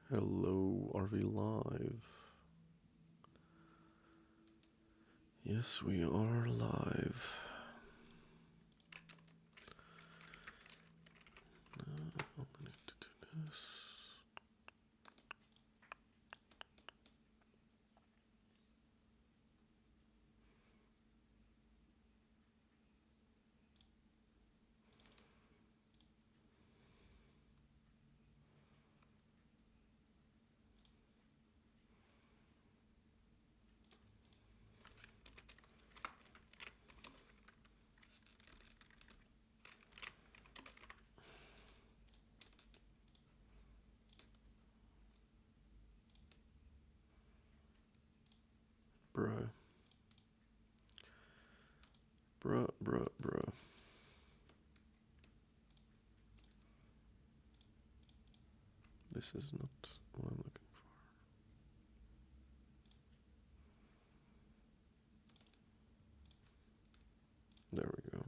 Hello, are we live? Yes, we are live. I need to do this. Bruh. Bruh. This is not what I'm looking for. There we go.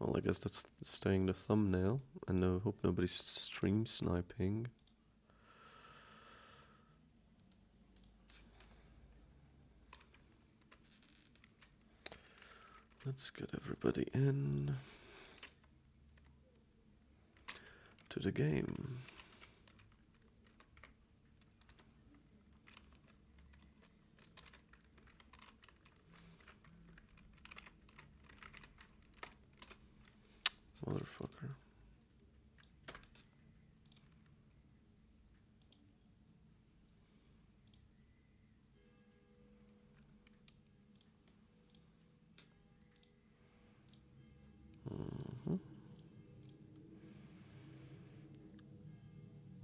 Well, I guess that's staying the thumbnail. I hope nobody's stream sniping. Let's get everybody in to the game. Motherfucker.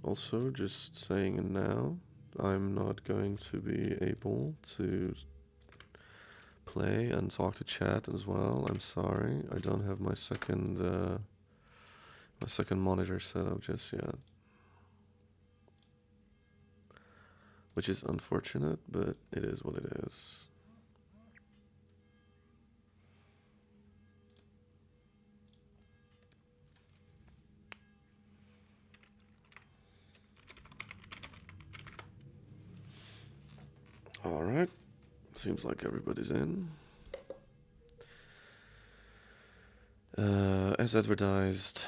Also, just saying it now, I'm not going to be able to play and talk to chat as well. I'm sorry, I don't have my second monitor set up just yet, which is unfortunate, but it is what it is. All right, seems like everybody's in. As advertised,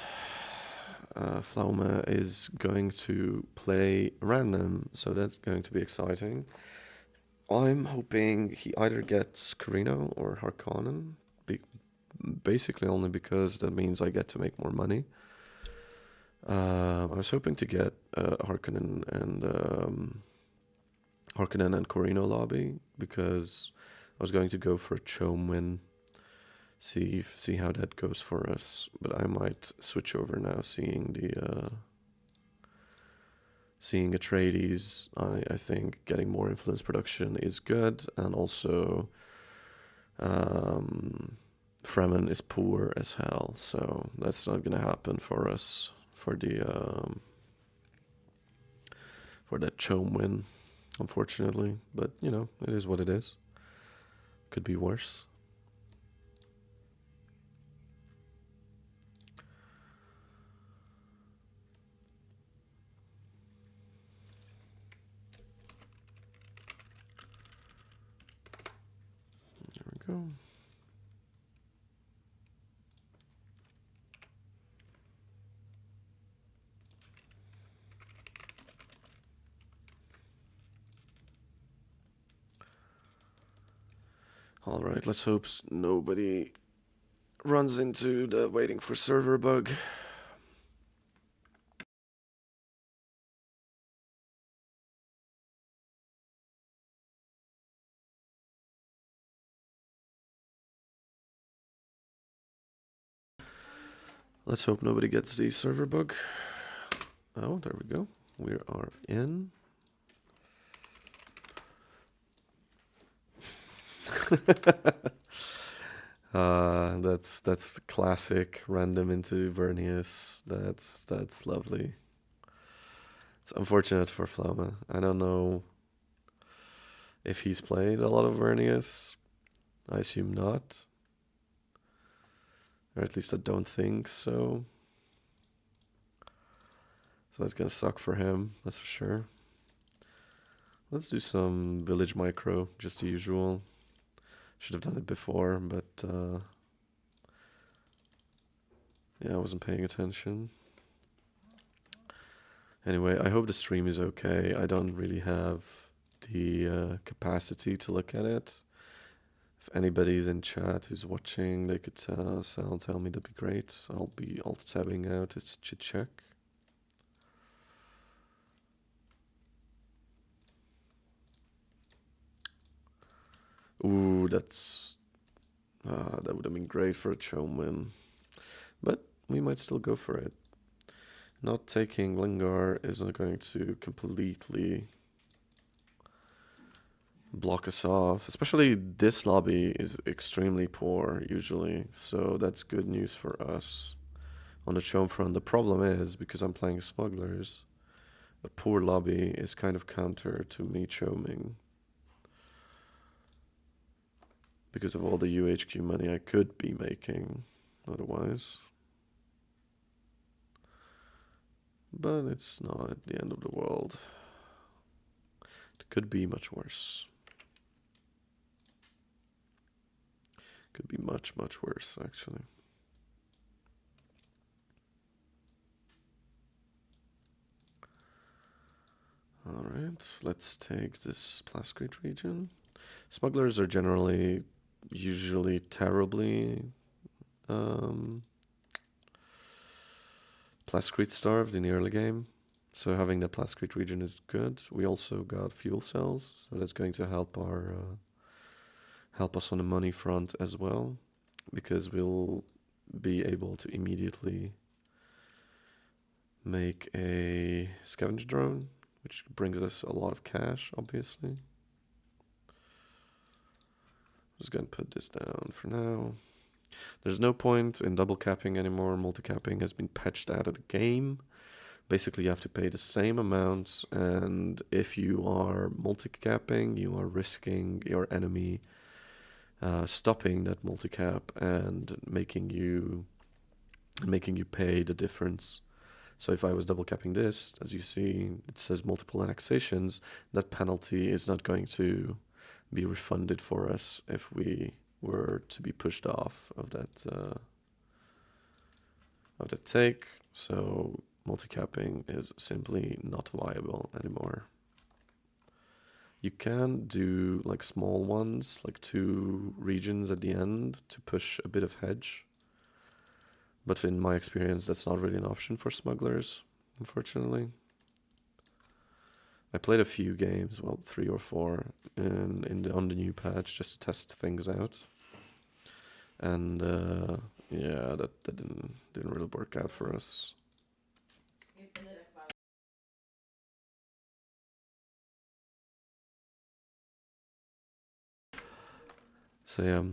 ThePflaume is going to play random, so that's going to be exciting. I'm hoping he either gets Corrino or Harkonnen, basically only because that means I get to make more money. I was hoping to get Harkonnen and Corrino lobby because I was going to go for a Chome win, see how that goes for us. But I might switch over now, seeing Atreides. I think getting more influence production is good, and also Fremen is poor as hell, so that's not gonna happen for us for that Chome win, unfortunately. But you know, it is what it is. Could be worse. There we go. All right, let's hope nobody runs into the waiting for server bug. Let's hope nobody gets the server bug. Oh, there we go. We are in. That's classic random into Vernius. That's lovely. It's unfortunate for Pflaume. I don't know if he's played a lot of Vernius. I assume not. Or at least I don't think so. So that's gonna suck for him, that's for sure. Let's do some village micro, just the usual. Should have done it before, but yeah, I wasn't paying attention. Anyway, I hope the stream is okay. I don't really have the capacity to look at it. If anybody's in chat who's watching, they could tell me, that'd be great. I'll be alt-tabbing out to check. Ooh, that would have been great for a Chome win. But we might still go for it. Not taking Lingar isn't going to completely block us off. Especially this lobby is extremely poor usually, so that's good news for us. On the Chome front, the problem is, because I'm playing Smugglers, a poor lobby is kind of counter to me choming. Because of all the UHQ money I could be making otherwise. But it's not the end of the world. It could be much worse. Could be much, much worse, actually. Alright, let's take this Plascrete region. Smugglers are generally usually terribly Plascrete starved in the early game, so having the Plascrete region is good. We also got fuel cells, so that's going to help our help us on the money front as well, because we'll be able to immediately make a scavenge drone, which brings us a lot of cash, obviously. Just gonna put this down for now. There's no point in double capping anymore. Multi-capping has been patched out of the game. Basically, you have to pay the same amount, and if you are multi-capping, you are risking your enemy stopping that multi-cap and making you pay the difference. So if I was double capping this, as you see, it says multiple annexations. That penalty is not going to be refunded for us if we were to be pushed off of that take. So multi-capping is simply not viable anymore. You can do like small ones, like 2 regions at the end to push a bit of hedge. But in my experience, that's not really an option for Smugglers, unfortunately. I played a few games, well, 3 or 4, on the new patch just to test things out, and yeah, that didn't really work out for us. So yeah.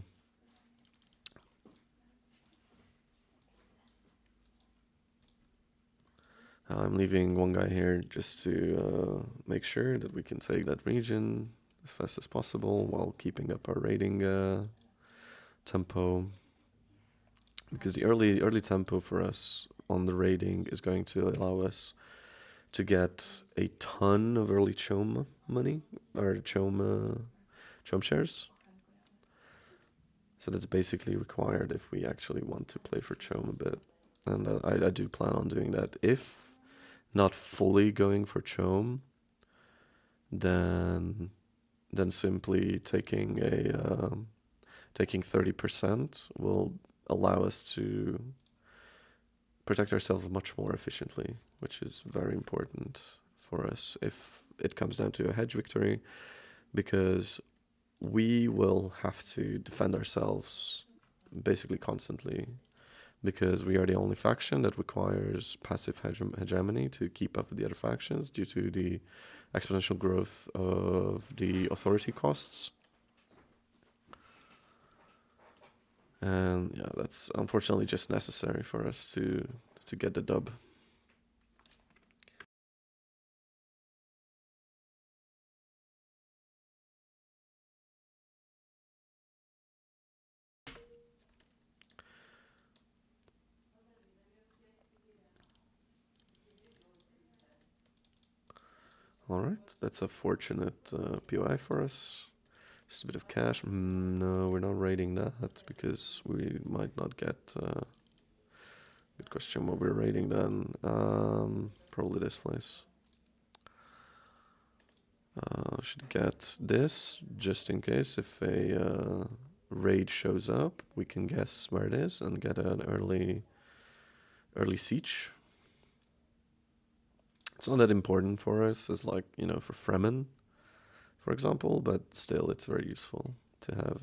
I'm leaving one guy here just to make sure that we can take that region as fast as possible while keeping up our raiding tempo. Because the early tempo for us on the raiding is going to allow us to get a ton of early Chome money, or Chome shares. So that's basically required if we actually want to play for Chome a bit. And I do plan on doing that. If not fully going for Chome, then simply taking 30% will allow us to protect ourselves much more efficiently, which is very important for us if it comes down to a hedge victory, because we will have to defend ourselves basically constantly, because we are the only faction that requires passive hegemony to keep up with the other factions due to the exponential growth of the authority costs. And yeah, that's unfortunately just necessary for us to get the dub. Alright, that's a fortunate POI for us. Just a bit of cash. No, we're not raiding that because we might not get... good question what we're raiding then. Probably this place. Should get this just in case if a raid shows up, we can guess where it is and get an early siege. It's not that important for us as like, you know, for Fremen, for example, but still it's very useful to have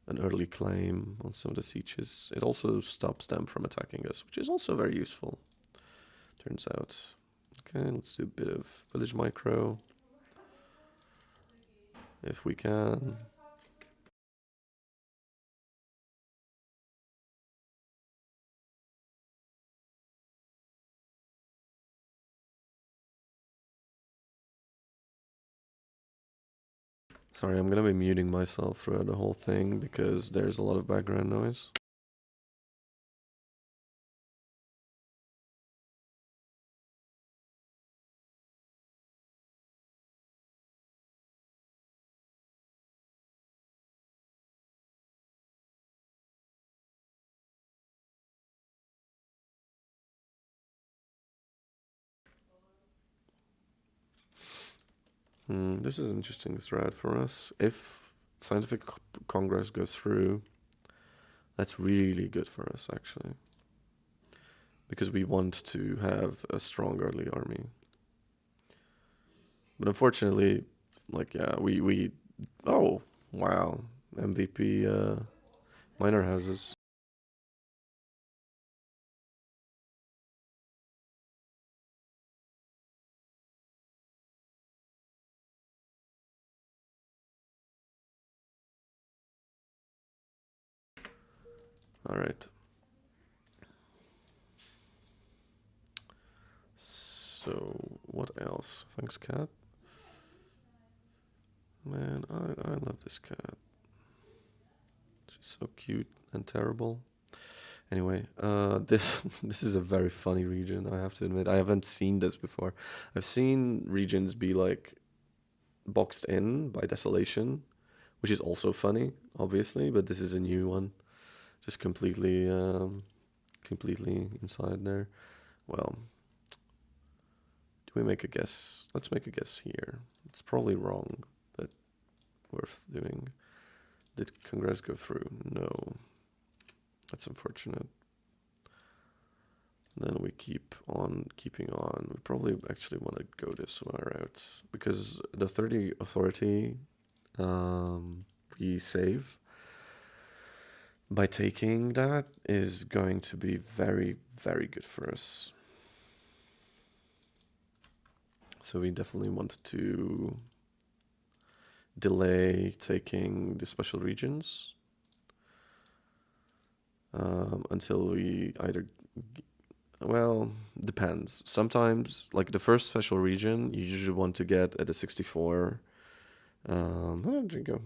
an early claim on some of the sieges. It also stops them from attacking us, which is also very useful, turns out. Okay, let's do a bit of village micro, if we can. Sorry, I'm gonna be muting myself throughout the whole thing because there's a lot of background noise. This is an interesting thread for us. If scientific congress goes through, that's really good for us, actually. Because we want to have a strong early army. But unfortunately, like, yeah, we oh, wow. MVP minor houses. Alright. So, what else? Thanks, cat. Man, I love this cat. She's so cute and terrible. Anyway, this is a very funny region, I have to admit. I haven't seen this before. I've seen regions be like boxed in by desolation, which is also funny, obviously, but this is a new one. Just completely inside there. Well, do we make a guess? Let's make a guess here. It's probably wrong, but worth doing. Did Congress go through? No. That's unfortunate. Then we keep on keeping on. We probably actually want to go this route because the 30 authority we save by taking that is going to be very, very good for us. So we definitely want to delay taking the special regions until we either, well, depends. Sometimes, like the first special region, you usually want to get at a 64. Oh, there you go.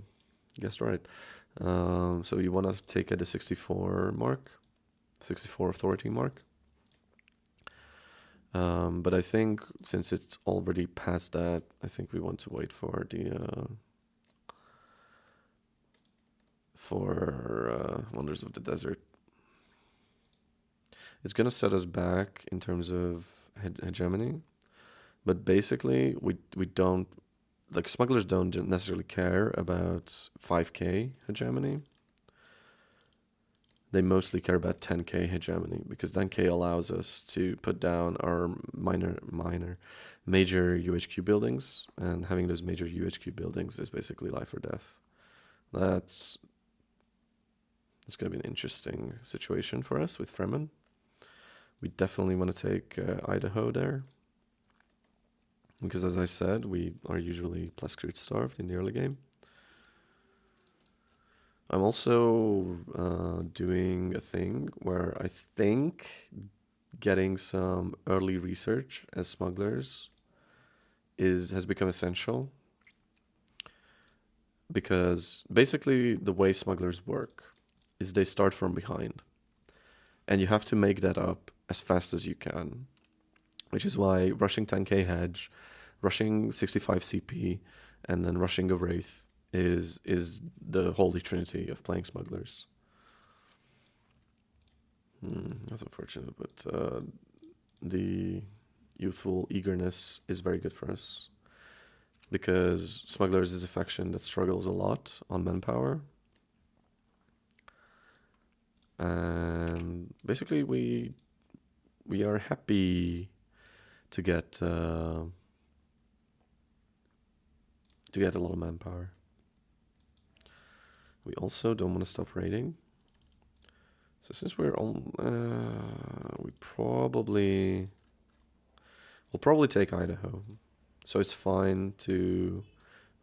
Guessed right. So you want to take at the 64 mark, 64 authority mark. But I think since it's already past that, I think we want to wait for the Wonders of the Desert. It's gonna set us back in terms of hegemony, but basically we don't, like, smugglers don't necessarily care about 5k hegemony. They mostly care about 10k hegemony because 10k allows us to put down our major UHQ buildings, and having those major UHQ buildings is basically life or death. It's going to be an interesting situation for us with Fremen. We definitely want to take Idaho there. Because as I said, we are usually plus crude starved in the early game. I'm also doing a thing where I think getting some early research as smugglers has become essential, because basically the way smugglers work is they start from behind, and you have to make that up as fast as you can, which is why rushing 10k hedge, rushing 65 CP, and then rushing a Wraith is the holy trinity of playing smugglers. That's unfortunate, but the youthful eagerness is very good for us, because smugglers is a faction that struggles a lot on manpower, and basically we are happy to get a lot of manpower. We also don't want to stop raiding. So since we're on, we'll probably take Idaho. So it's fine to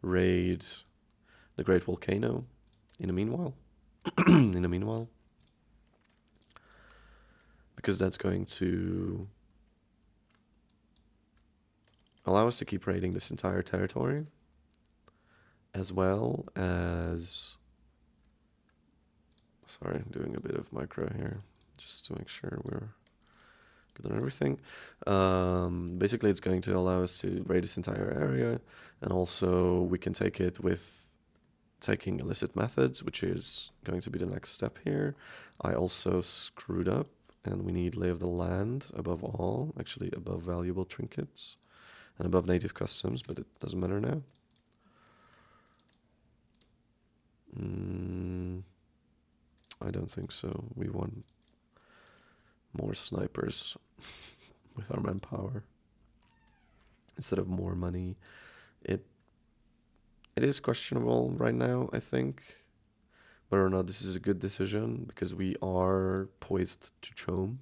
raid the Great Volcano in the meanwhile. Because that's going to allow us to keep raiding this entire territory, as well as... Sorry, I'm doing a bit of micro here, just to make sure we're good on everything. Basically, it's going to allow us to raid this entire area, and also we can take it with taking illicit methods, which is going to be the next step here. I also screwed up, and we need lay of the land above all, actually above valuable trinkets, and above native customs, but it doesn't matter now. I don't think so. We want more snipers with our manpower instead of more money. It is questionable right now, I think, whether or not this is a good decision, because we are poised to chome.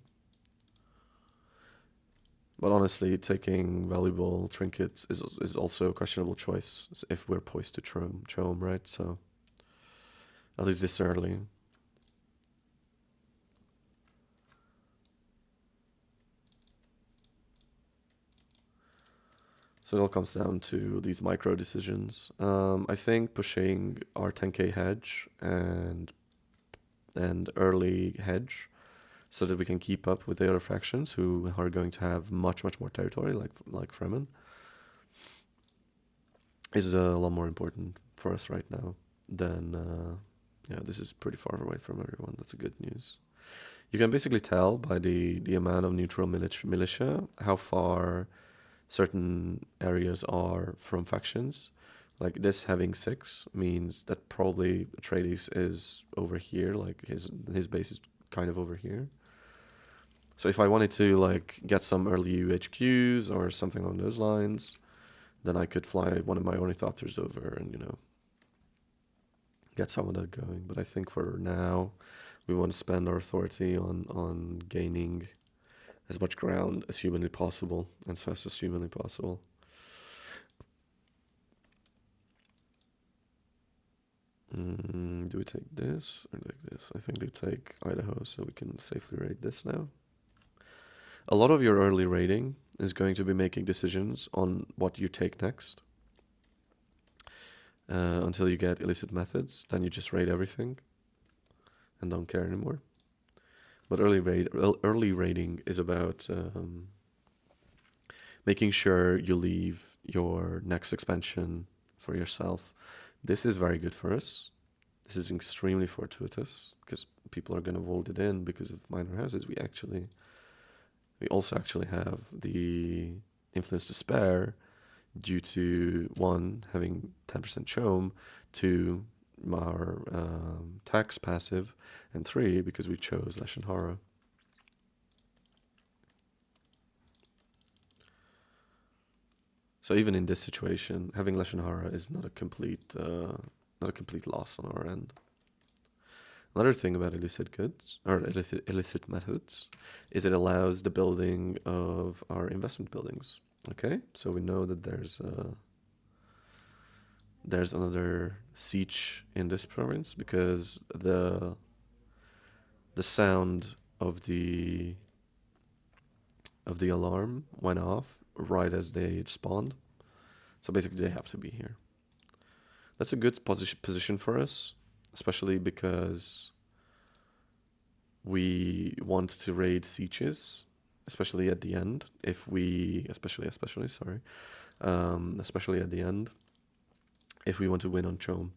But honestly, taking valuable trinkets is also a questionable choice if we're poised to chome, right? So at least this early. So it all comes down to these micro decisions. I think pushing our 10k hedge and early hedge, so that we can keep up with the other factions who are going to have much more territory, like Fremen, is a lot more important for us right now than... yeah, this is pretty far away from everyone. That's a good news. You can basically tell by the amount of neutral militia how far certain areas are from factions. Like this having 6 means that probably Atreides is over here, like his base is kind of over here. So if I wanted to like get some early UHQs or something along those lines, then I could fly one of my ornithopters over and, you know, get some of that going. But I think for now, we want to spend our authority on gaining as much ground as humanly possible, and as fast as humanly possible. Do we take this or like this? I think we take Idaho, so we can safely raid this now. A lot of your early raiding is going to be making decisions on what you take next. Until you get illicit methods, then you just raid everything and don't care anymore. But early raiding is about making sure you leave your next expansion for yourself. This is very good for us. This is extremely fortuitous, because people are going to vote it in because of minor houses. We also actually have the influence to spare due to 1, having 10% chome, 2, our tax passive, and 3, because we chose Leshen Hara. So even in this situation, having Leshen Hara is not a complete loss on our end. Another thing about illicit goods, or illicit methods, is it allows the building of our investment buildings. Okay, so we know that there's there's another siege in this province because the sound of the alarm went off right as they spawned. So basically they have to be here. That's a good position for us, especially because we want to raid sieges, especially at the end. If we, especially at the end, if we want to win on Chom.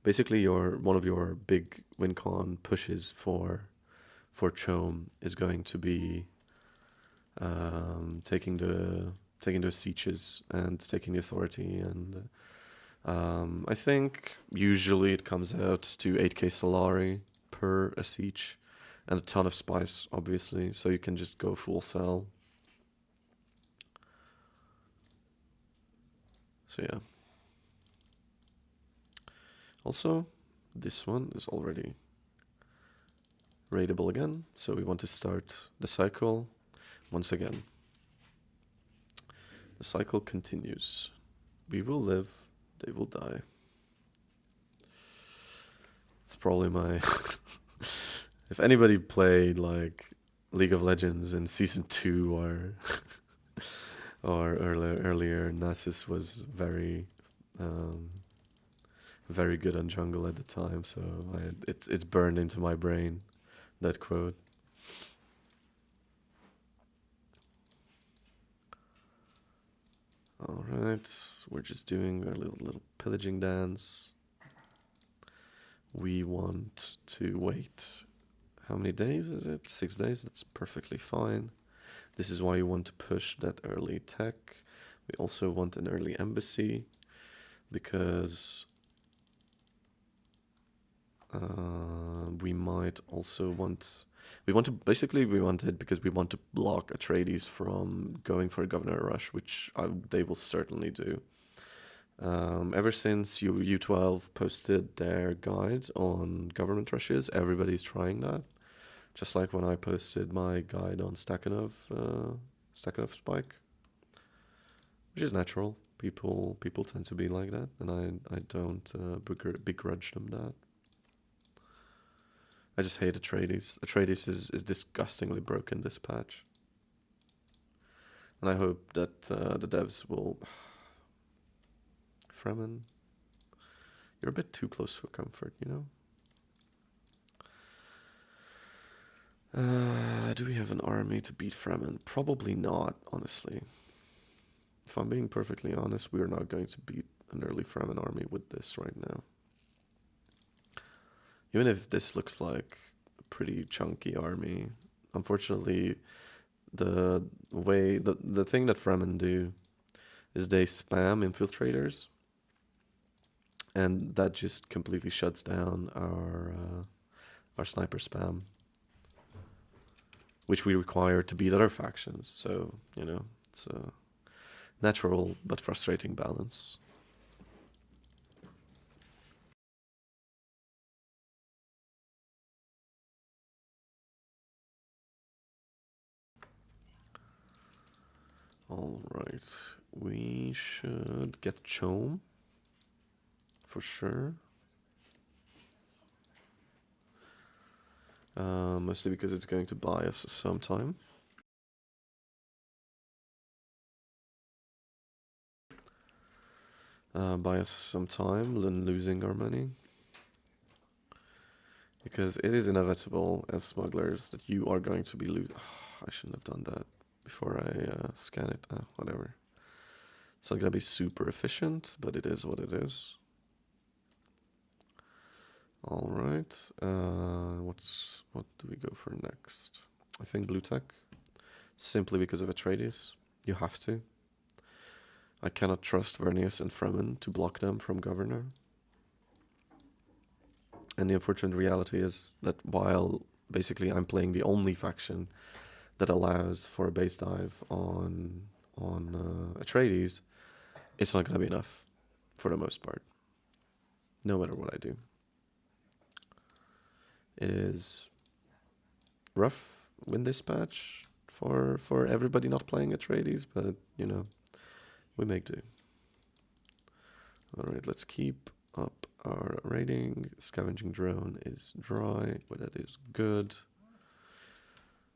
Basically, one of your big win con pushes for Chom is going to be taking those sieges and taking the authority, and I think usually it comes out to 8k Solari per a siege, and a ton of spice, obviously, so you can just go full sell. So yeah. Also, this one is already raidable again, so we want to start the cycle once again. The cycle continues. We will live, they will die. It's probably my... If anybody played like League of Legends in Season 2 or earlier, Nasus was very good on jungle at the time, so it's burned into my brain, that quote. Alright, we're just doing our little pillaging dance. We want to wait. How many days is it? 6 days? That's perfectly fine. This is why you want to push that early tech. We also want an early embassy because we might also want... We want it because we want to block Atreides from going for a governor rush, which they will certainly do. Ever since U12 posted their guide on government rushes, everybody's trying that. Just like when I posted my guide on Stakhanov Spike, which is natural. People tend to be like that, and I don't begrudge them that. I just hate Atreides. Atreides is disgustingly broken this patch. And I hope that the devs will... Fremen, you're a bit too close for comfort, you know? Do we have an army to beat Fremen? Probably not, honestly. If I'm being perfectly honest, we are not going to beat an early Fremen army with this right now. Even if this looks like a pretty chunky army, unfortunately, the thing that Fremen do is they spam infiltrators, and that just completely shuts down our sniper spam, which we require to beat other factions. So, you know, it's a natural but frustrating balance. Alright, we should get Chom, for sure. Mostly because it's going to buy us some time. Buy us some time than losing our money. Because it is inevitable as smugglers that you are going to be losing. I shouldn't have done that before I scan it. Whatever. It's not going to be super efficient, but it is what it is. Alright. What do we go for next? I think blue tech. Simply because of Atreides. You have to. I cannot trust Vernius and Fremen to block them from governor. And the unfortunate reality is that while basically I'm playing the only faction that allows for a base dive on Atreides, it's not going to be enough for the most part. No matter what I do. It is rough win this patch for everybody not playing Atreides, but you know, we make do. Alright, let's keep up our rating. Scavenging drone is dry, but that is good.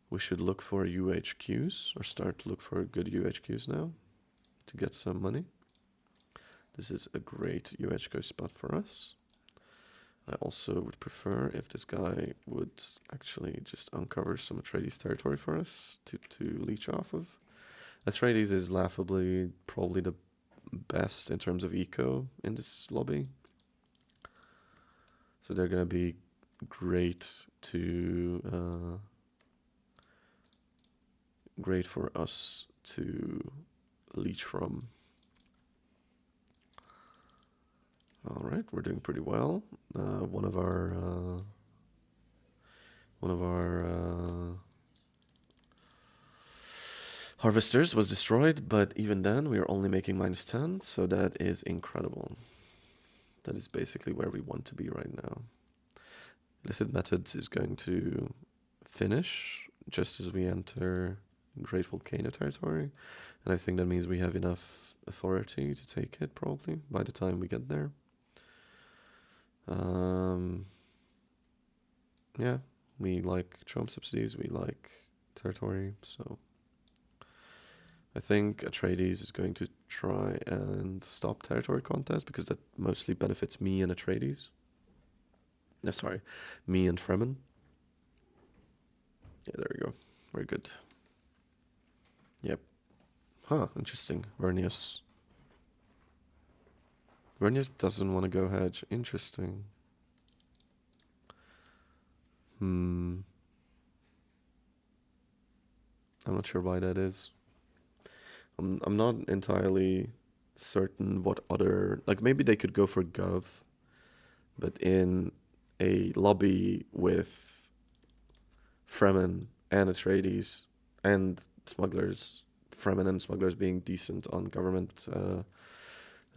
We should look for UHQs, or start to look for good UHQs now to get some money. This is a great UHQ spot for us. I also would prefer if this guy would actually just uncover some Atreides territory for us to leech off of. Atreides is laughably probably the best in terms of eco in this lobby. So they're going to be great to... great for us to leech from. Alright, we're doing pretty well. One of our harvesters was destroyed, but even then we are only making -10, so that is incredible. That is basically where we want to be right now. Illicit Methods is going to finish just as we enter Great Volcano territory, and I think that means we have enough authority to take it probably by the time we get there. Yeah, we like Trump subsidies, we like territory, so I think Atreides is going to try and stop territory contest because that mostly benefits me and Atreides. No, sorry, me and Fremen. Yeah, there we go. Very good. Yep. Huh, interesting. Vernius. Vernius doesn't want to go hedge. Interesting. I'm not sure why that is. I'm not entirely certain what other... Like, maybe they could go for Gov, but in a lobby with Fremen and Atreides and Smugglers, Fremen and Smugglers being decent on government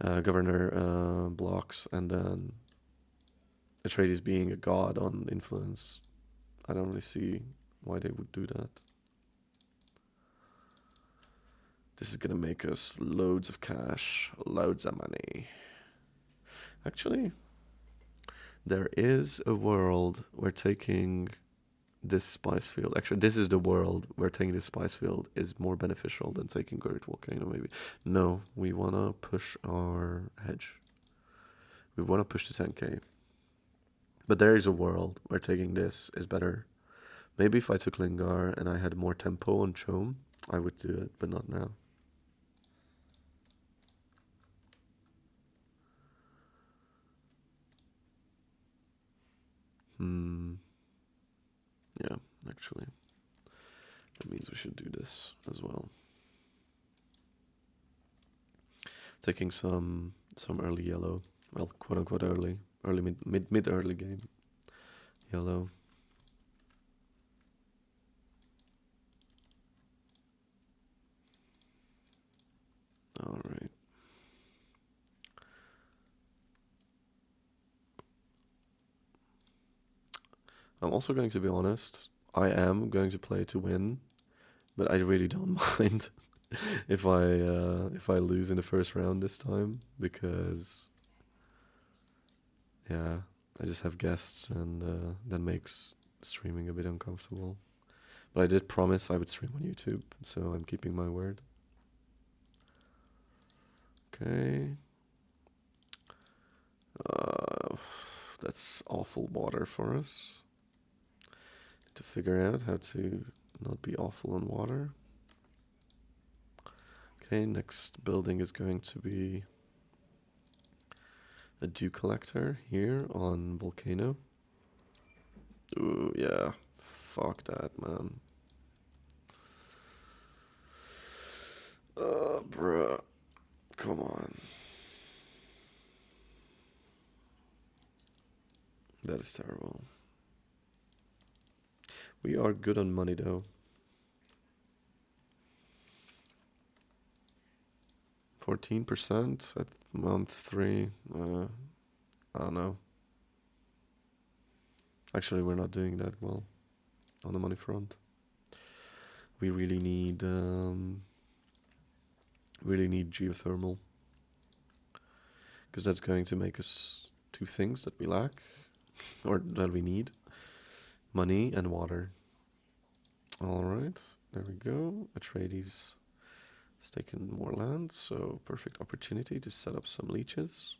governor blocks, and then Atreides being a god on influence, I don't really see why they would do that. This is gonna make us loads of cash, loads of money. Actually, there is a world where taking this spice field, actually this is the world where taking this spice field is more beneficial than taking Great Volcano maybe. No, we wanna push our hedge. We wanna push the 10k. But there is a world where taking this is better. Maybe if I took Lingar and I had more tempo on Chom, I would do it, but not now. Yeah, actually. That means we should do this as well. Taking some early yellow. Well, quote unquote early. Early mid early game. Yellow. Alright. I'm also going to be honest. I am going to play to win, but I really don't mind if I lose in the first round this time, because yeah, I just have guests, and that makes streaming a bit uncomfortable. But I did promise I would stream on YouTube, so I'm keeping my word. Okay. That's awful water for us. To figure out how to not be awful on water. Okay, next building is going to be a dew collector here on Volcano. Ooh, yeah. Fuck that, man. Bruh. Come on. That is terrible. We are good on money, though. 14% at month 3. I don't know. Actually, we're not doing that well on the money front. We really need geothermal. because that's going to make us two things that we lack, or that we need. Money and water. Alright, there we go. Atreides has taken more land, so perfect opportunity to set up some leeches.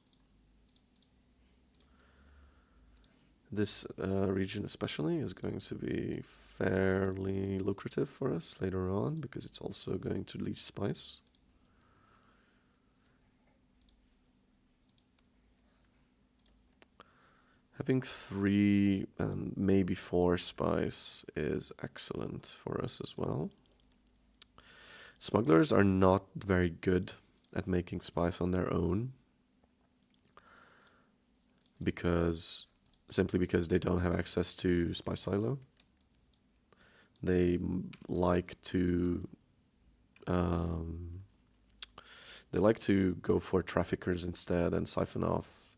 This region especially is going to be fairly lucrative for us later on, because it's also going to leech spice. Having 3 and maybe 4 spice is excellent for us as well. Smugglers are not very good at making spice on their own, simply because they don't have access to spice silo. They like to go for traffickers instead and siphon off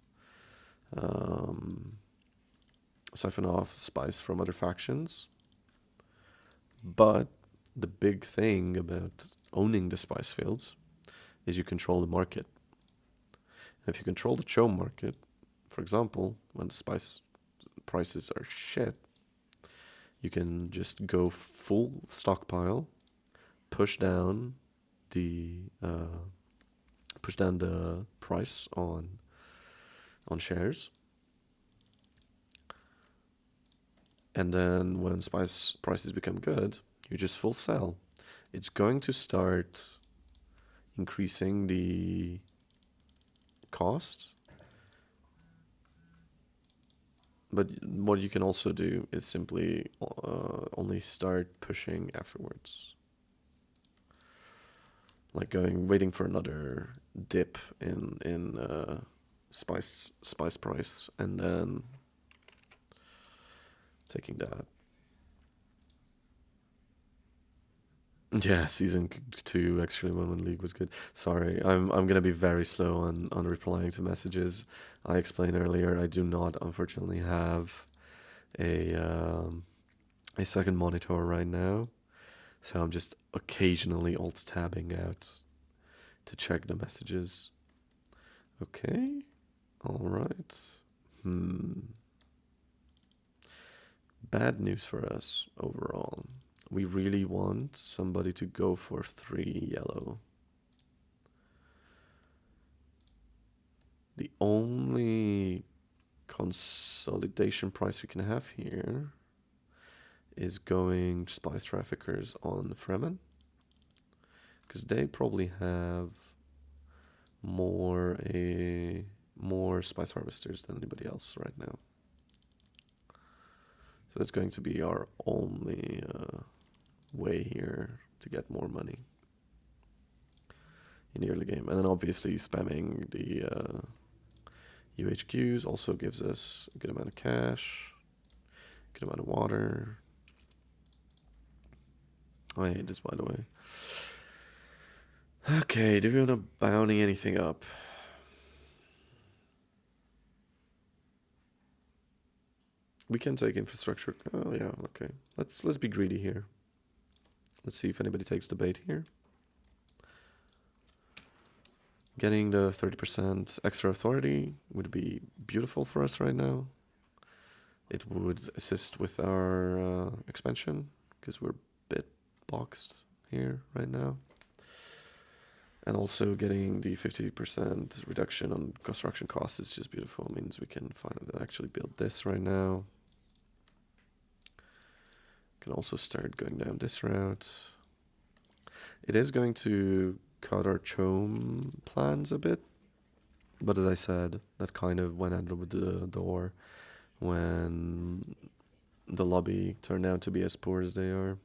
spice from other factions. But the big thing about owning the spice fields is you control the market. And if you control the chome market, for example, when the spice prices are shit, you can just go full stockpile, push down the price on shares, and then when spice prices become good, you just full sell. It's going to start increasing the cost, but what you can also do is simply only start pushing afterwards, like waiting for another dip in spice price, and then taking that. Yeah, season 2 actually Women League was good. Sorry, I'm gonna be very slow on replying to messages. I explained earlier I do not unfortunately have a second monitor right now, so I'm just occasionally alt tabbing out to check the messages. Okay, all right. Bad news for us overall. We really want somebody to go for 3 yellow. The only consolidation price we can have here is going spice traffickers on Fremen, because they probably have more spice harvesters than anybody else right now. So that's going to be our only way here to get more money in the early game. And then obviously spamming the UHQs also gives us a good amount of cash, good amount of water. I hate this, by the way. Okay, do we want to bounty anything up? We can take infrastructure. Oh yeah, okay. Let's be greedy here. Let's see if anybody takes the bait here. Getting the 30% extra authority would be beautiful for us right now. It would assist with our expansion, because we're a bit boxed here right now. And also getting the 50% reduction on construction costs is just beautiful. It means we can finally actually build this right now. Can also start going down this route. It is going to cut our chome plans a bit, but as I said, that kind of went out of the door when the lobby turned out to be as poor as they are.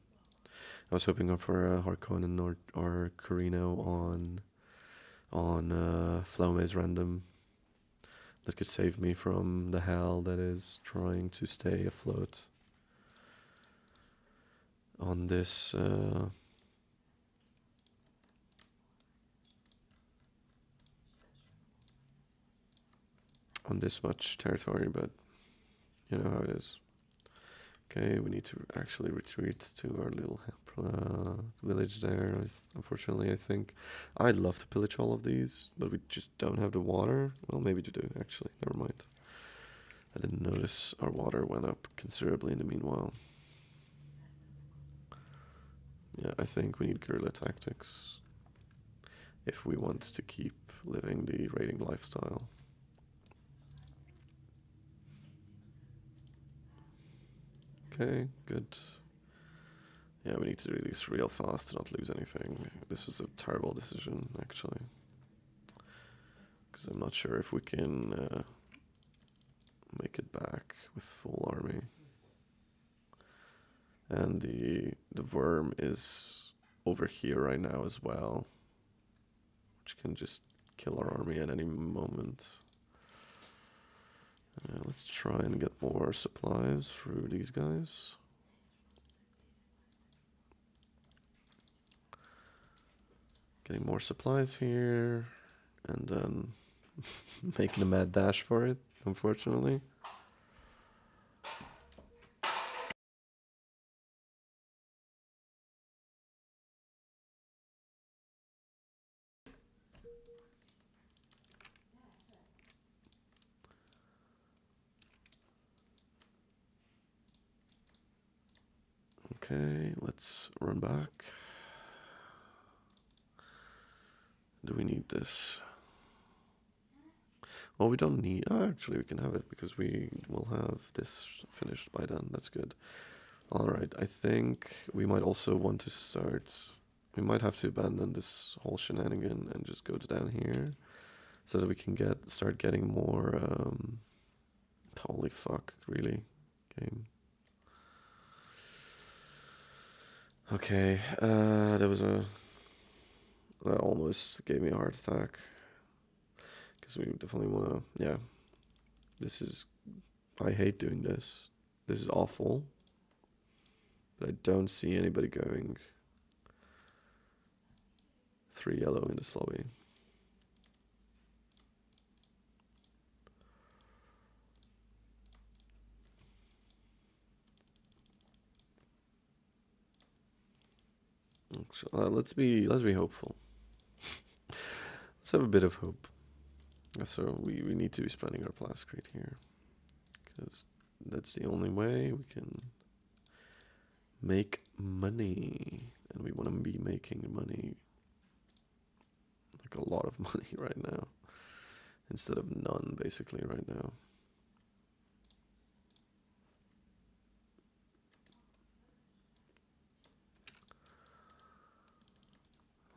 I was hoping for a Harkonnen or Corrino on ThePflaume's random that could save me from the hell that is trying to stay afloat on this much territory, but you know how it is. Okay, we need to actually retreat to our little village there. Unfortunately, I think I'd love to pillage all of these, but we just don't have the water. Well, maybe to do actually. Never mind. I didn't notice our water went up considerably in the meanwhile. Yeah, I think we need guerrilla tactics if we want to keep living the raiding lifestyle. Okay, good. Yeah, we need to do this real fast to not lose anything. This was a terrible decision, actually. Because I'm not sure if we can make it back with full army. And the worm is over here right now as well, which can just kill our army at any moment. Let's try and get more supplies through these guys. Getting more supplies here, and then making a mad dash for it, unfortunately. Okay, let's run back. Do we need this? Well, we don't need... Oh, actually, we can have it because we will have this finished by then. That's good. Alright, I think we might also want to start... We might have to abandon this whole shenanigan and just go down here so that we can start getting more... Holy fuck, really? Game. Okay, there was a... That almost gave me a heart attack. Because we definitely want to... Yeah. This is... I hate doing this. This is awful. But I don't see anybody going 3 yellow in this lobby. So, let's be hopeful. Let's have a bit of hope. So we need to be spreading our plascrete here, because that's the only way we can make money, and we want to be making money, like a lot of money right now, instead of none basically right now.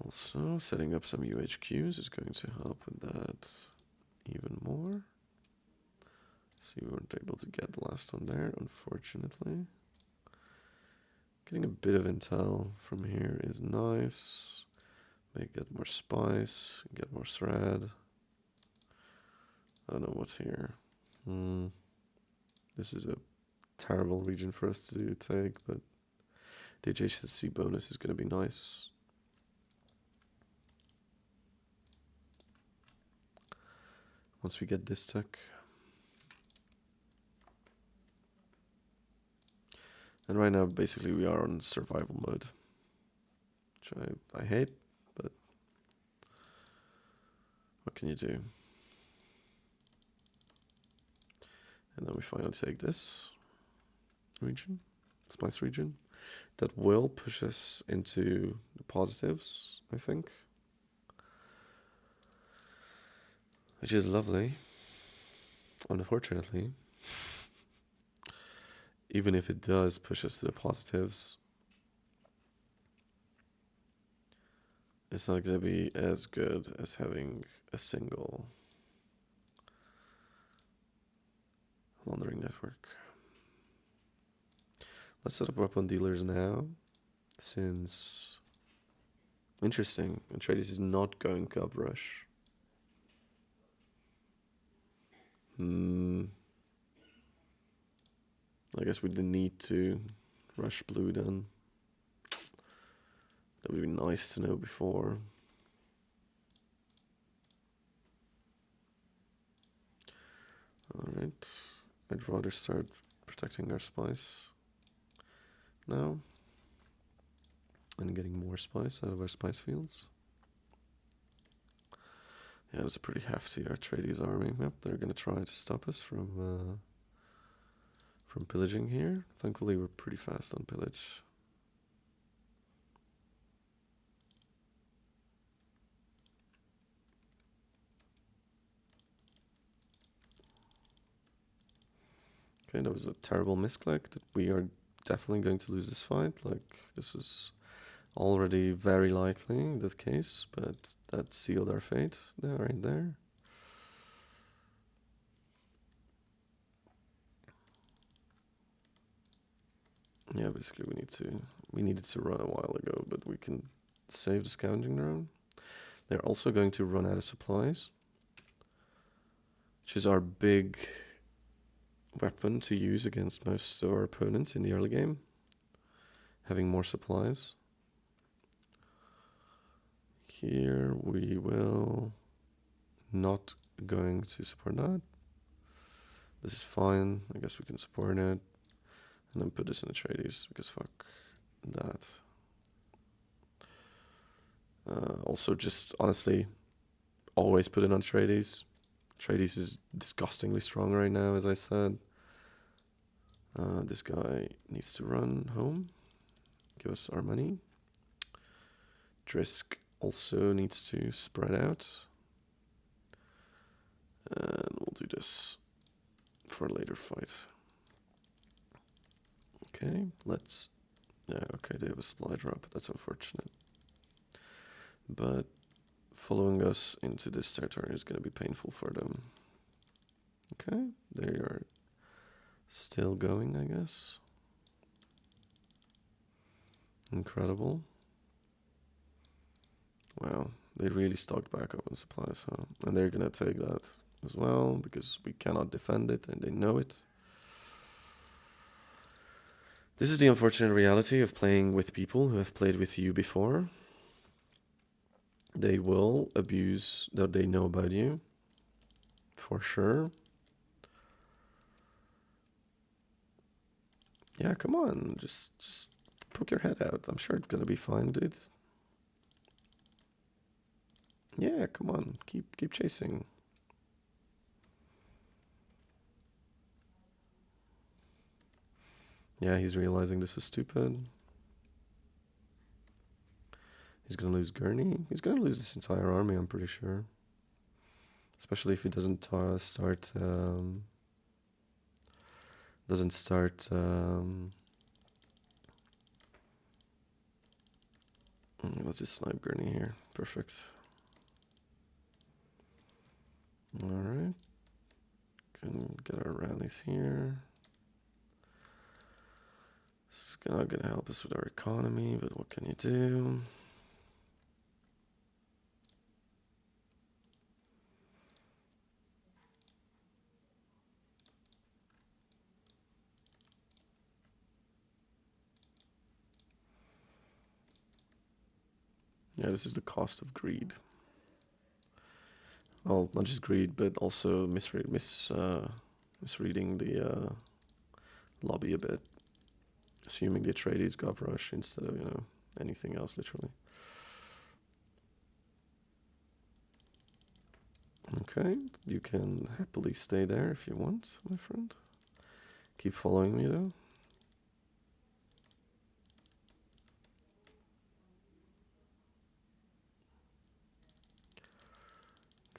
Also, setting up some UHQs is going to help with that even more. See, we weren't able to get the last one there, unfortunately. Getting a bit of intel from here is nice. May get more spice, get more thread. I don't know what's here. This is a terrible region for us to take, but the adjacency bonus is going to be nice. Once we get this tech. And right now, basically, we are on survival mode. Which I hate, but what can you do? And then we finally take this region, spice region. That will push us into the positives, I think. Which is lovely. Unfortunately, even if it does push us to the positives, it's not going to be as good as having a single laundering network. Let's set up weapon dealers now, since... Interesting, Atreides is not going Cub Rush. I guess we didn't need to rush blue then. That would be nice to know before. Alright, I'd rather start protecting our spice. now. And getting more spice out of our spice fields. Yeah, that's a pretty hefty Atreides army. Yep, they're gonna try to stop us from pillaging here. Thankfully, we're pretty fast on pillage. Okay, that was a terrible misclick. We are definitely going to lose this fight. Like, this was already very likely the case, but that sealed our fate there, right there. Yeah, basically we needed to run a while ago, but we can save the scavenging drone. They're also going to run out of supplies, which is our big weapon to use against most of our opponents in the early game. Having more supplies. Here we will not going to support that. This is fine. I guess we can support it. And then put this in Atreides, because fuck that. Also, just honestly, always put it on Atreides. Atreides is disgustingly strong right now, as I said. This guy needs to run home. Give us our money. Drisk also needs to spread out. And we'll do this for a later fight. Okay, let's... Yeah, okay, they have a supply drop. That's unfortunate. But following us into this territory is going to be painful for them. Okay, they are still going, I guess. Incredible. Wow, they really stocked back up on supplies, huh? And they're going to take that as well, because we cannot defend it, and they know it. This is the unfortunate reality of playing with people who have played with you before. They will abuse that they know about you, for sure. Yeah, come on, just poke your head out. I'm sure it's gonna be fine, dude. Yeah, come on, keep chasing. Yeah, he's realizing this is stupid. He's gonna lose Gurney. He's gonna lose this entire army, I'm pretty sure. Especially if he doesn't start. Let's just snipe Gurney here. Perfect. Alright. Can get our rallies here. This is not gonna help us with our economy, but what can you do? Yeah, this is the cost of greed. Well, not just greed, but also misreading the lobby a bit. Assuming the Atreides got rush instead of, anything else, literally. Okay, you can happily stay there if you want, my friend. Keep following me, though.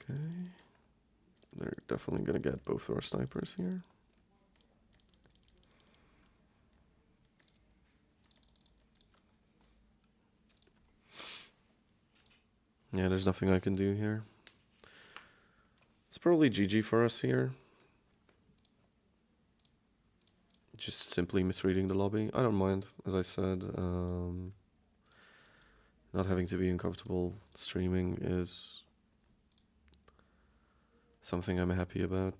Okay. They're definitely going to get both our snipers here. Yeah, there's nothing I can do here. It's probably GG for us here. Just simply misreading the lobby. I don't mind, as I said. Not having to be uncomfortable streaming is something I'm happy about.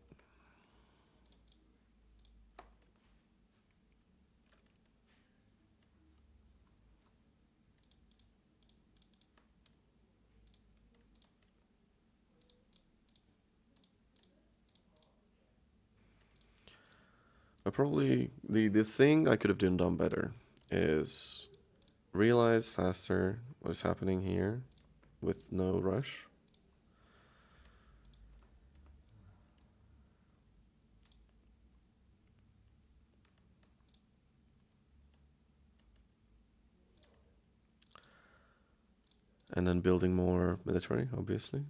I probably the thing I could have done better is realize faster what is happening here with no rush. And then building more military, obviously.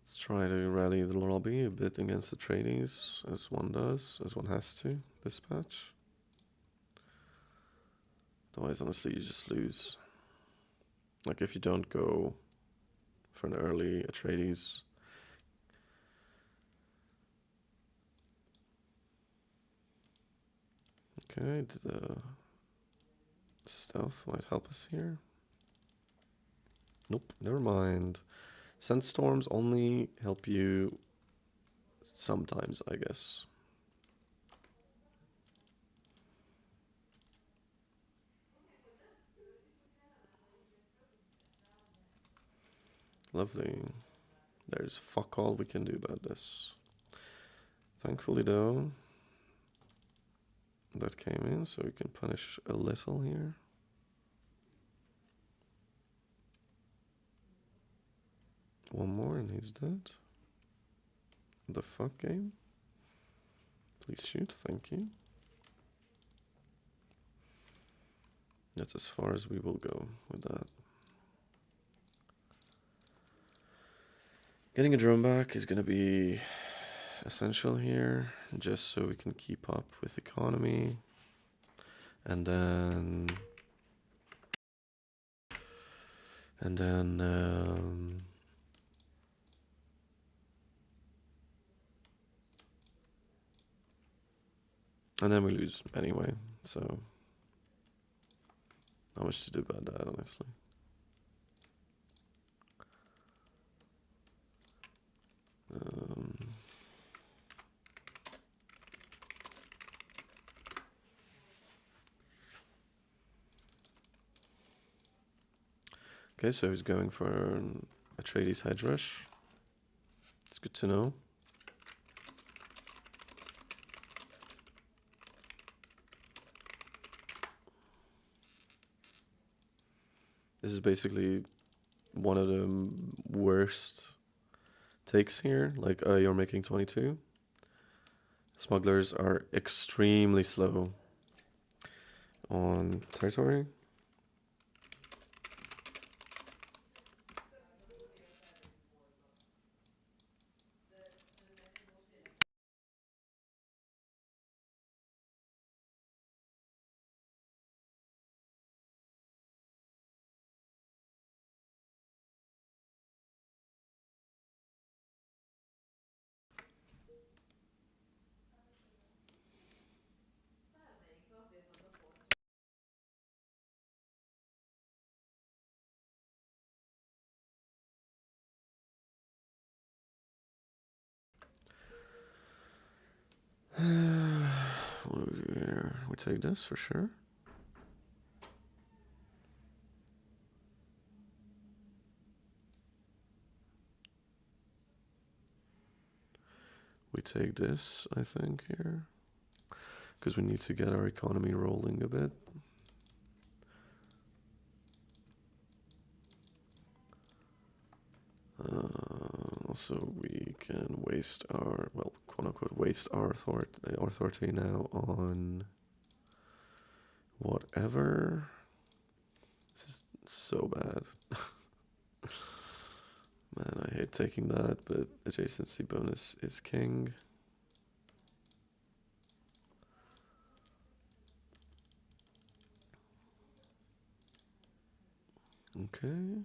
Let's try to rally the lobby a bit against the Atreides, as one does, as one has to, dispatch. Otherwise, honestly, you just lose. Like, if you don't go for an early Atreides. Okay, the stealth might help us here. Nope, never mind. Sandstorms only help you sometimes, I guess. Lovely. There's fuck all we can do about this. Thankfully, though, that came in, so we can punish a little here. One more and he's dead. The fuck game? Please shoot, thank you. That's as far as we will go with that. Getting a drone back is going to be essential here, just so we can keep up with economy. And then we lose anyway, so not much to do about that, honestly. Okay, so he's going for an Atreides hedge rush. It's good to know. This is basically one of the worst takes here. Like, you're making 22. Smugglers are extremely slow on territory. What do we do here? We take this for sure. We take this, I think, here. Because we need to get our economy rolling a bit. Also, we can waste our, well, quote-unquote, waste our authority now on whatever. This is so bad. Man, I hate taking that, but adjacency bonus is king. Okay.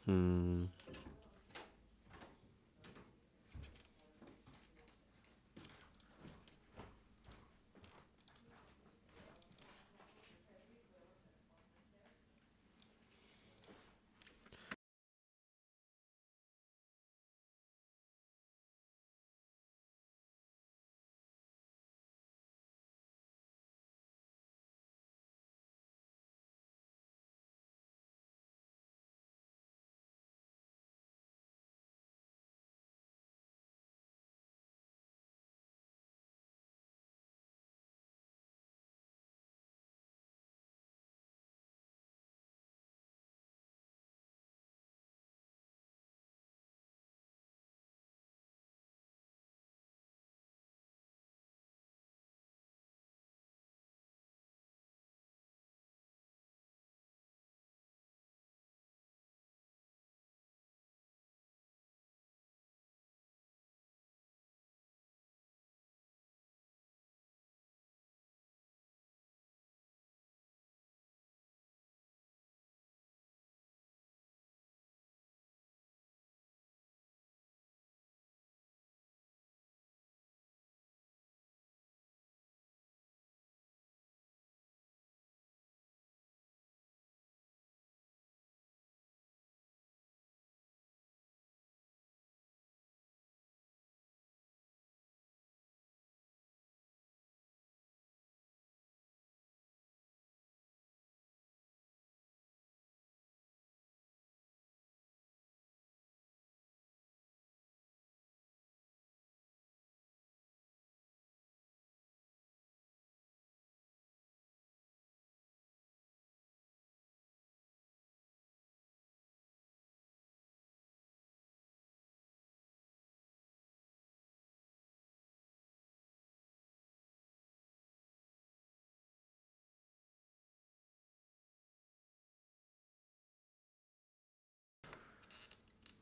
Hmm.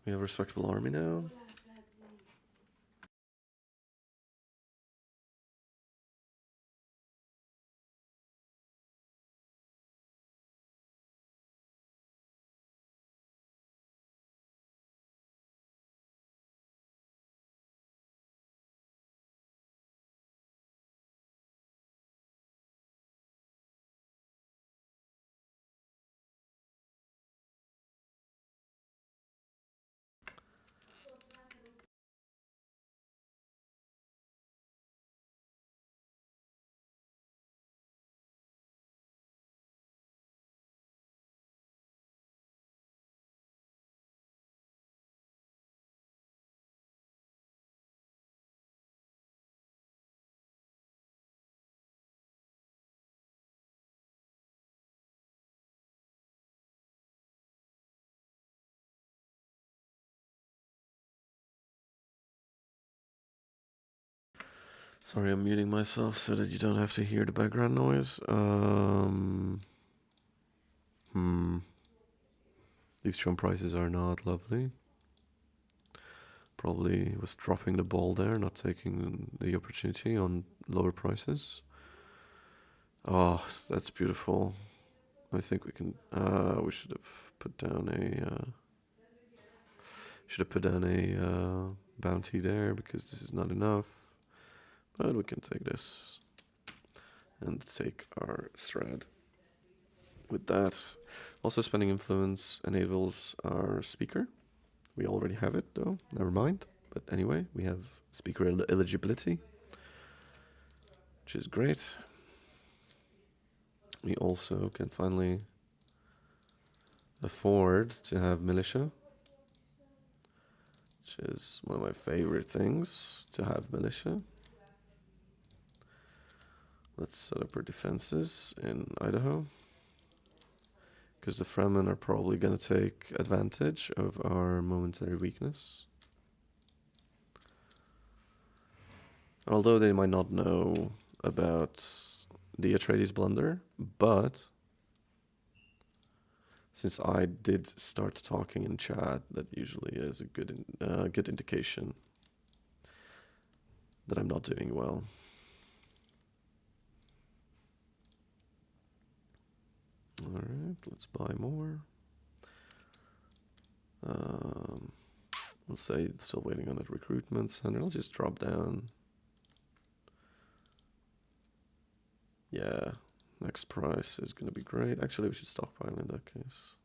We have a respectable army now. Sorry, I'm muting myself so that you don't have to hear the background noise. These Trump prices are not lovely. Probably was dropping the ball there, not taking the opportunity on lower prices. Oh, that's beautiful. I think we can. We should have put down a bounty there because this is not enough. But we can take this and take our Strad. With that, also spending influence enables our speaker. We already have it though. Never mind. But anyway, we have speaker eligibility, which is great. We also can finally afford to have militia, which is one of my favorite things, to have militia. Let's set up our defenses in Idaho, because the Fremen are probably going to take advantage of our momentary weakness. Although they might not know about the Atreides blunder, but since I did start talking in chat, that usually is a good indication that I'm not doing well. Alright, let's buy more. We'll say still waiting on the recruitments, and I'll just drop down. Yeah, next price is going to be great. Actually, we should stockpile in that case.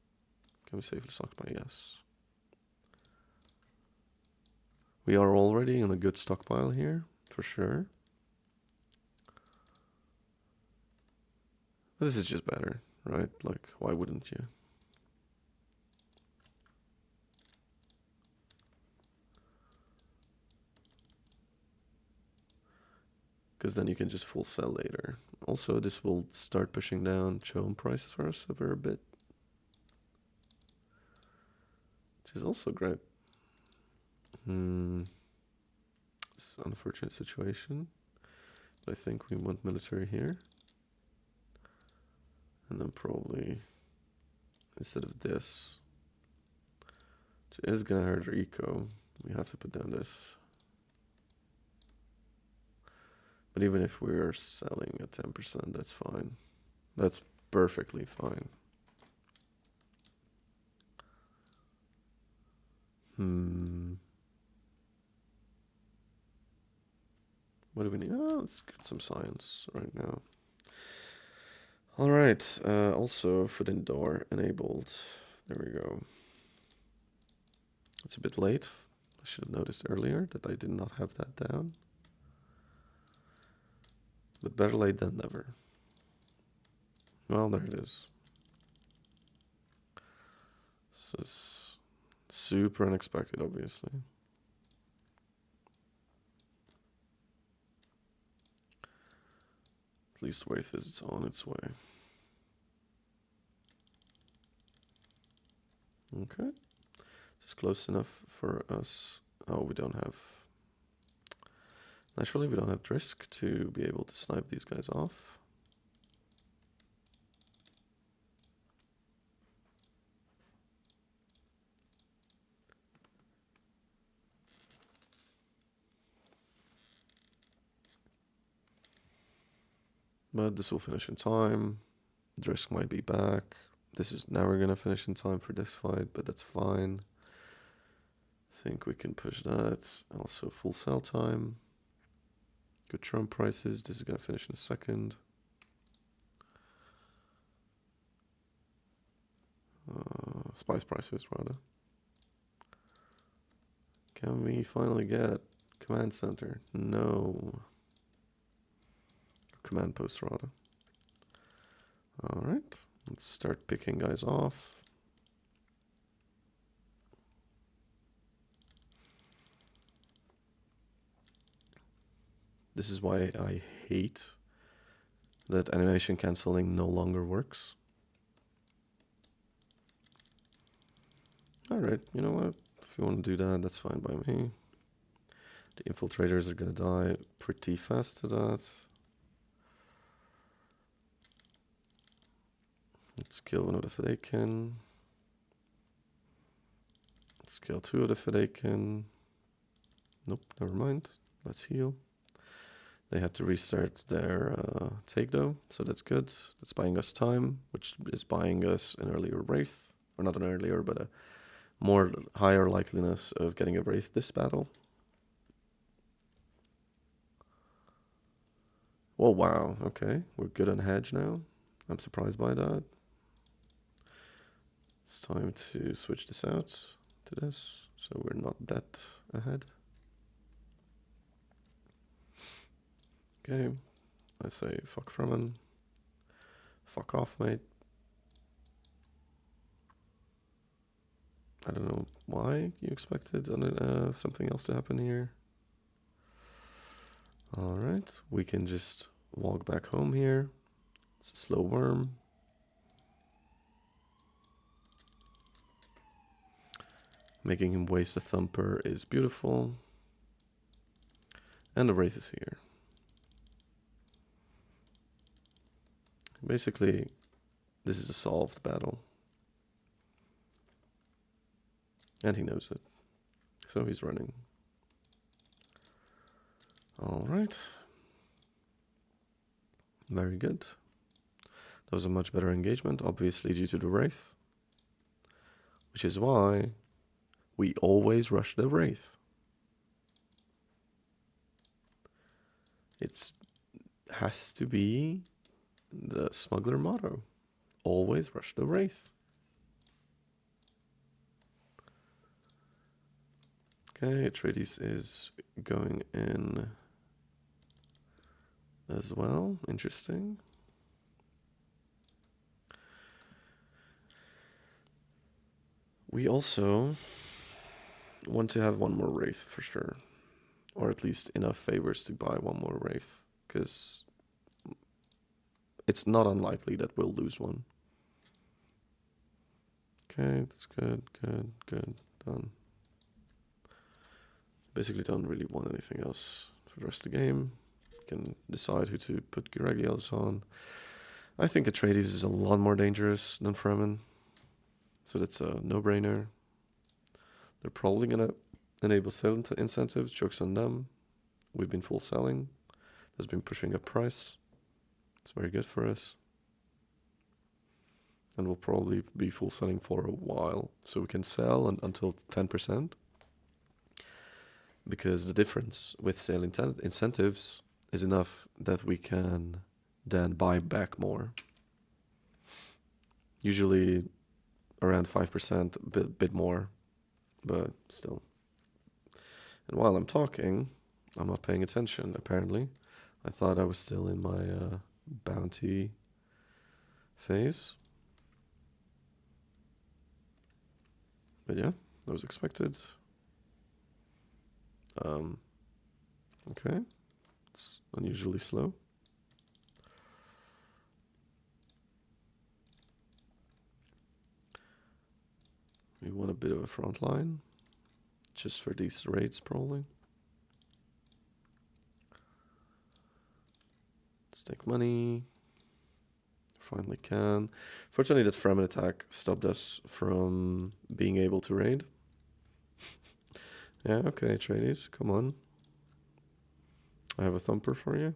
Can we safely stockpile? Yes. We are already in a good stockpile here, for sure. But this is just better, right? Like, why wouldn't you? Because then you can just full sell later. Also, this will start pushing down Chome prices for us over a bit. Which is also great. It's an unfortunate situation. But I think we want military here. And then probably, instead of this, which is going to hurt our eco, we have to put down this. But even if we're selling at 10%, that's fine. That's perfectly fine. What do we need? Oh, let's get some science right now. All right. Also, foot in door enabled. There we go. It's a bit late. I should have noticed earlier that I did not have that down. But better late than never. Well, there it is. This is super unexpected, obviously. At least Wraith is on its way. Okay. This is close enough for us. Oh, we don't have... Naturally, we don't have Drisk to be able to snipe these guys off. But this will finish in time. Drisk might be back. This is never going to finish in time for this fight, but that's fine. I think we can push that. Also full sell time. Good Trump prices. This is going to finish in a second. Spice prices, rather. Can we finally get command center? No. Command post, rather. Alright. Let's start picking guys off. This is why I hate that animation cancelling no longer works. Alright, you know what? If you want to do that, that's fine by me. The infiltrators are going to die pretty fast to that. Let's kill one of the Fadakin. Let's kill two of the Fadakin. Nope, never mind. Let's heal. They had to restart their take though, so that's good. That's buying us time, which is buying us an earlier Wraith. Or not an earlier, but a more higher likeliness of getting a Wraith this battle. Oh wow, okay. We're good on hedge now. I'm surprised by that. It's time to switch this out to this, so we're not that ahead. Okay, I say fuck Fremen. Fuck off, mate. I don't know why you expected something else to happen here. Alright, we can just walk back home here. It's a slow worm. Making him waste a thumper is beautiful. And the Wraith is here. Basically, this is a solved battle. And he knows it. So he's running. Alright. Very good. That was a much better engagement, obviously due to the Wraith. Which is why We always rush the Wraith. It has to be the smuggler motto. Always rush the Wraith. Okay, Atreides is going in as well. Interesting. We also want to have one more Wraith for sure. Or at least enough favors to buy one more Wraith. Because it's not unlikely that we'll lose one. Okay, that's good, good, good. Done. Basically don't really want anything else for the rest of the game. Can decide who to put Giragiels on. I think Atreides is a lot more dangerous than Fremen. So that's a no-brainer. They're probably going to enable sale incentives. Joke's on them. We've been full selling. That's been pushing up price. It's very good for us. And we'll probably be full selling for a while. So we can sell until 10%. Because the difference with sale incentives is enough that we can then buy back more. Usually around 5%, a bit more, but still. And while I'm talking, I'm not paying attention, apparently. I thought I was still in my bounty phase. But yeah, that was expected. Okay, it's unusually slow. We want a bit of a front line, just for these raids probably. Let's take money. Finally can. Fortunately, that Fremen attack stopped us from being able to raid. Yeah, okay, Atreides, come on. I have a thumper for you.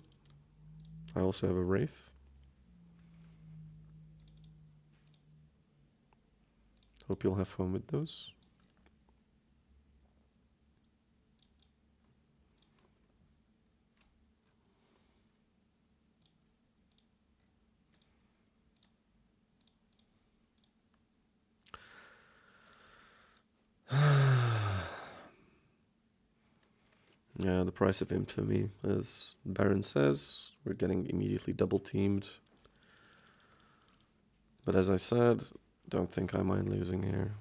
I also have a Wraith. Hope you'll have fun with those. Yeah, the price of infamy, as Baron says, we're getting immediately double teamed. But as I said, don't think I mind losing here.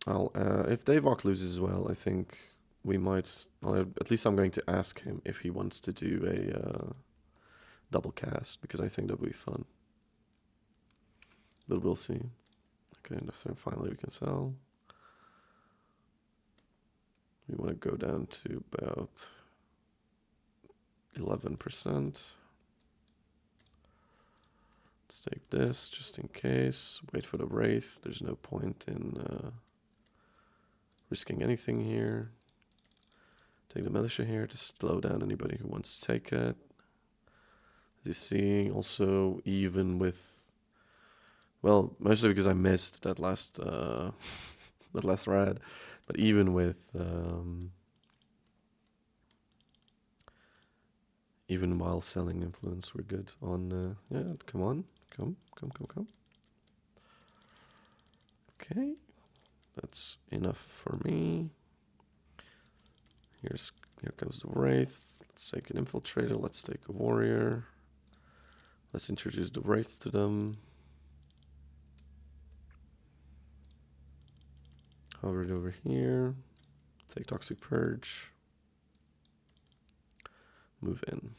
If Davok loses as well, I think we might, at least I'm going to ask him if he wants to do a double cast, because I think that would be fun. But we'll see. Okay, so finally we can sell. We want to go down to about 11%. Let's take this just in case. Wait for the Wraith. There's no point in risking anything here. Take the militia here to slow down anybody who wants to take it. As you see, also even with, well, mostly because I missed that last that last rad, but even with even while selling influence, we're good on. Yeah, come on, come. Okay, that's enough for me. Here goes the Wraith. Let's take an infiltrator. Let's take a warrior. Let's introduce the Wraith to them. Hover it over here. Take Toxic Purge. Move in.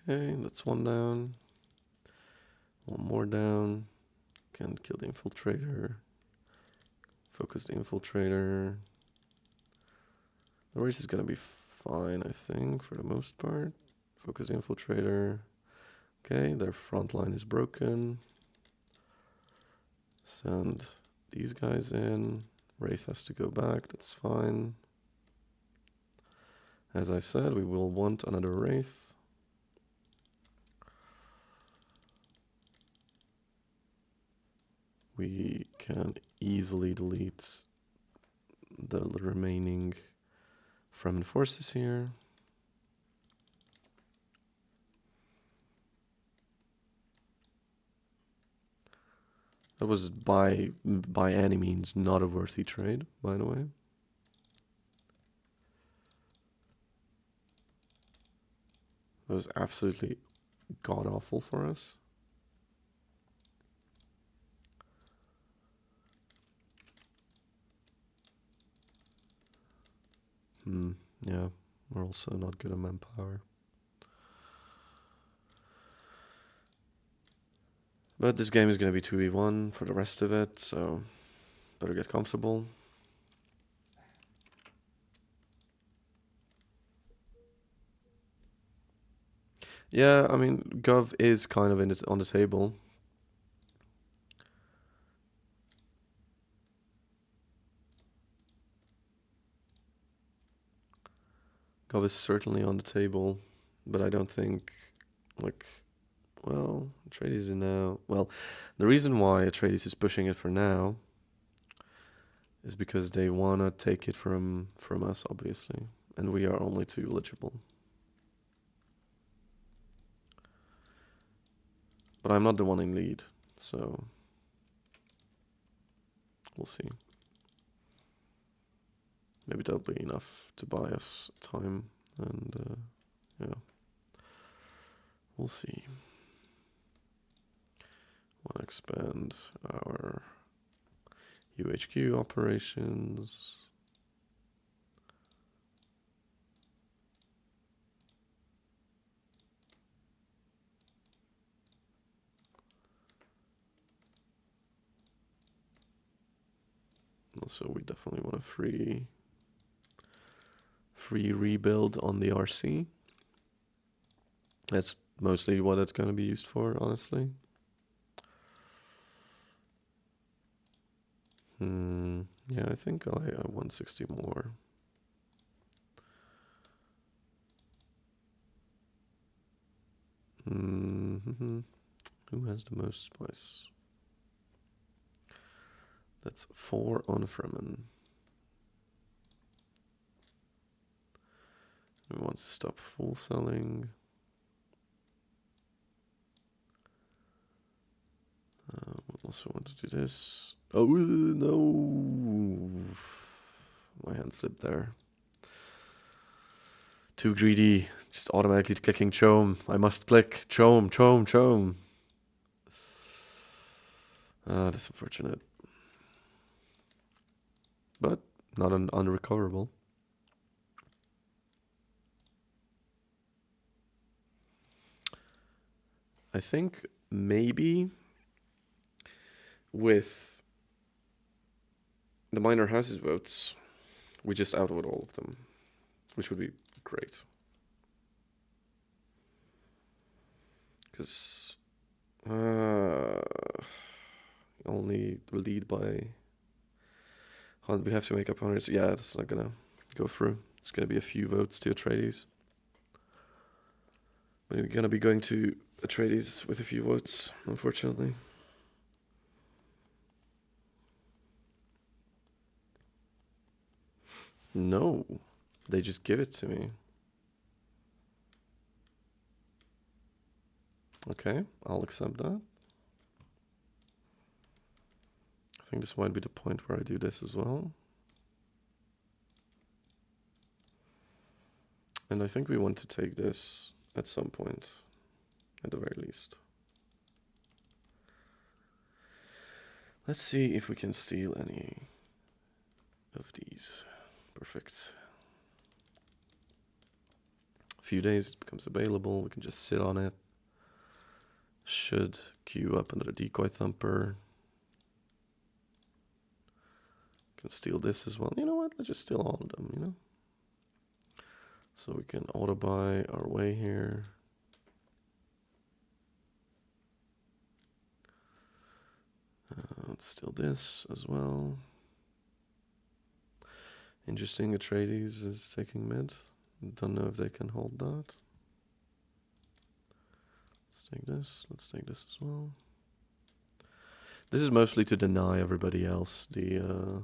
Okay, that's one down. One more down. Can kill the infiltrator. Focus the infiltrator. The race is gonna be fine, I think, for the most part. Focus the infiltrator. Okay, their front line is broken. Send these guys in. Wraith has to go back, that's fine. As I said, we will want another Wraith. We can easily delete the remaining Fremen forces here. That was by any means not a worthy trade, by the way. That was absolutely god-awful for us. Yeah, we're also not good at manpower. But this game is going to be 2v1 for the rest of it, so better get comfortable. Yeah, I mean, Gov is kind of on the table. Gov is certainly on the table, but I don't think, like, well, Atreides is now. Well, the reason why Atreides is pushing it for now is because they wanna take it from us, obviously, and we are only too eligible. But I'm not the one in lead, so we'll see. Maybe that'll be enough to buy us time, and yeah, we'll see. Want to expand our UHQ operations. Also, we definitely want a free rebuild on the RC. That's mostly what it's going to be used for, honestly. Yeah, I think I 160 more. Who has the most spice? That's 4 on Fremen. We want to stop full selling. We also want to do this. Oh no! My hand slipped there. Too greedy. Just automatically clicking Chome. I must click Chome, Chome, Chome. That's unfortunate. But not unrecoverable. I think maybe with the minor houses votes, we just outvote all of them, which would be great. Because only lead by... We have to make up 100. Yeah, it's not gonna go through. It's gonna be a few votes to Atreides. But we're gonna be going to Atreides with a few votes, unfortunately. No, they just give it to me. Okay, I'll accept that. I think this might be the point where I do this as well. And I think we want to take this at some point, at the very least. Let's see if we can steal any of these. Perfect. A few days it becomes available, we can just sit on it. Should queue up another decoy thumper. Can steal this as well. You know what? Let's just steal all of them, you know? So we can auto buy our way here. Let's steal this as well. Interesting, Atreides is taking mid. Don't know if they can hold that. Let's take this. Let's take this as well. This is mostly to deny everybody else the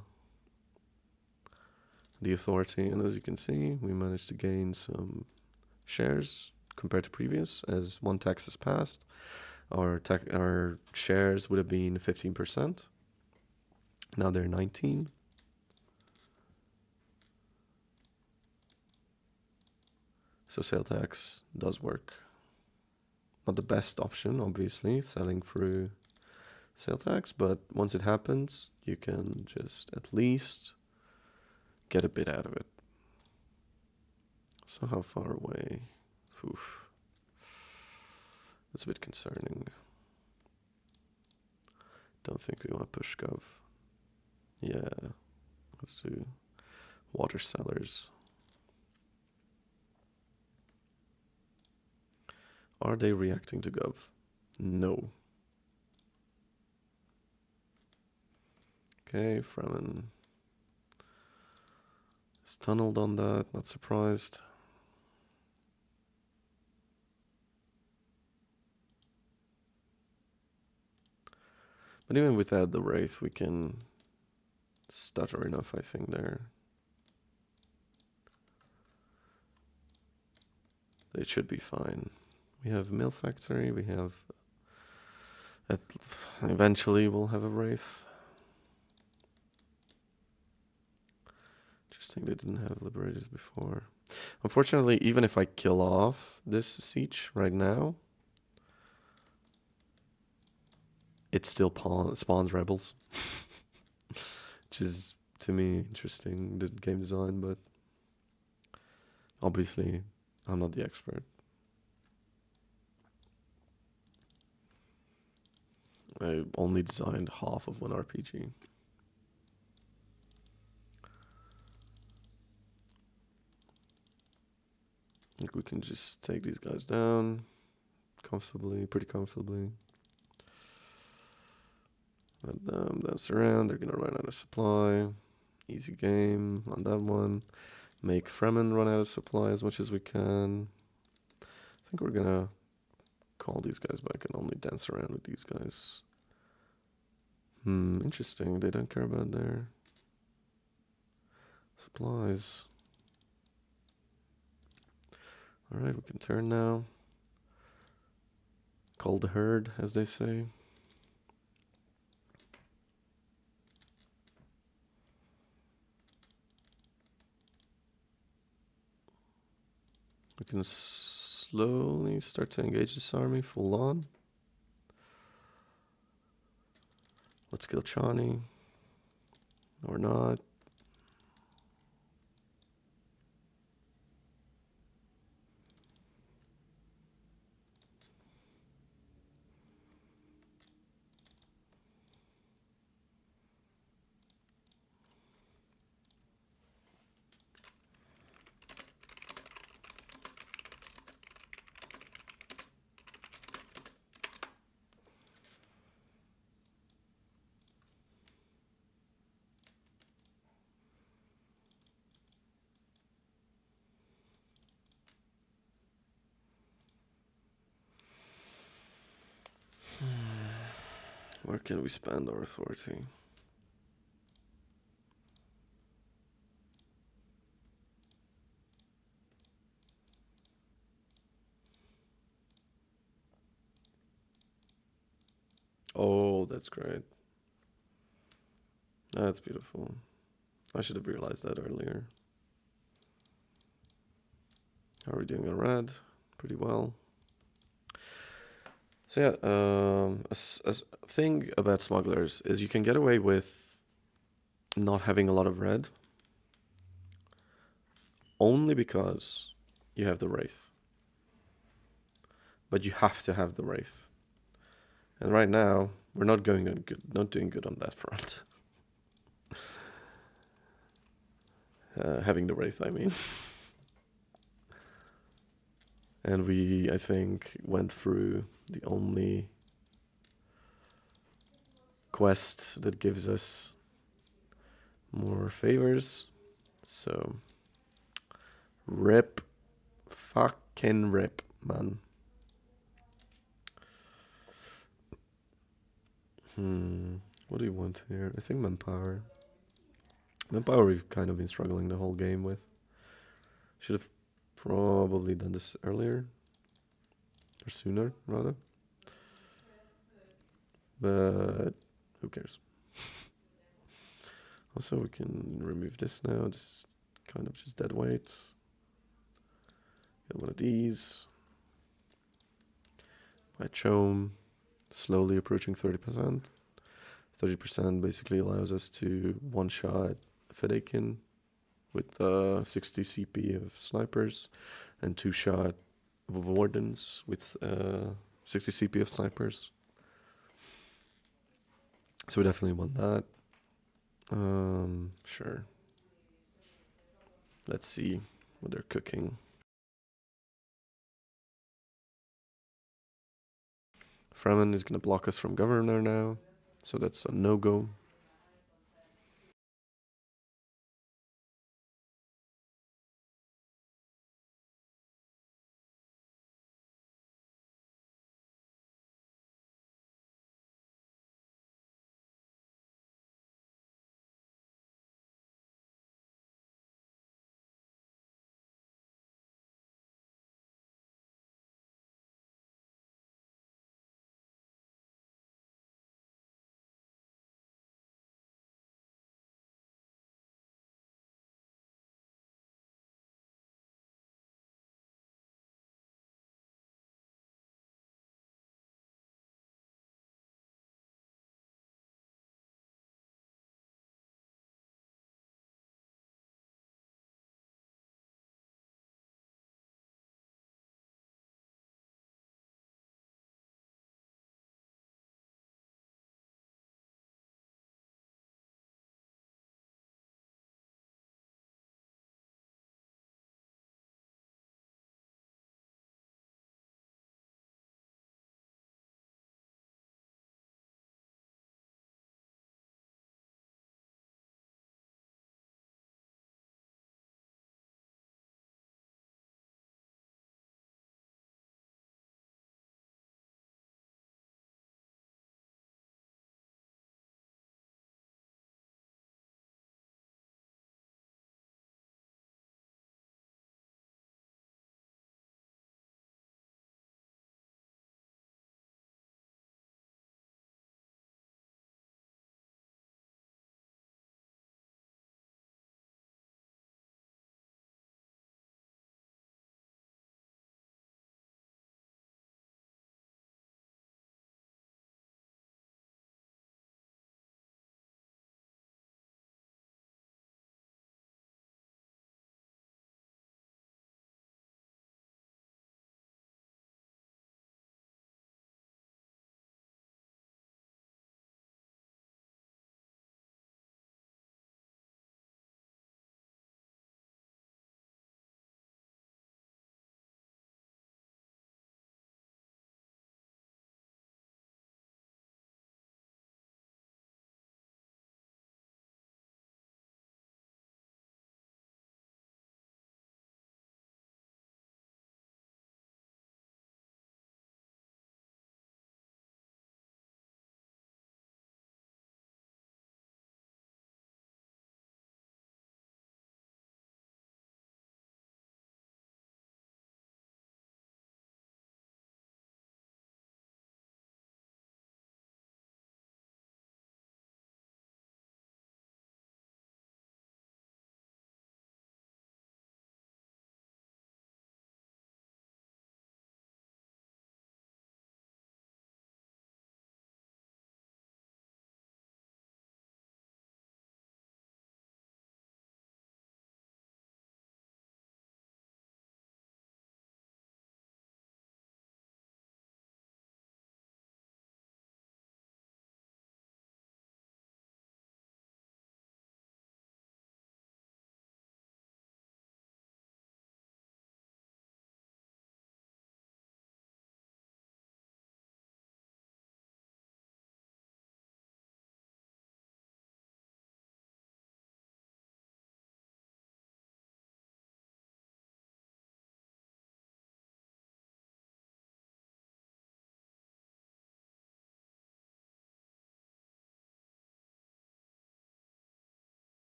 authority, and as you can see, we managed to gain some shares compared to previous. As one tax has passed, our shares would have been 15%. Now they're 19. So sale tax does work. Not the best option, obviously, selling through sale tax, but once it happens, you can just at least get a bit out of it. So how far away? Oof. That's a bit concerning. Don't think we want to push Gov. Yeah, let's do water sellers. Are they reacting to Gov? No. Okay, Fremen is tunneled on that, not surprised. But even without the Wraith, we can stutter enough, I think, there. It should be fine. We have Mill Factory, we have... Eventually we'll have a Wraith. Interesting, they didn't have Liberators before. Unfortunately, even if I kill off this siege right now, it still spawns rebels. Which is, to me, interesting, the game design, but obviously I'm not the expert. I only designed half of one RPG. I think we can just take these guys down comfortably, pretty comfortably. Let them dance around, they're gonna run out of supply. Easy game on that one. Make Fremen run out of supply as much as we can. I think we're gonna call these guys back and only dance around with these guys. Interesting, they don't care about their supplies. Alright, we can turn now. Call the herd, as they say. We can slowly start to engage this army full on. Let's kill Tourney. Or not. Where can we spend our authority? Oh, that's great. That's beautiful. I should have realized that earlier. How are we doing on red? Pretty well. So yeah, a thing about smugglers is you can get away with not having a lot of red only because you have the Wraith. But you have to have the Wraith. And right now, we're not doing good on that front. Having the Wraith, I mean. And we, I think, went through the only quest that gives us more favors. So, rip. Fucking rip, man. What do you want here? I think manpower. Manpower we've kind of been struggling the whole game with. Should have probably done this earlier. Or sooner, rather. But who cares? Also, we can remove this now. This is kind of just dead weight. Get one of these. By Chome. Slowly approaching 30%. 30% basically allows us to one-shot Fedaykin with 60 CP of snipers and two-shot Wardens with 60 CP of snipers. So we definitely want that. Sure. Let's see what they're cooking. Fremen is going to block us from Governor now, so that's a no-go.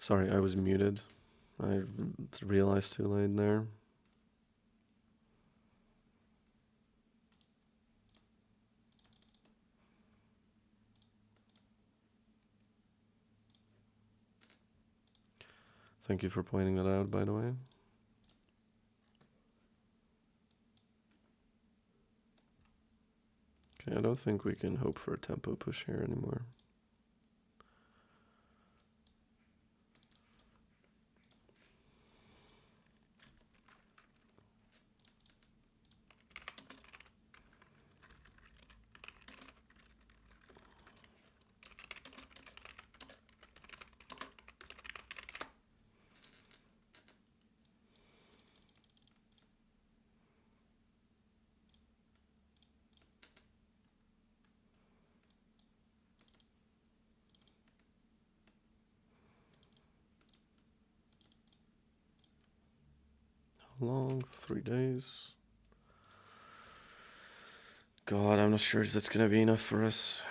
Sorry, I was muted. I realized too late there. Thank you for pointing that out, by the way. Okay, I don't think we can hope for a tempo push here anymore. Long, 3 days. God, I'm not sure if that's gonna be enough for us.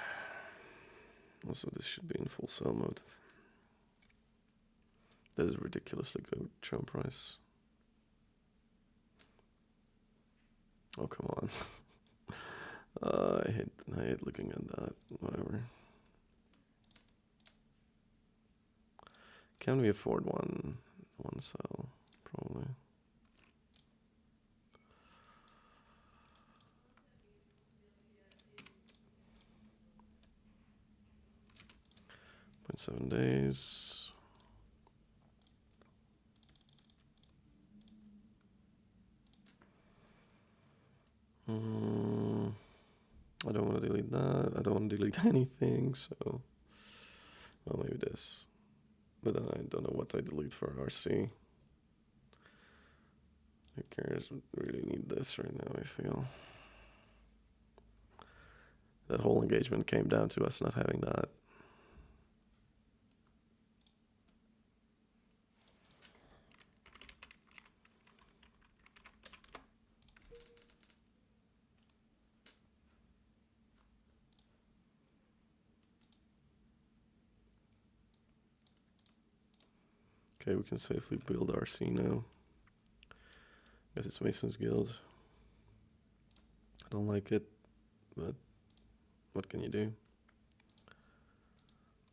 Also, this should be in full sell mode. That is ridiculously good churn price. Oh, come on. I hate looking at that. Whatever. Can we afford one sell? Probably. Point 7 days. I don't want to delete that. I don't want to delete anything, so... Well, maybe this. But then I don't know what I delete for RC. Who cares? We really need this right now, I feel. That whole engagement came down to us not having that. Okay, we can safely build RC now. Guess it's Mason's Guild. I don't like it, but what can you do?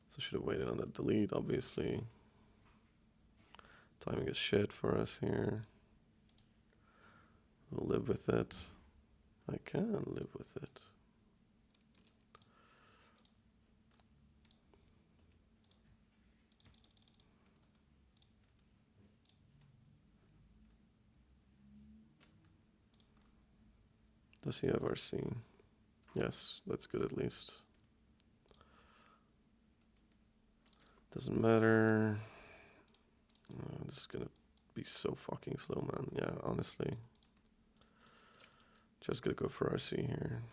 So should have waited on that delete, obviously. Timing is shit for us here. We'll live with it. I can live with it. Does he have RC? Yes, that's good at least. Doesn't matter. This is gonna be so fucking slow, man. Yeah, honestly. Just gonna go for RC here.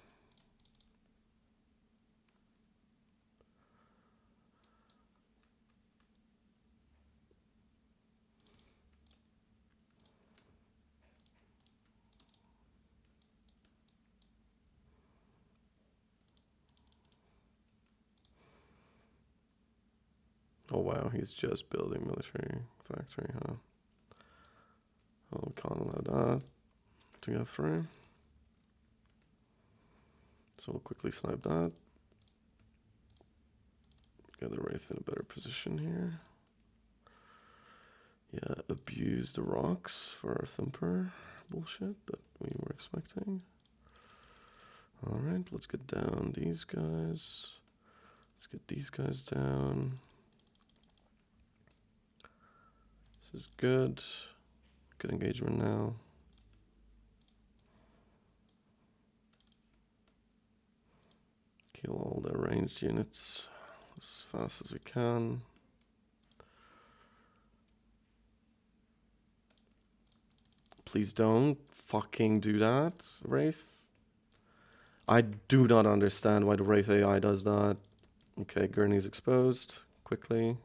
Oh wow, he's just building military factory, huh? Oh, can't allow that to go through. So we'll quickly snipe that. Get the Wraith in a better position here. Yeah, abuse the rocks for our thumper bullshit that we were expecting. Alright, let's get down these guys. Let's get these guys down. This is good. Good engagement now. Kill all the ranged units as fast as we can. Please don't fucking do that, Wraith. I do not understand why the Wraith AI does that. Okay, Gurney's exposed quickly.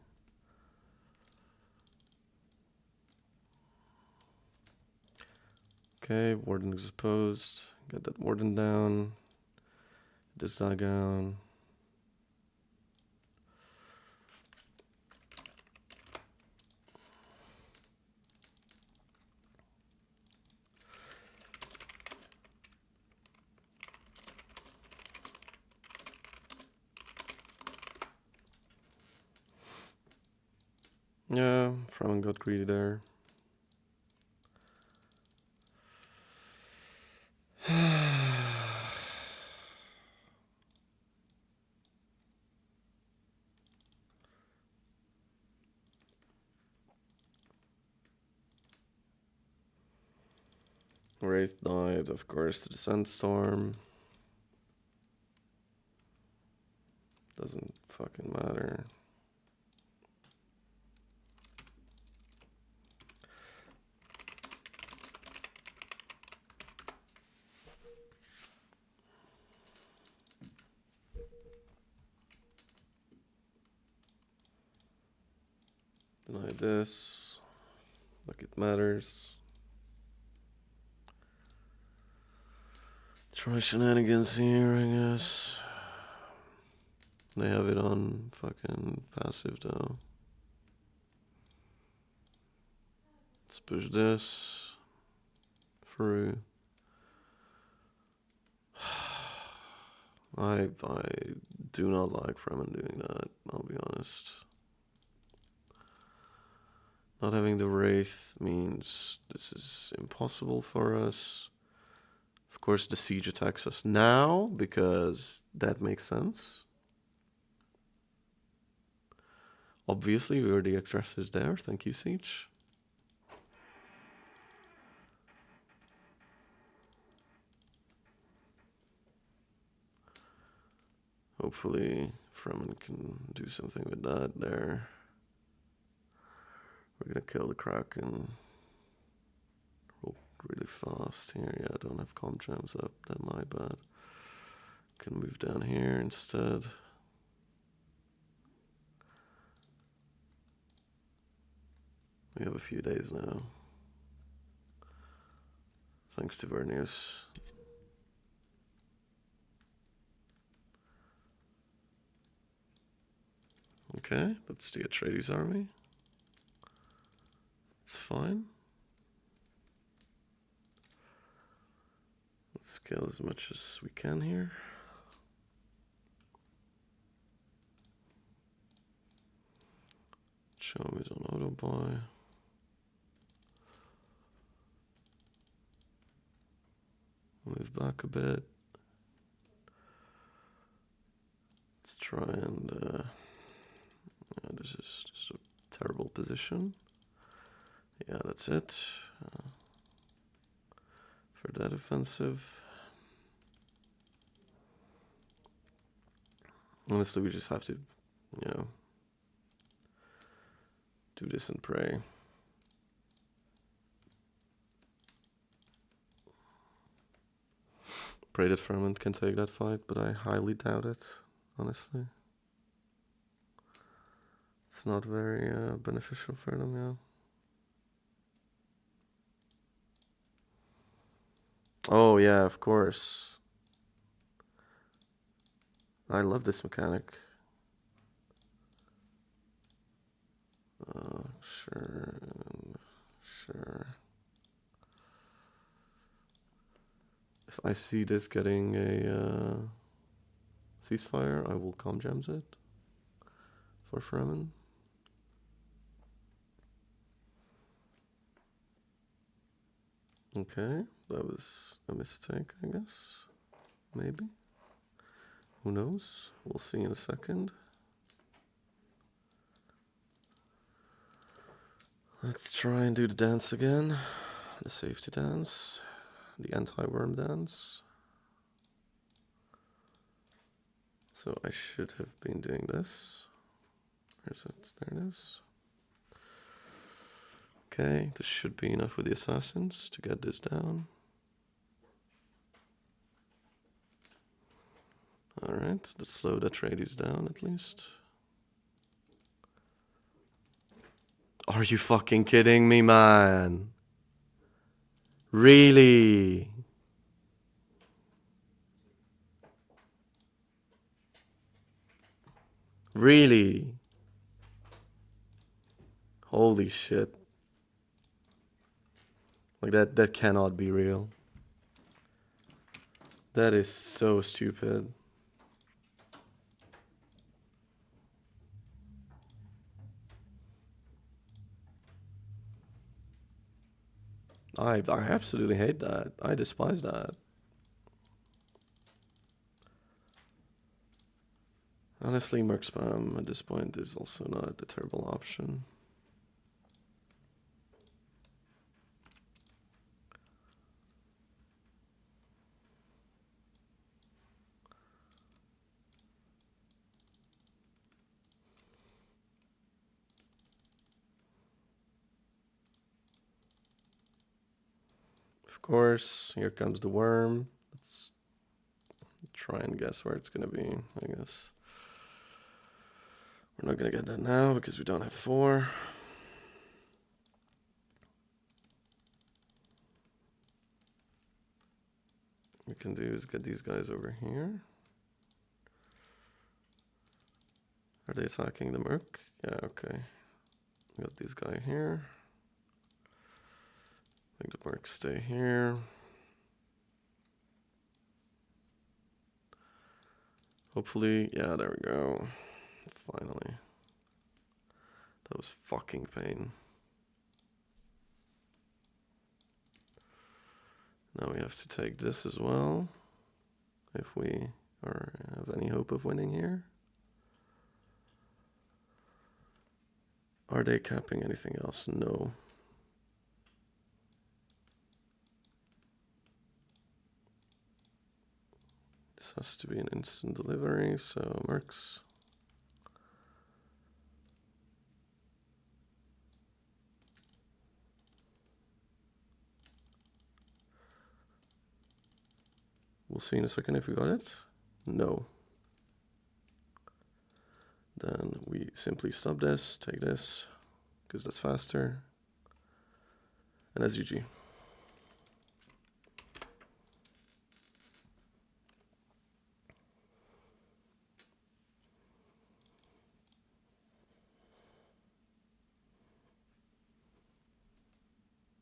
Okay, Warden is exposed. Get that Warden down. This guy down. Yeah, Fremen got greedy there. Wraith died, of course, to the sandstorm. Doesn't fucking matter. Deny this. Like it matters. Try shenanigans here, I guess. They have it on fucking passive though. Let's push this through. I do not like Fremen doing that, I'll be honest. Not having the Wraith means this is impossible for us. Of course, the siege attacks us now, because that makes sense. Obviously, we were the aggressors there. Thank you, siege. Hopefully, Fremen can do something with that there. We're gonna kill the Kraken really fast here. Yeah, I don't have comm jams up. That my bad. Can move down here instead. We have a few days now. Thanks to Vernius. Okay, that's the Atreides army. It's fine. Let's scale as much as we can here. Show me on auto buy. Move back a bit. Let's try and this is just a terrible position. Yeah, that's it. For that offensive. Honestly, we just have to, you know, do this and pray. Pray that Fremen can take that fight, but I highly doubt it, honestly. It's not very beneficial for them, yeah. Oh, yeah, of course. I love this mechanic. Sure. If I see this getting a ceasefire, I will comm jams it for Fremen. Okay, that was a mistake, I guess. Maybe. Who knows? We'll see in a second. Let's try and do the dance again. The safety dance. The anti-worm dance. So I should have been doing this. Where's it? There it is. Okay, this should be enough with the assassins to get this down. Alright, let's slow the Atreides down at least. Are you fucking kidding me, man? Really? Really? Holy shit. Like that cannot be real. That is so stupid. I absolutely hate that. I despise that. Honestly, merc spam at this point is also not a terrible option. Of course, here comes the worm. Let's try and guess where it's gonna be, I guess. We're not gonna get that now because we don't have 4. What we can do is get these guys over here. Are they attacking the merc? Yeah, okay. We got this guy here. Make the merc stay here. Hopefully, yeah, there we go. Finally. That was fucking pain. Now we have to take this as well. If we have any hope of winning here. Are they capping anything else? No. This has to be an instant delivery, so mercs. We'll see in a second if we got it. No. Then we simply stop this, take this, because that's faster. And that's GG.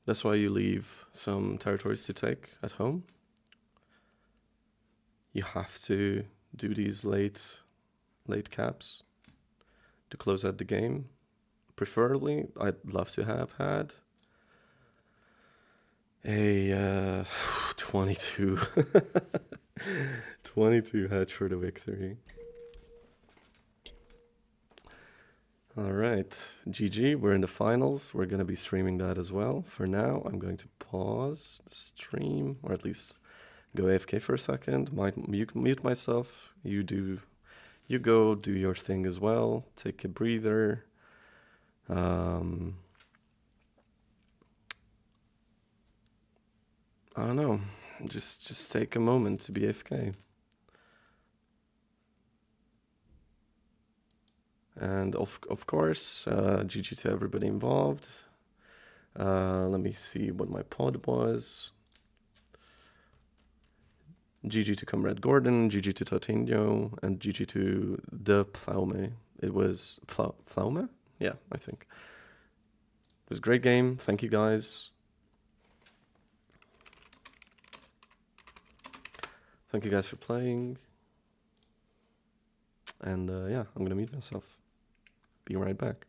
That's why you leave some territories to take at home. You have to do these late caps to close out the game. Preferably, I'd love to have had a 22 22 hedge for the victory. All right, GG, we're in the finals. We're going to be streaming that as well. For now, I'm going to pause the stream, or at least go AFK for a second. Might mute myself. You go do your thing as well. Take a breather. I don't know. Just take a moment to be AFK. And of course, GG to everybody involved. Let me see what my pod was. GG to Comrade Gordon, GG to Tontinho, and GG to ThePflaume. It was ThePflaume? Yeah, I think. It was a great game. Thank you guys. Thank you guys for playing. And yeah, I'm going to mute myself. Be right back.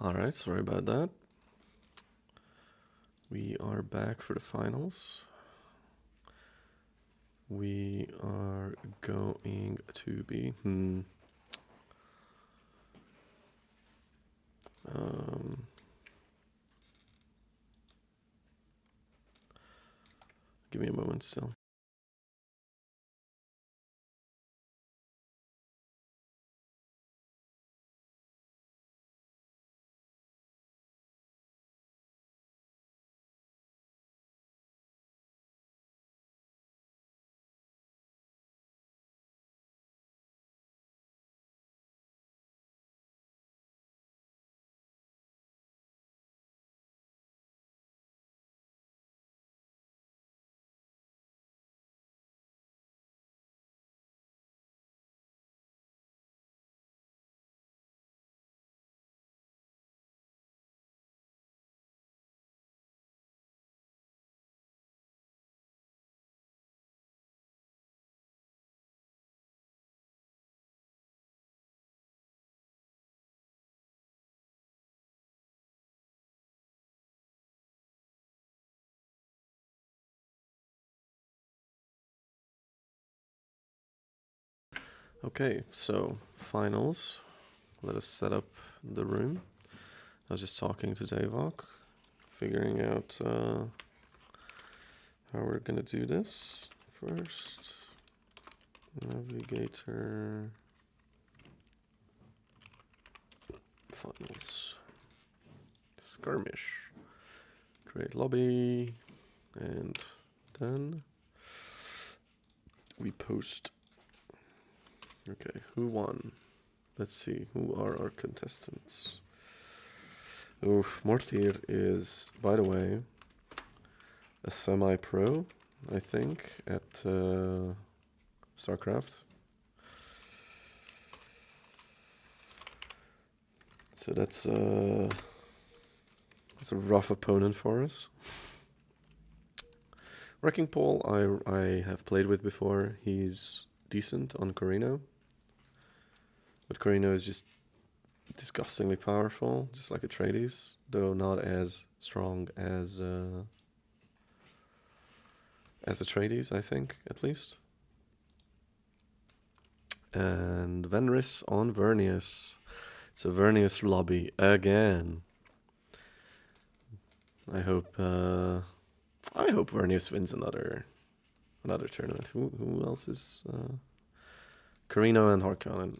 Alright, sorry about that. We are back for the finals. We are going to be... give me a moment still. Okay, so finals. Let us set up the room. I was just talking to Davok, figuring out how we're gonna do this. First, Navigator, finals, skirmish, create lobby, and then we post. Okay, who won? Let's see, who are our contestants? Oof, Mortyr is, by the way, a semi-pro, I think, at StarCraft. So that's a rough opponent for us. Wrecking Pole I have played with before. He's decent on Corrino. But Corrino is just disgustingly powerful, just like Atreides, though not as strong as Atreides, I think, at least. And Venris on Vernius. It's a Vernius lobby again. I hope Vernius wins another tournament. Who else is Corrino and Harkonnen?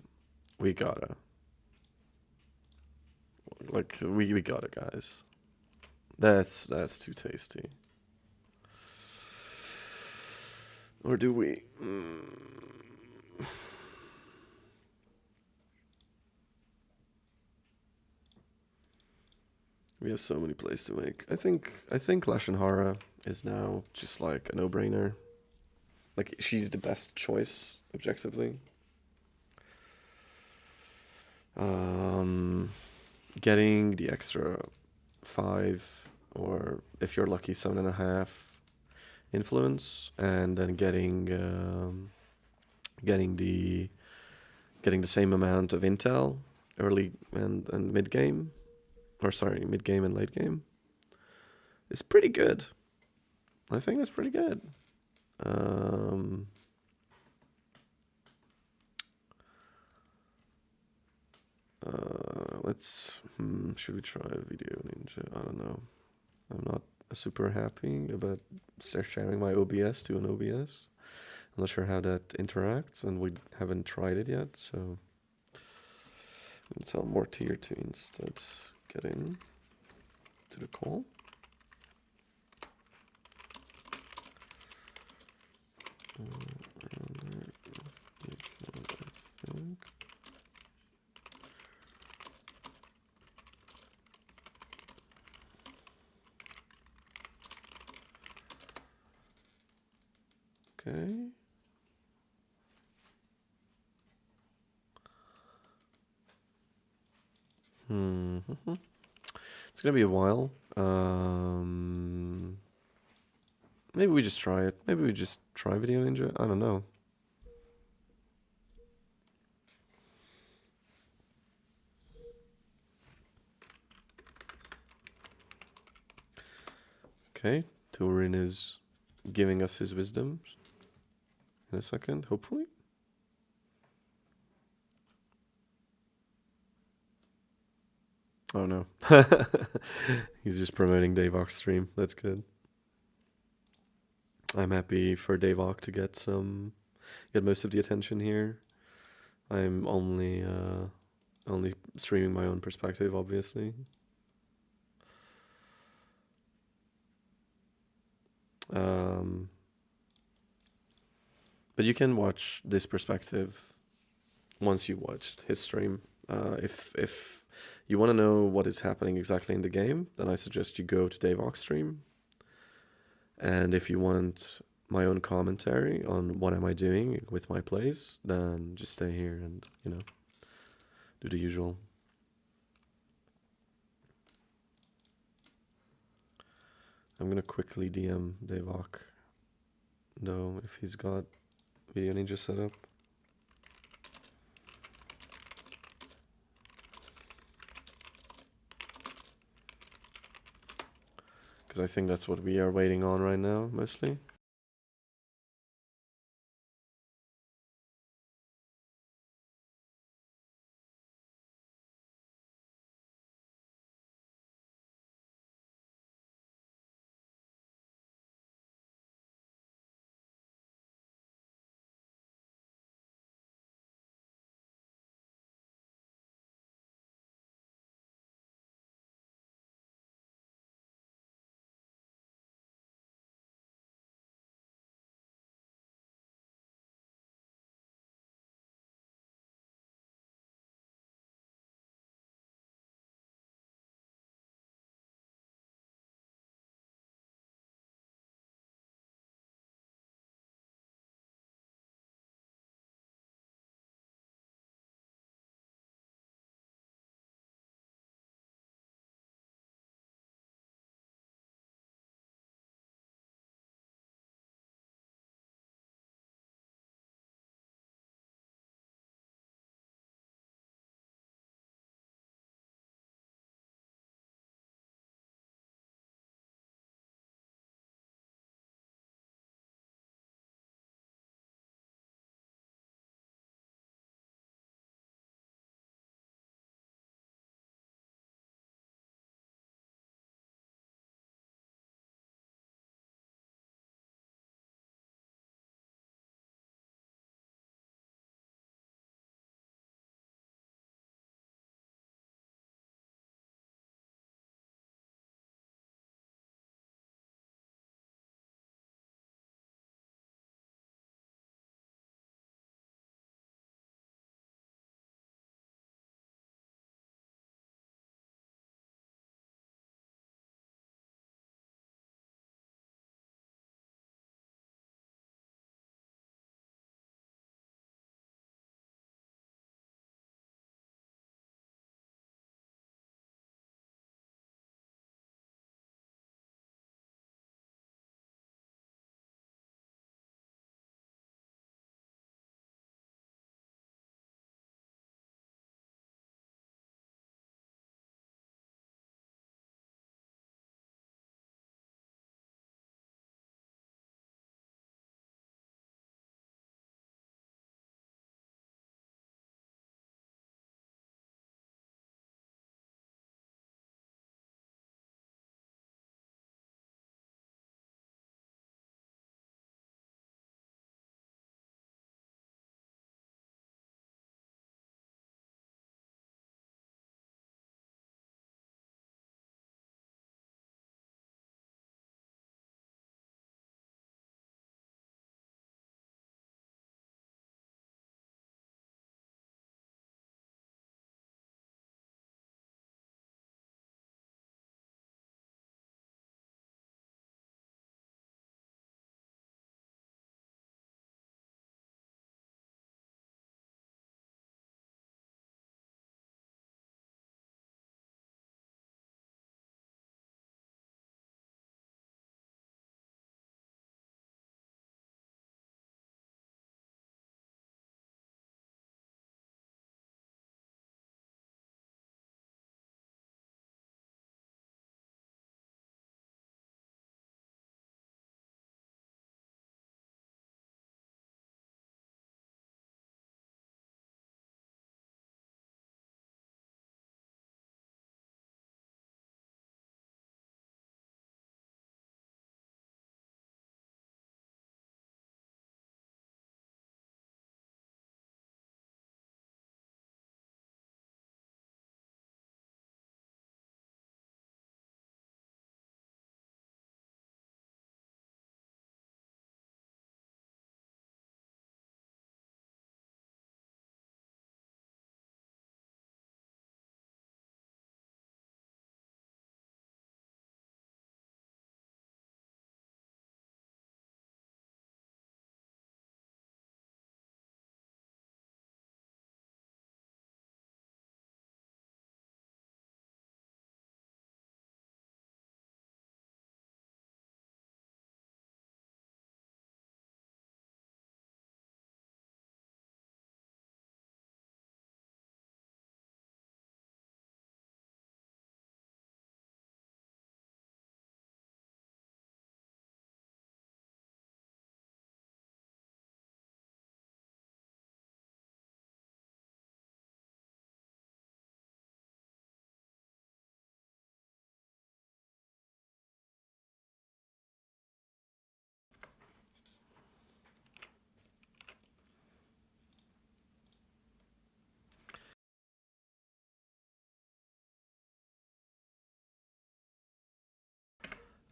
We gotta. Like we got it, guys. That's too tasty. Or do we? We have so many plays to make. I think Lashinhara is now just like a no-brainer. Like she's the best choice objectively. Getting the extra 5, or if you're lucky 7.5 influence, and then getting the same amount of intel early and mid game, or sorry, mid game and late game, is pretty good. I think that's pretty good. Let's should we try a video ninja? I don't know. I'm not super happy about sharing my OBS to an OBS. I'm not sure how that interacts, and we haven't tried it yet, so I'm gonna tell Mortyr to instead get in to the call. I think. Okay. It's gonna be a while. Maybe we just try it. Maybe we just try Video Ninja. I don't know. Okay, Turin is giving us his wisdom in a second, hopefully. Oh no. He's just promoting Davok's stream. That's good. I'm happy for Davok to get most of the attention here. I'm only streaming my own perspective, obviously. But you can watch this perspective once you watched his stream. If you want to know what is happening exactly in the game, then I suggest you go to Davok's stream. And if you want my own commentary on what am I doing with my plays, then just stay here and, do the usual. I'm gonna quickly DM Davok, though, if he's got Video Ninja set up. Because I think that's what we are waiting on right now, mostly.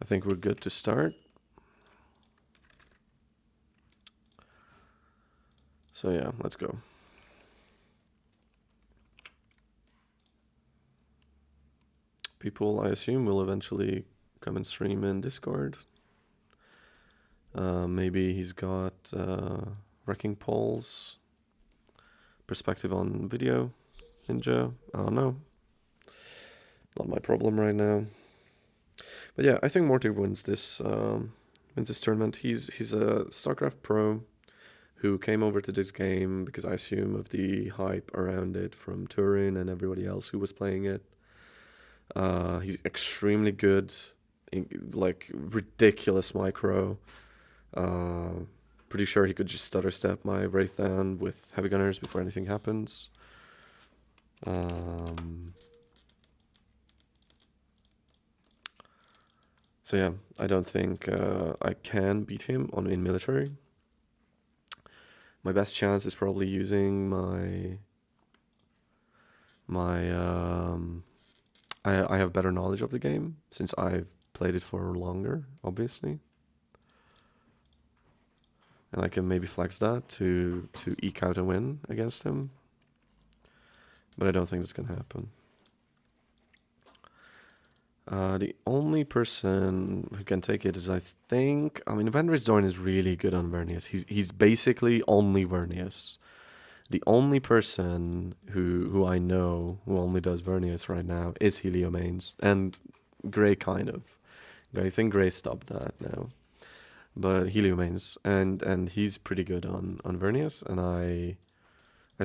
I think we're good to start. So yeah, let's go. People, I assume, will eventually come and stream in Discord. Maybe he's got Wrecking Paul's perspective on video ninja. I don't know. Not my problem right now. But yeah, I think Mortyr wins this tournament. He's a StarCraft pro who came over to this game because I assume of the hype around it from Turin and everybody else who was playing it. He's extremely good, like ridiculous micro. Pretty sure he could just stutter step my Wraith down with heavy gunners before anything happens. So yeah, I don't think I can beat him in military. My best chance is probably using I have better knowledge of the game since I've played it for longer, obviously. And I can maybe flex that to eke out a win against him. But I don't think that's gonna happen. The only person who can take it is, I mean, VenrisDorn is really good on Vernius. He's basically only Vernius. The only person who I know who only does Vernius right now is Heliomanes, and Grey kind of. I think Grey stopped that now. But Heliomanes, and he's pretty good on Vernius, and I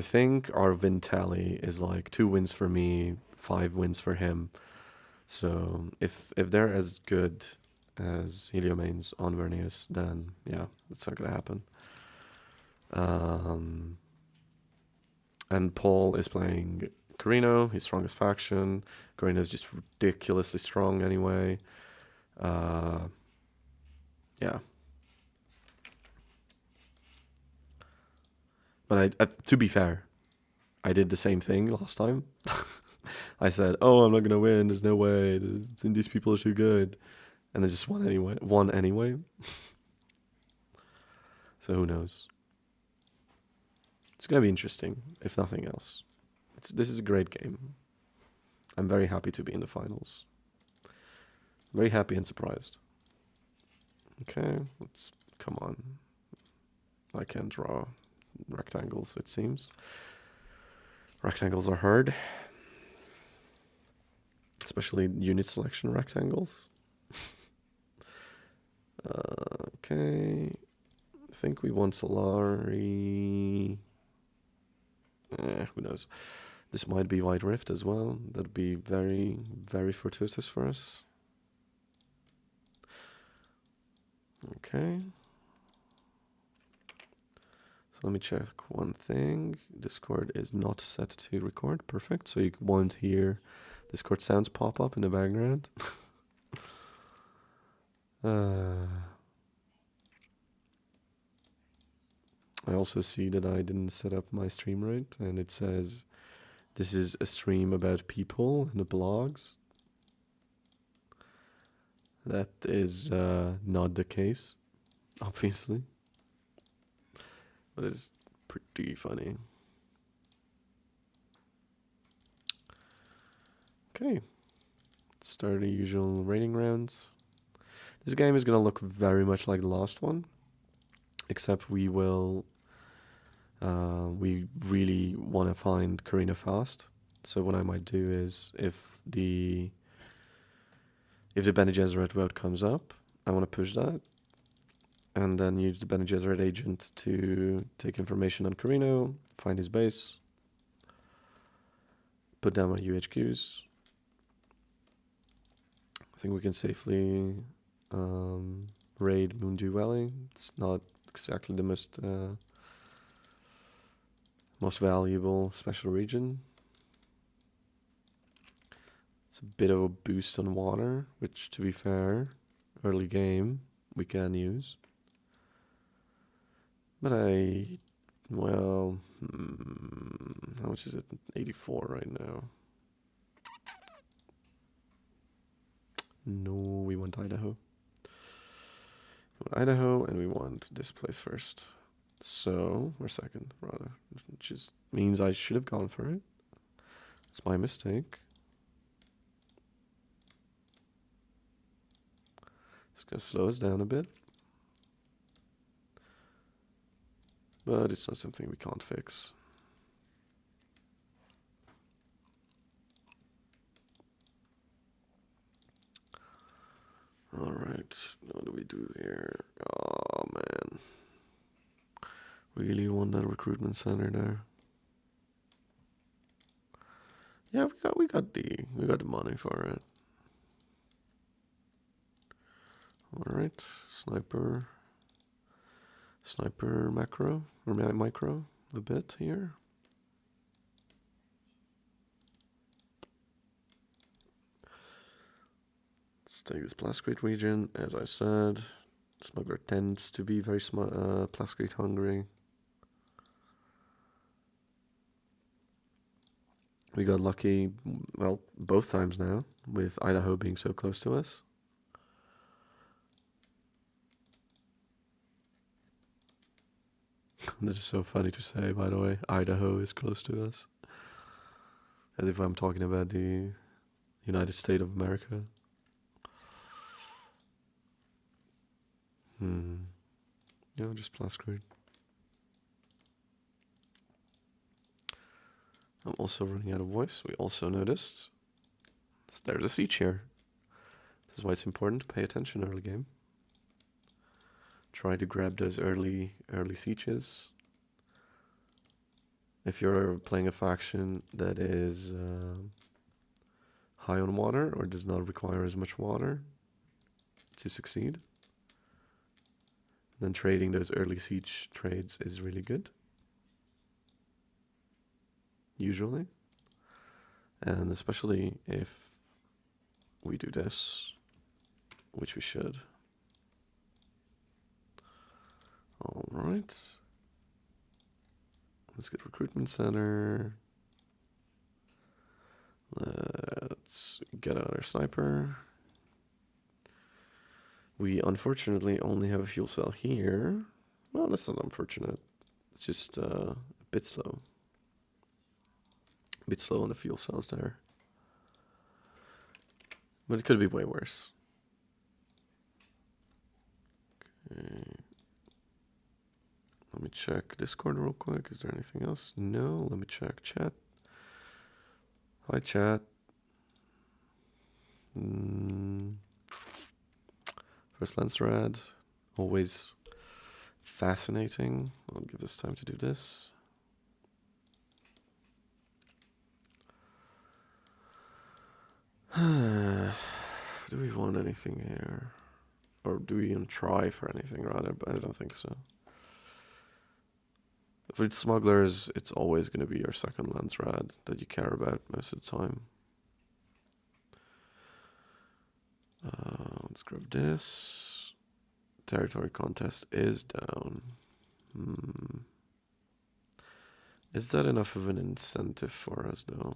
think our win tally is like 2 wins for me, 5 wins for him. So if they're as good as Heliomanes on Vernius, then yeah, that's not gonna happen. And Paul is playing Corrino, his strongest faction. Corrino is just ridiculously strong anyway. Yeah. But to be fair, I did the same thing last time. I said, "Oh, I'm not gonna win. There's no way. These people are too good," and they just won anyway. So who knows? It's gonna be interesting, if nothing else. This is a great game. I'm very happy to be in the finals. Very happy and surprised. Okay, come on. I can't draw rectangles, it seems. Rectangles are hard. Especially unit selection rectangles. Okay. I think we want Solari. Who knows? This might be White Rift as well. That'd be very, very fortuitous for us. Okay. So let me check one thing. Discord is not set to record. Perfect. So you won't hear Discord sounds pop up in the background. I also see that I didn't set up my stream right, and it says this is a stream about people and the blogs. That is not the case, obviously. But it's pretty funny. Okay. Let's start the usual rating rounds. This game is going to look very much like the last one. Except we will... we really want to find Corrino fast. So what I might do is, if the Bene Gesserit vote comes up, I want to push that. And then use the Bene Gesserit agent to take information on Corrino, find his base, put down my UHQs. I think we can safely raid Moondew Valley. It's not exactly the most valuable special region. It's a bit of a boost on water, which, to be fair, early game we can use. But well, how much is it? 84 right now. No, we want Idaho. We want Idaho, and we want this place first. So, or second, rather. Which is, means I should have gone for it. It's my mistake. It's going to slow us down a bit. But it's not something we can't fix. Alright, what do we do here? Oh man. Really want that recruitment center there. Yeah, we got the money for it. Alright, sniper macro or micro a bit here. Let's take this Plascrete region. As I said, Smuggler tends to be very Plascrete hungry. We got lucky, well, both times now, with Idaho being so close to us. That is so funny to say, by the way. Idaho is close to us. As if I'm talking about the United States of America. Yeah, just Plascrete. I'm also running out of voice. We also noticed there's a siege here. This is why it's important to pay attention early game. Try to grab those early sieges. If you're playing a faction that is high on water or does not require as much water to succeed, then trading those early siege trades is really good. Usually. And especially if we do this, which we should. Alright. Let's get recruitment center. Let's get out our sniper. We unfortunately only have a fuel cell here. Well, that's not unfortunate. It's just a bit slow. A bit slow on the fuel cells there. But it could be way worse. Okay. Let me check Discord real quick. Is there anything else? No. Let me check chat. Hi, chat. First lens rad. Always fascinating. I'll give this time to do this. Do we want anything here? Or do we even try for anything rather? But I don't think so. If it's smugglers, it's always going to be your second lens rad that you care about most of the time. Let's grab this. Territory contest is down. Is that enough of an incentive for us though?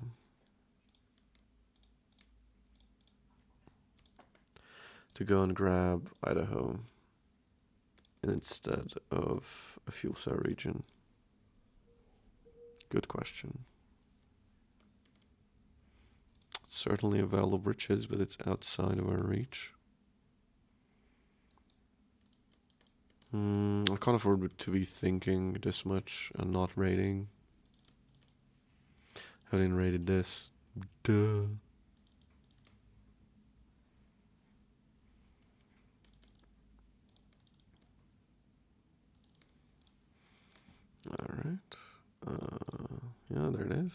To go and grab Idaho instead of a fuel cell region? Good question. It's certainly a well of riches, but it's outside of our reach. I can't afford to be thinking this much and not raiding. I didn't raided this. Duh. Alright. Yeah, there it is.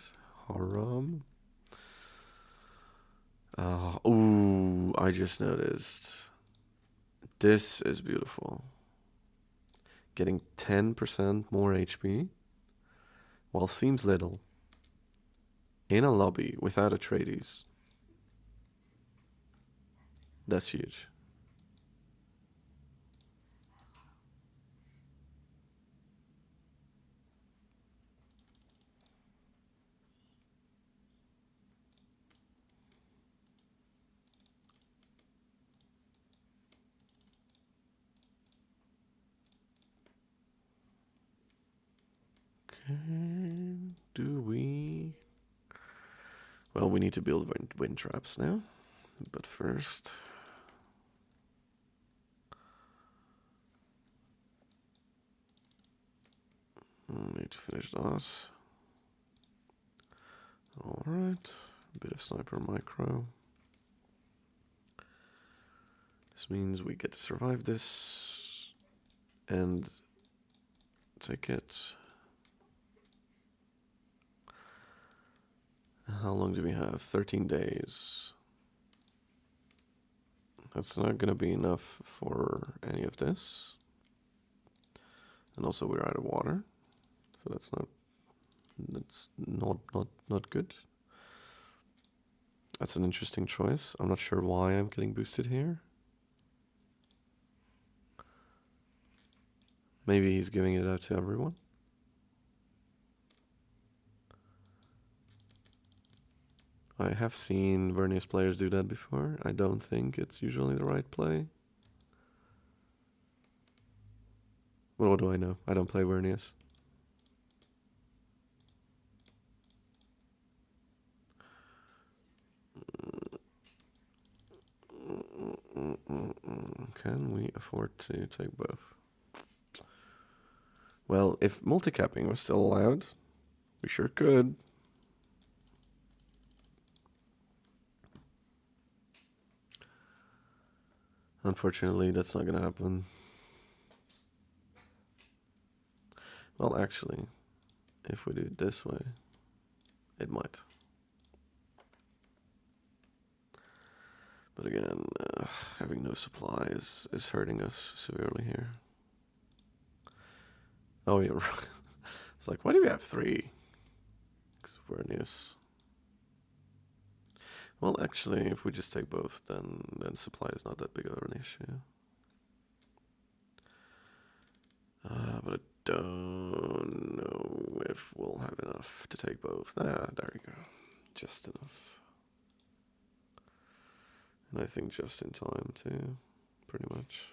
Haram. Ooh, I just noticed. This is beautiful. Getting 10% more HP, while seems little, in a lobby without Atreides. That's huge. And do we... Well, we need to build wind traps now. But first... I need to finish that. Alright. A bit of sniper micro. This means we get to survive this. And take it. How long do we have? 13 days. That's not going to be enough for any of this. And also we're out of water. So that's not good. That's an interesting choice. I'm not sure why I'm getting boosted here. Maybe he's giving it out to everyone. I have seen Vernius players do that before. I don't think it's usually the right play. Well, what do I know? I don't play Vernius. Can we afford to take both? Well, if multi-capping was still allowed, we sure could. Unfortunately, that's not gonna happen. Well, actually, if we do it this way, it might. But again, having no supply is hurting us severely here. Oh yeah, it's like, why do we have 3? Vernius. Well, actually, if we just take both, then supply is not that big of an issue. But I don't know if we'll have enough to take both. Ah, there we go. Just enough. And I think just in time too, pretty much.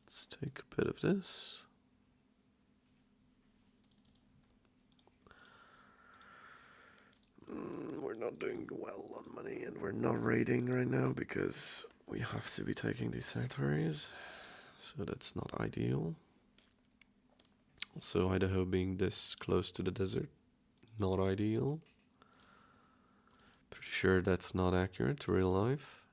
Let's take a bit of this. We're not doing well on money, and we're not raiding right now because we have to be taking these territories, so that's not ideal. Also, Idaho being this close to the desert, not ideal. Pretty sure that's not accurate to real life.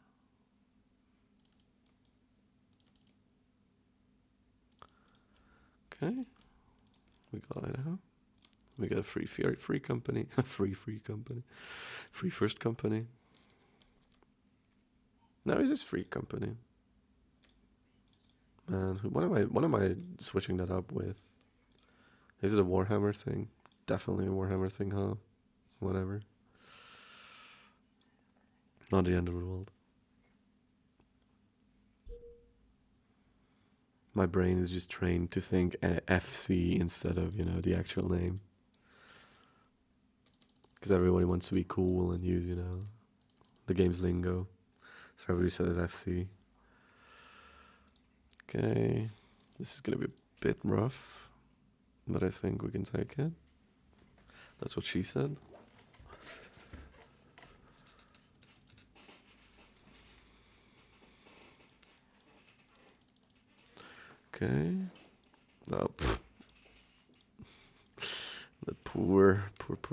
Okay, we got Idaho. We got a free company, free company, free first company. No, it's just free company. Man, what am I switching that up with? Is it a Warhammer thing? Definitely a Warhammer thing, huh? Whatever. Not the end of the world. My brain is just trained to think FC instead of, the actual name. Because everybody wants to be cool and use, the game's lingo. So everybody says FC. Okay. This is going to be a bit rough. But I think we can take it. That's what she said. Okay. Oh, the poor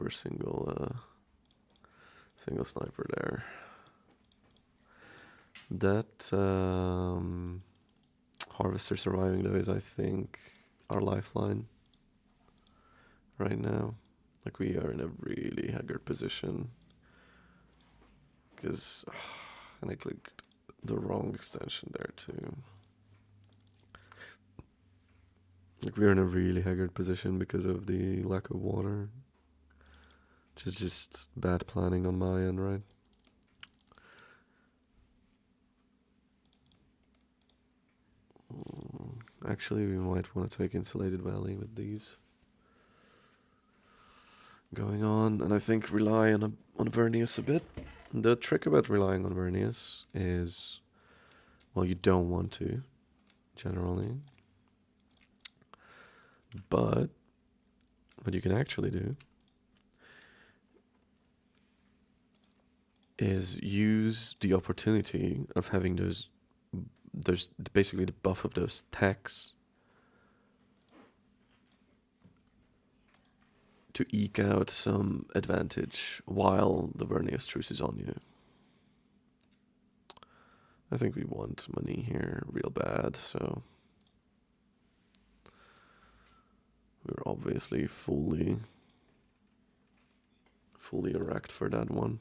single sniper there. That harvester surviving though is, I think, our lifeline right now. Like, we are in a really haggard position because I clicked the wrong extension there too. Like, we're in a really haggard position because of the lack of water. Which is just bad planning on my end, right? Actually, we might want to take Insulated Valley with these going on. And I think rely on Vernius a bit. The trick about relying on Vernius is Well, you don't want to, generally. But what you can actually do is use the opportunity of having those basically the buff of those techs to eke out some advantage while the Vernius truce is on you. I think we want money here real bad, so we're obviously fully erect for that one.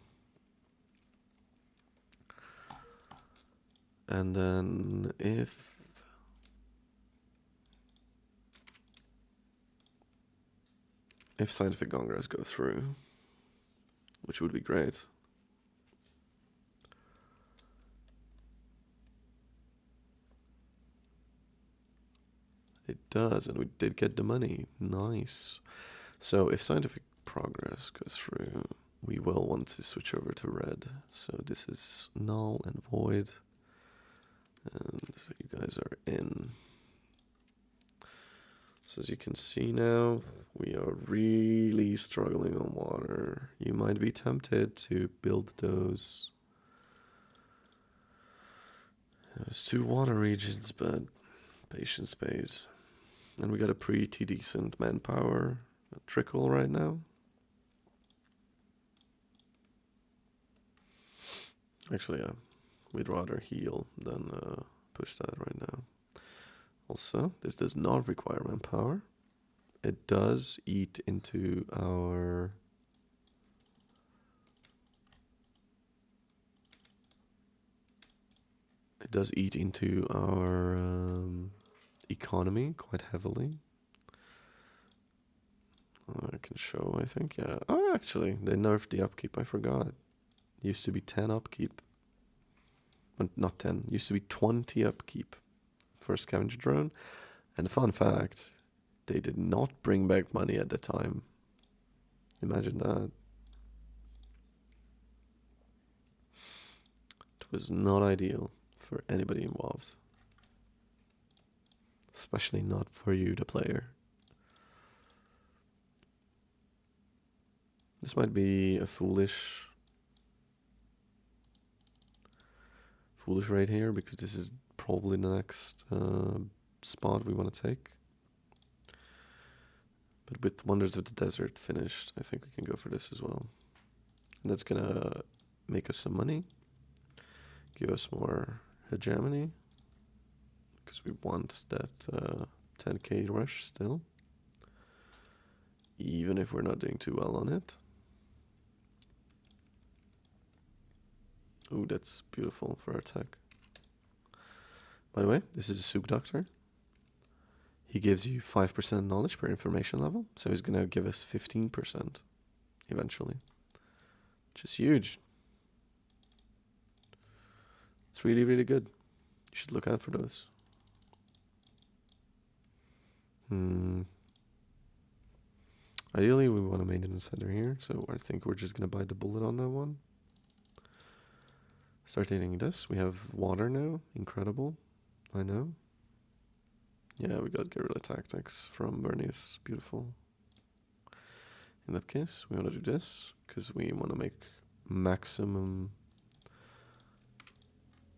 And then if scientific congress go through, which would be great. It does, and we did get the money. Nice. So if scientific progress goes through, we will want to switch over to red. So this is null and void. And you guys are in. So as you can see now, we are really struggling on water. You might be tempted to build those 2 water regions, but patience pays. And we got a pretty decent manpower trickle right now. Actually, yeah, we'd rather heal than push that right now. Also, this does not require manpower. It does eat into our economy quite heavily. I can show, I think, yeah. Oh, actually, they nerfed the upkeep, I forgot. Used to be 10 upkeep. But not 10, used to be 20 upkeep for a scavenger drone. And fun fact, they did not bring back money at the time. Imagine that. It was not ideal for anybody involved. Especially not for you, the player. This might be a foolish raid here, because this is probably the next spot we want to take. But with Wonders of the Desert finished, I think we can go for this as well. And that's gonna make us some money, give us more hegemony, because we want that 10k rush still, even if we're not doing too well on it. Ooh, that's beautiful for our tech. By the way, this is a Souk Doctor. He gives you 5% knowledge per information level, so he's going to give us 15% eventually, which is huge. It's really, really good. You should look out for those. Ideally, we want a maintenance center here, so I think we're just going to bite the bullet on that one. Start eating this. We have water now. Incredible. I know. Yeah, we got guerrilla tactics from Vernius. Beautiful. In that case, we want to do this, because we want to make maximum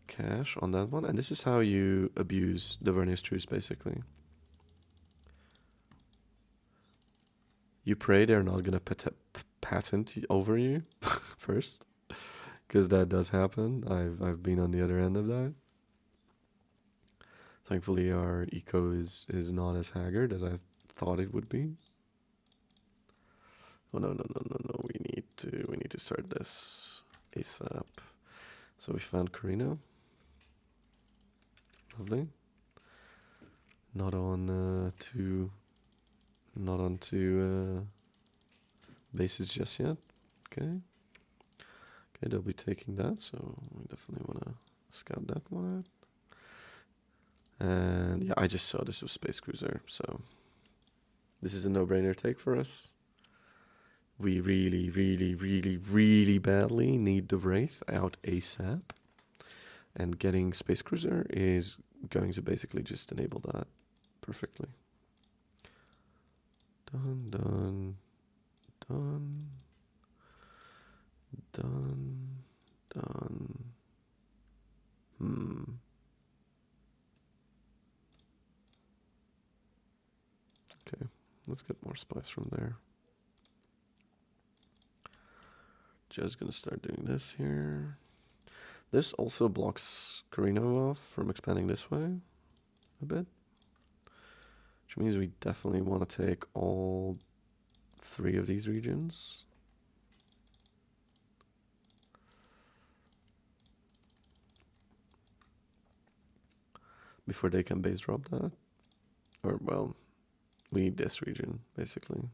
cash on that one. And this is how you abuse the Vernius truce, basically. You pray they're not going to patent over you first, because that does happen. I've been on the other end of that. Thankfully, our eco is not as haggard as I thought it would be. Oh no! We need to start this ASAP. So we found Corrino. Lovely. Not on two bases just yet. Okay, they'll be taking that, so we definitely want to scout that one out. And yeah, I just saw this was Space Cruiser, so this is a no-brainer take for us. We really, really, really, really badly need the Wraith out ASAP. And getting Space Cruiser is going to basically just enable that perfectly. Done, done, done, done, done. Okay, let's get more spice from there. Just gonna start doing this here. This also blocks Corrino off from expanding this way a bit. Which means we definitely want to take all 3 of these regions. Before they can base drop that. Or, well, we need this region, basically.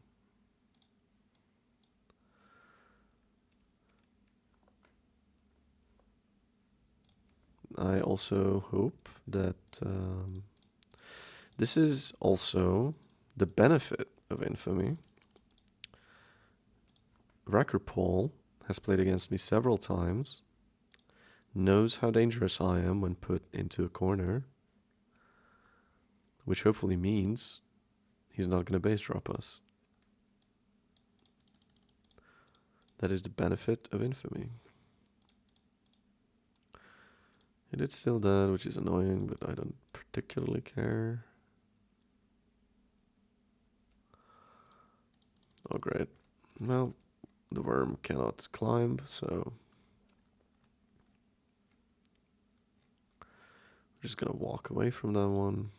I also hope that this is also the benefit of Infamy. Wrecker Paul has played against me several times, knows how dangerous I am when put into a corner, which hopefully means he's not going to base drop us. That is the benefit of Infamy. It is still dead, which is annoying, but I don't particularly care. Oh, great. Well, the worm cannot climb, so we're just gonna walk away from that one.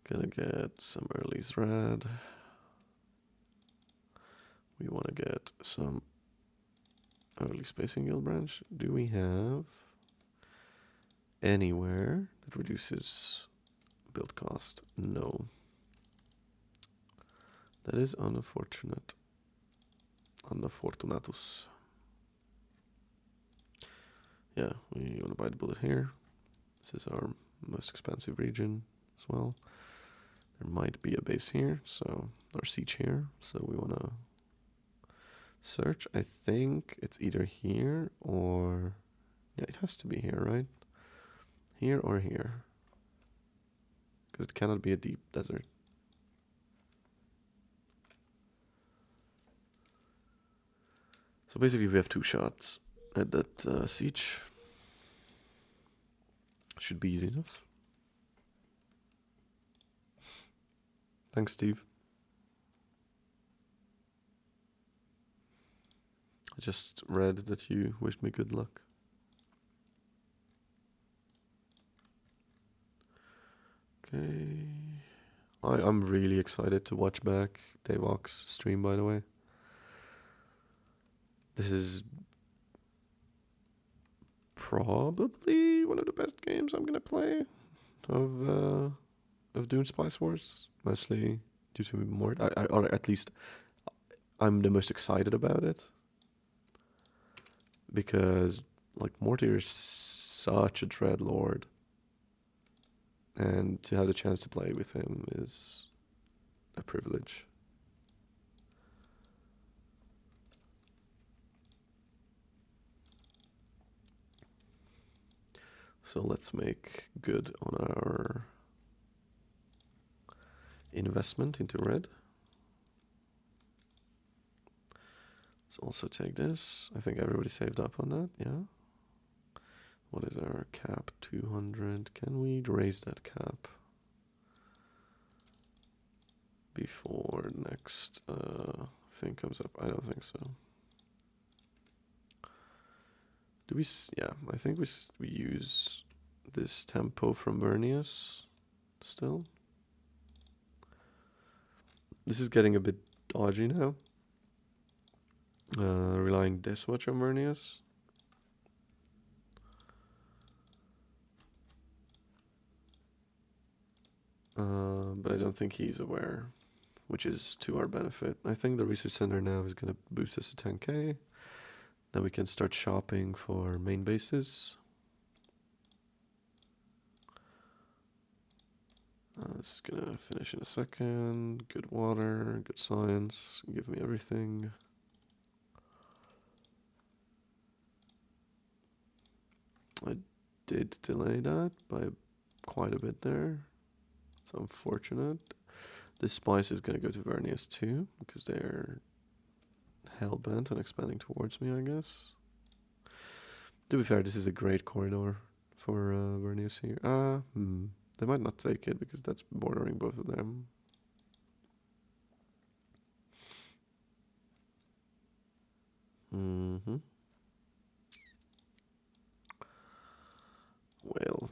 Gonna get some early thread. We want to get some early spacing guild branch. Do we have anywhere that reduces build cost? No. That is unfortunate. Unfortunatus. Yeah, we want to buy the bullet here. This is our most expensive region as well. There might be a base here, so or siege here, so we want to search. I think it's either here or yeah, it has to be here, right? Here or here, because it cannot be a deep desert. So basically, we have 2 shots at that siege. Should be easy enough. Thanks, Steve. I just read that you wished me good luck. Okay. I'm really excited to watch back Davok's stream, by the way. This is probably one of the best games I'm gonna play of Dune Spice Wars, mostly due to Mortyr. Or at least I'm the most excited about it because like Mortyr is such a dreadlord, and to have the chance to play with him is a privilege. So let's make good on our investment into red. Let's also take this. I think everybody saved up on that, yeah. What is our cap? 200. Can we raise that cap before next thing comes up? I don't think so. Do we? Yeah, I think we use this tempo from Vernius still. This is getting a bit dodgy now. Relying this much on Vernius. But I don't think he's aware, which is to our benefit. I think the research center now is going to boost us to 10k. Then we can start shopping for main bases. This is going to finish in a second. Good water, good science. Give me everything. did delay that by quite a bit there. It's unfortunate. This spice is going to go to Vernius too, because they're hell-bent on expanding towards me, I guess. To be fair, this is a great corridor for Vernius here. They might not take it, because that's bordering both of them. Well.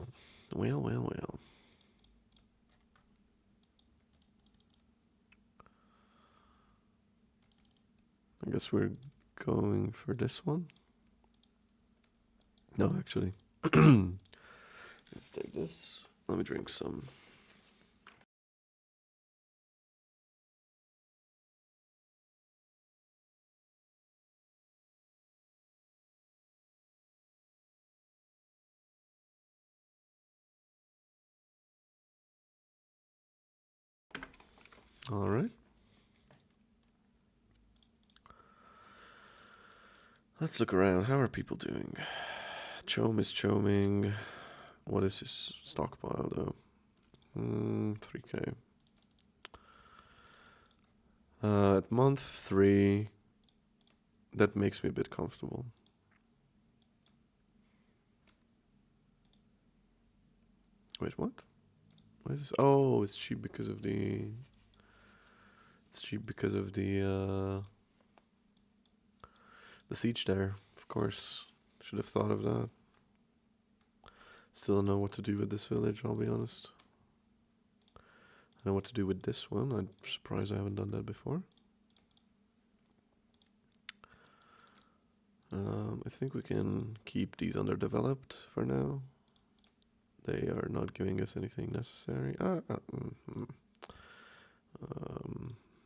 I guess we're going for this one. No, actually. Let's take this. Let me drink some. All right. Let's look around. How are people doing? Chom is choming. What is his stockpile though? 3k. At month 3, that makes me a bit comfortable. Wait, what? What is this? Oh, it's cheap because of the... It's cheap because of the siege there, of course. Should have thought of that. Still don't know what to do with this village, I'll be honest. I know what to do with this one. I'm surprised I haven't done that before. I think we can keep these underdeveloped for now. They are not giving us anything necessary.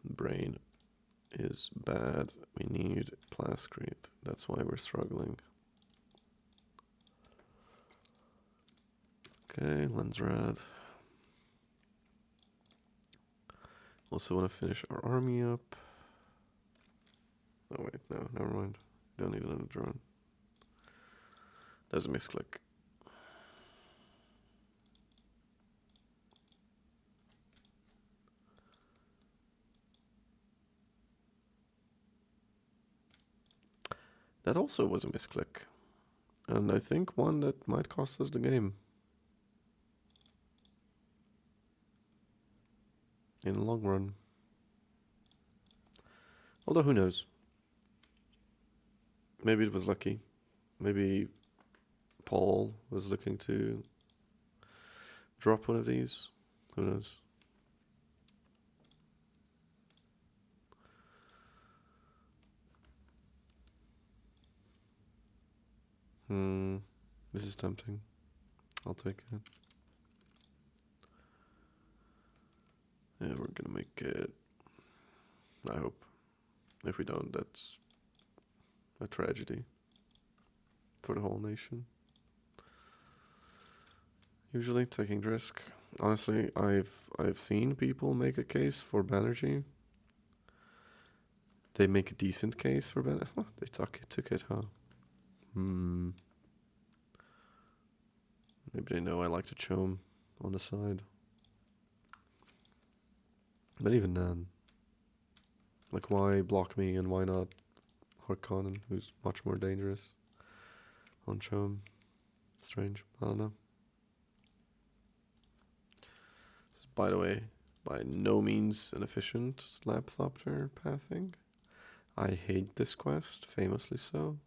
Brain is bad. We need plascrete. That's why we're struggling. Okay, Lensrad. Also want to finish our army up. Oh wait, no, never mind. Don't need another drone. There's a misclick. That also was a misclick. And I think one that might cost us the game. In the long run. Although who knows? Maybe it was lucky. Maybe Paul was looking to drop one of these. Who knows? This is tempting. I'll take it. Yeah, we're gonna make it. I hope. If we don't, that's a tragedy for the whole nation. Usually taking risk. Honestly, I've seen people make a case for Banerjee. They make a decent case for Banerjee. Oh, they took it, huh? Maybe they know I like to chom on the side. But even then, like, why block me and why not Harkonnen, who's much more dangerous on chom? Strange. I don't know. This is, by the way, by no means an efficient Lapthopter pathing. I hate this quest, famously so.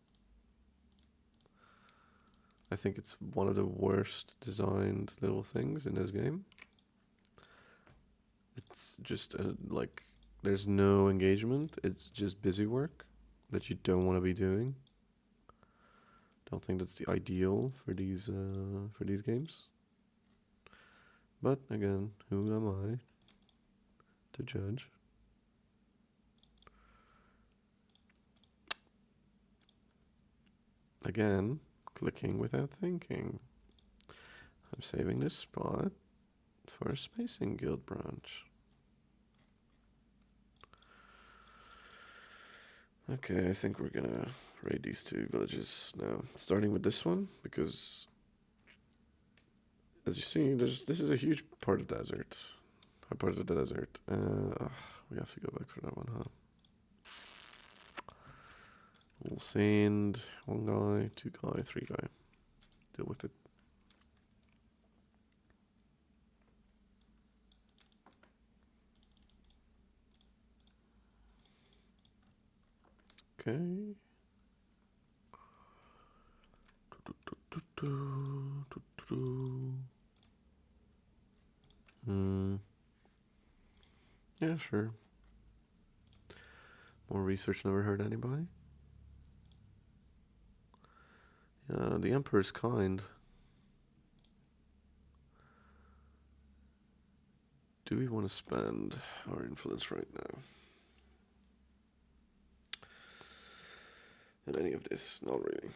I think it's one of the worst designed little things in this game. It's just like, there's no engagement. It's just busy work that you don't want to be doing. Don't think that's the ideal for these games. But again, who am I to judge? Again, clicking without thinking. I'm saving this spot for a spacing guild branch. Okay, I think we're gonna raid these two villages now. Starting with this one, because as you see, this is a huge part of desert. A part of the desert. We have to go back for that one, huh? We'll send 1 guy, 2 guy, 3 guy. Deal with it. Okay. Yeah, sure. More research never hurt anybody. Yeah, the Emperor's kind. Do we want to spend our influence right now? And any of this? Not really.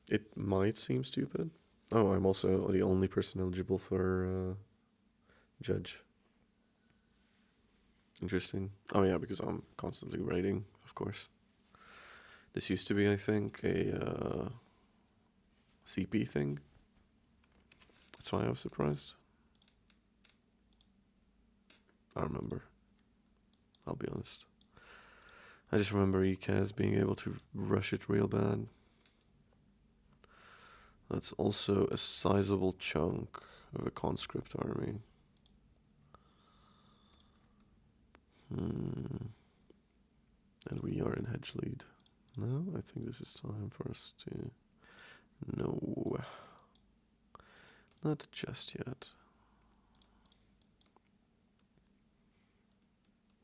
It might seem stupid. Oh, I'm also the only person eligible for judge. Interesting. Oh yeah, because I'm constantly writing, of course. This used to be, I think, a CP thing. That's why I was surprised. I remember. I'll be honest. I just remember ECAS being able to rush it real bad. That's also a sizable chunk of a conscript army. And we are in hedge lead. No, I think this is time for us to... No. Not just yet.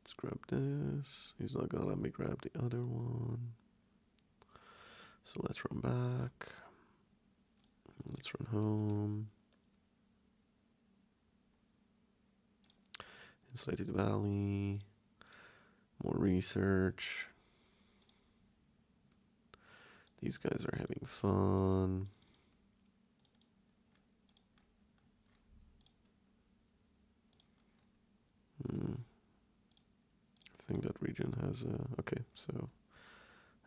Let's grab this. He's not gonna let me grab the other one. So let's run back. Let's run home. Insulated Valley. More research. These guys are having fun. I think that region has a... Okay, so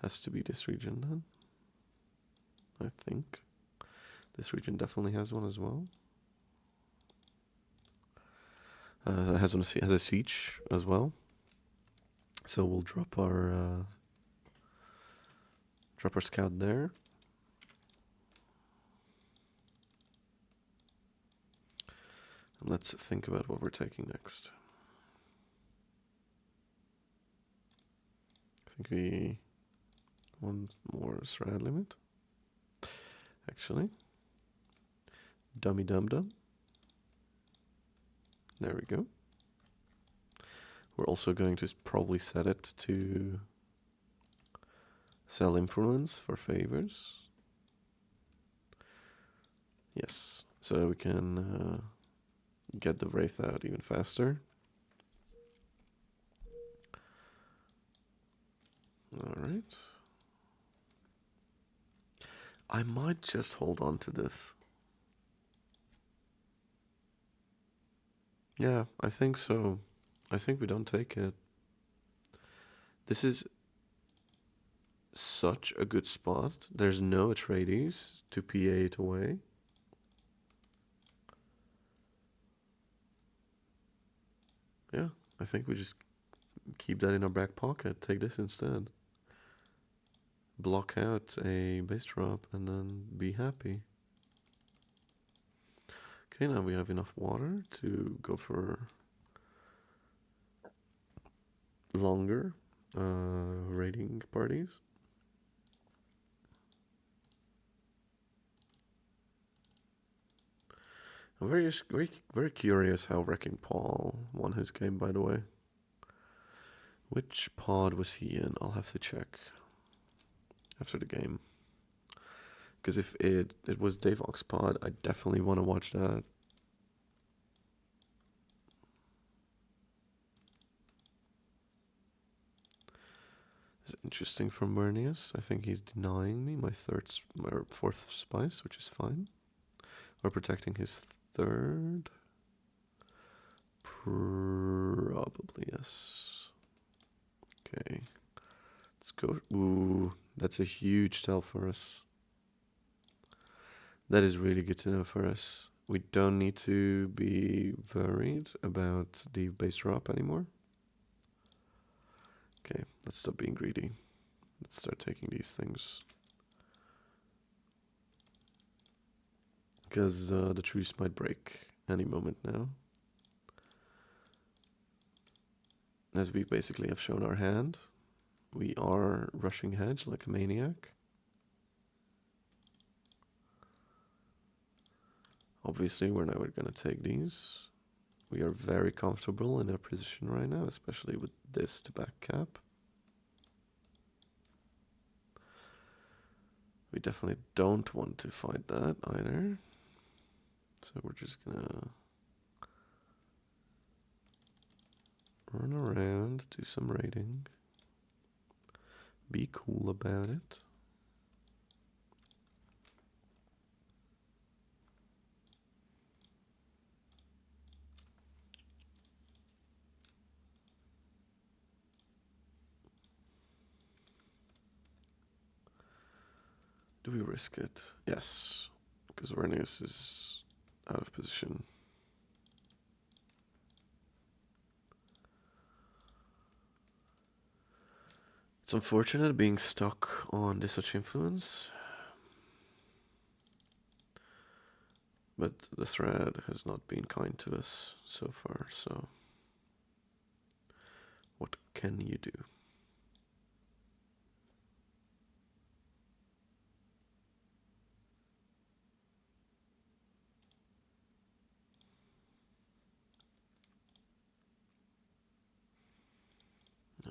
has to be this region then. I think. This region definitely has one as well. Has a siege as well. So we'll drop our scout there. And let's think about what we're taking next. I think we want more Strad limit. Actually. Dummy dum dum. There we go. We're also going to probably set it to sell influence for favors. Yes, so we can get the Wraith out even faster. Alright. I might just hold on to this. Yeah, I think so. I think we don't take it. This is such a good spot. There's no Atreides to PA it away. Yeah, I think we just keep that in our back pocket. Take this instead. Block out a base drop and then be happy. Okay, now we have enough water to go for longer raiding parties. I'm very curious how Wrecking Paul won his game, by the way. Which pod was he in? I'll have to check after the game. Because if it was Davok's pod, I definitely want to watch that. It's interesting from Vernius. I think he's denying me my fourth spice, which is fine. We're protecting his third. Probably, yes. Okay. Let's go. Ooh, that's a huge tell for us. That is really good to know for us. We don't need to be worried about the base drop anymore. Okay, let's stop being greedy. Let's start taking these things. Because the truce might break any moment now. As we basically have shown our hand, we are rushing hedge like a maniac. Obviously, we're never going to take these. We are very comfortable in our position right now, especially with this to back cap. We definitely don't want to fight that either. So we're just gonna run around, do some raiding, be cool about it. Do we risk it? Yes, because Vernius is out of position. It's unfortunate being stuck on this such influence, but the thread has not been kind to us so far, so what can you do?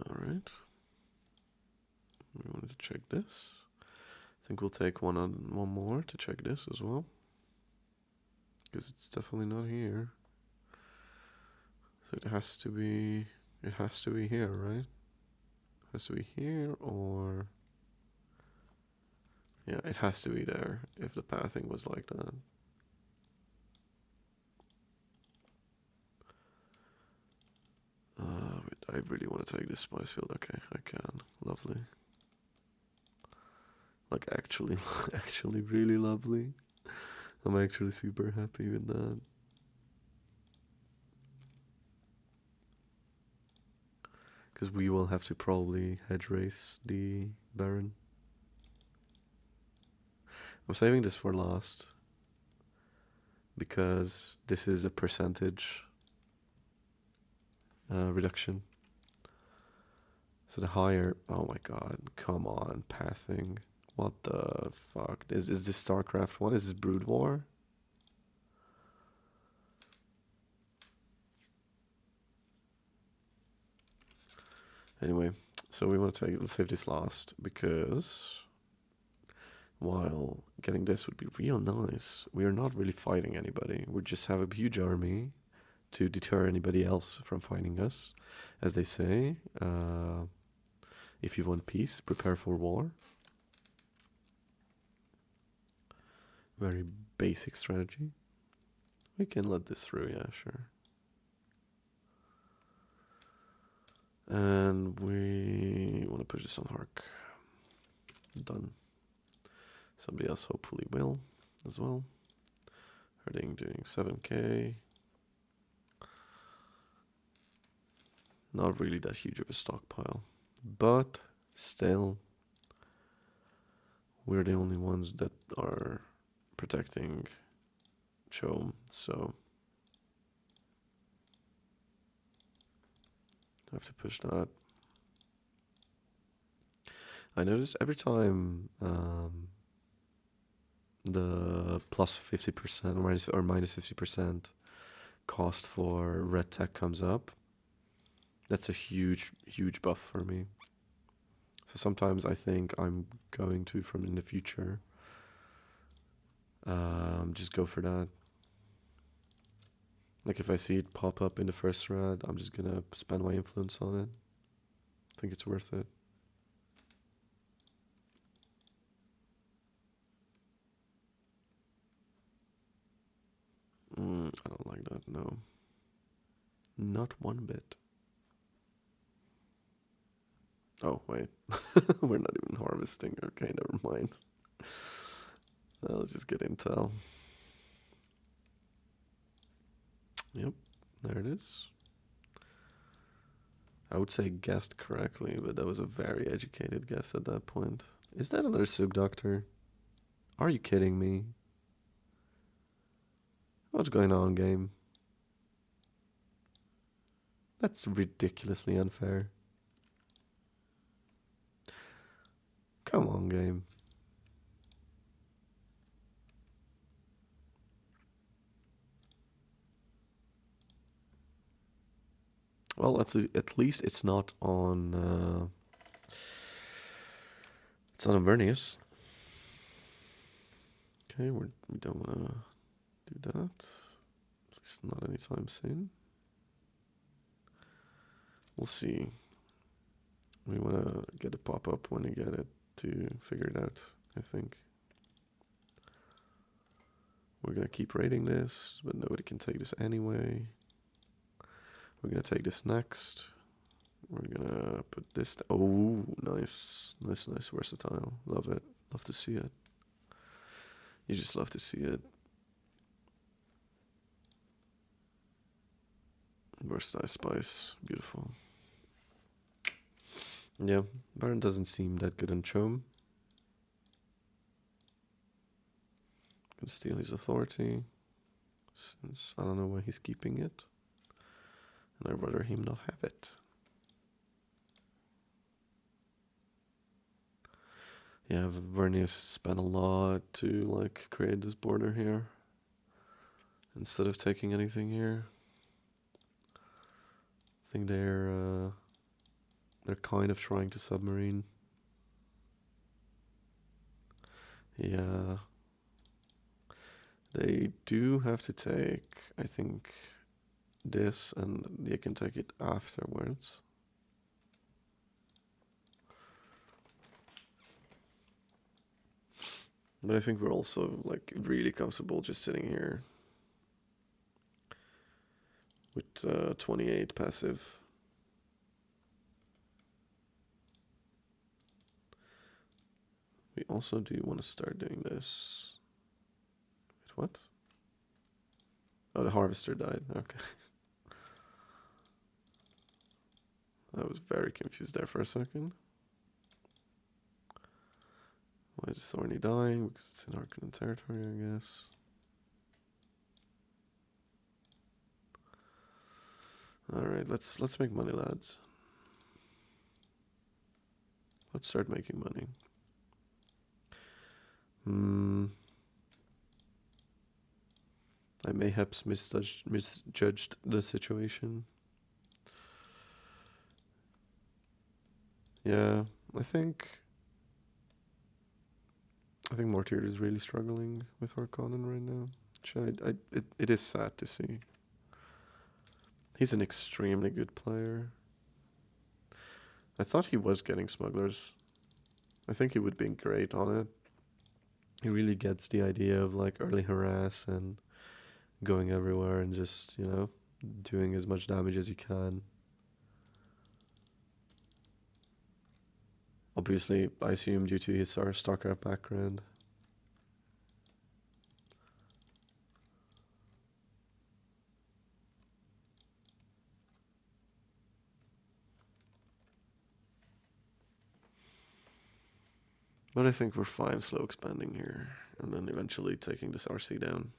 Alright. We wanted to check this. I think we'll take one more to check this as well. Because it's definitely not here. So it has to be here, right? It has to be here, or yeah, it has to be there if the pathing was like that. I really want to take this spice field. Okay, I can. Lovely. Like actually, actually really lovely. I'm actually super happy with that. Because we will have to probably hedge race the Baron. I'm saving this for last. Because this is a percentage reduction. So the higher... Oh my god, come on, pathing. What the fuck? Is this StarCraft 1? Is this Brood War? Anyway, so we want to let's save this last, because while getting this would be real nice, we are not really fighting anybody. We just have a huge army to deter anybody else from fighting us. As they say, if you want peace, prepare for war. Very basic strategy. We can let this through, yeah, sure. And we want to push this on Hark. Done. Somebody else hopefully will as well. Herding doing 7k. Not really that huge of a stockpile. But still, we're the only ones that are protecting Chom, so I have to push that. I notice every time the plus 50% or minus 50% cost for red tech comes up, that's a huge buff for me. So sometimes I think I'm going to, from in the future, just go for that. Like if I see it pop up in the first thread, I'm just gonna spend my influence on it. I think it's worth it. I don't like that, no. Not one bit. Oh, wait. We're not even harvesting. Okay, never mind. Let's just get intel. Yep, there it is. I would say guessed correctly, but that was a very educated guess at that point. Is that another Sug Doctor? Are you kidding me? What's going on, game? That's ridiculously unfair. Come on, game. Well, at least it's not on. It's not on Vernius. Okay, we don't want to do that. At least not anytime soon. We'll see. We want to get a pop-up when we get it to figure it out, I think. We're going to keep raiding this, but nobody can take this anyway. We're going to take this next. We're going to put this... Oh, nice. Nice, versatile. Love it. Love to see it. You just love to see it. Versatile spice. Beautiful. Yeah, Baron doesn't seem that good on Chom. Can steal his authority, since I don't know why he's keeping it. And I'd rather him not have it. Yeah, Vernius spent a lot to like create this border here. Instead of taking anything here. I think they're kind of trying to submarine. Yeah. They do have to take, I think, this, and they can take it afterwards. But I think we're also like really comfortable just sitting here with 28 passive. We also do want to start doing this. Wait, what? Oh, the harvester died. Okay. I was very confused there for a second. Why is Tourney dying? Because it's in Harkonnen territory, I guess. Alright, let's make money, lads. Let's start making money. I mayhaps misjudged the situation. Yeah, I think Mortyr is really struggling with Harkonnen right now. Which it is sad to see. He's an extremely good player. I thought he was getting Smugglers. I think he would be great on it. He really gets the idea of like early harass and going everywhere and just, you know, doing as much damage as you can. Obviously, I assume due to his StarCraft background. But I think we're fine slow expanding here, and then eventually taking this RC down.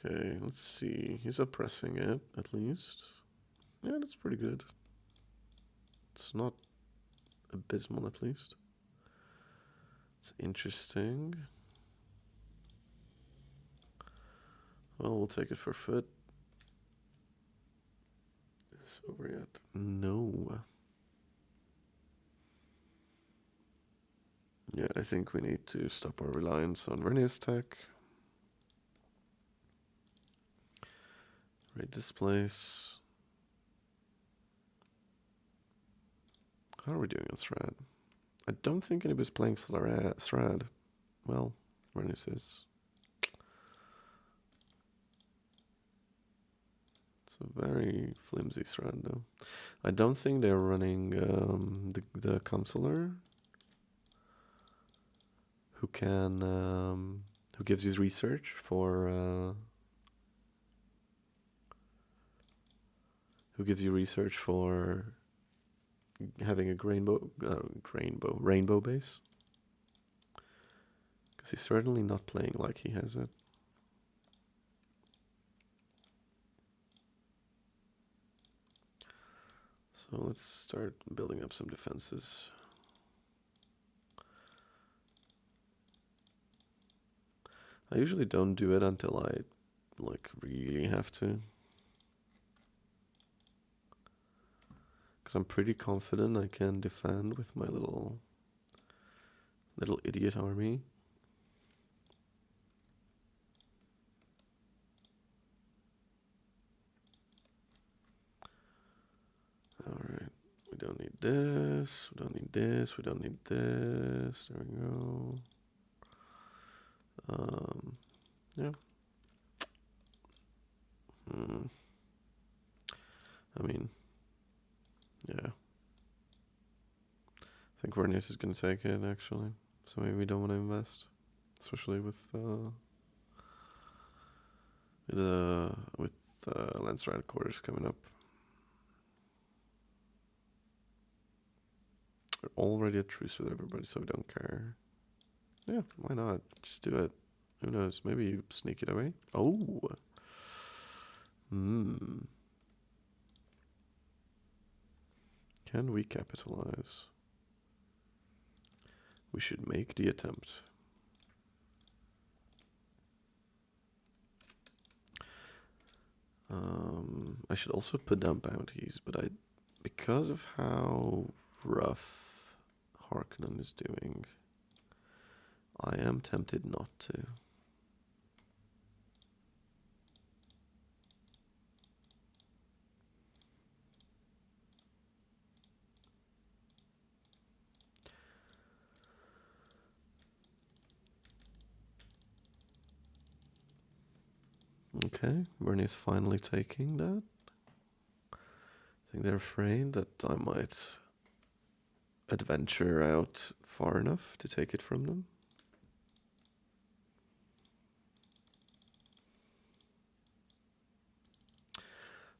Okay, let's see. He's oppressing it, at least. Yeah, that's pretty good. It's not abysmal, at least. It's interesting. Well, we'll take it for foot. Is this over yet? No. Yeah, I think we need to stop our reliance on Vernius tech. Raid this place. How are we doing on Thrad? I don't think anybody's playing Thrad. Well, Vernius is. It's a very flimsy Thrad though. I don't think they're running the consular. who can who gives you research for having a rainbow base. Because he's certainly not playing like he has it. So let's start building up some defenses. I usually don't do it until I like really have to. Because I'm pretty confident I can defend with my little idiot army. Alright, we don't need this, we don't need this, we don't need this. There we go. Yeah. I mean, yeah. I think Vernius is going to take it, actually. So maybe we don't want to invest. Especially with Landstride quarters coming up. We're already at truce with everybody, so we don't care. Yeah, why not? Just do it. Who knows? Maybe you sneak it away. Oh. Can we capitalize? We should make the attempt. I should also put down bounties, but because of how rough Harkonnen is doing, I am tempted not to. Okay, Vernius finally taking that. I think they're afraid that I might adventure out far enough to take it from them.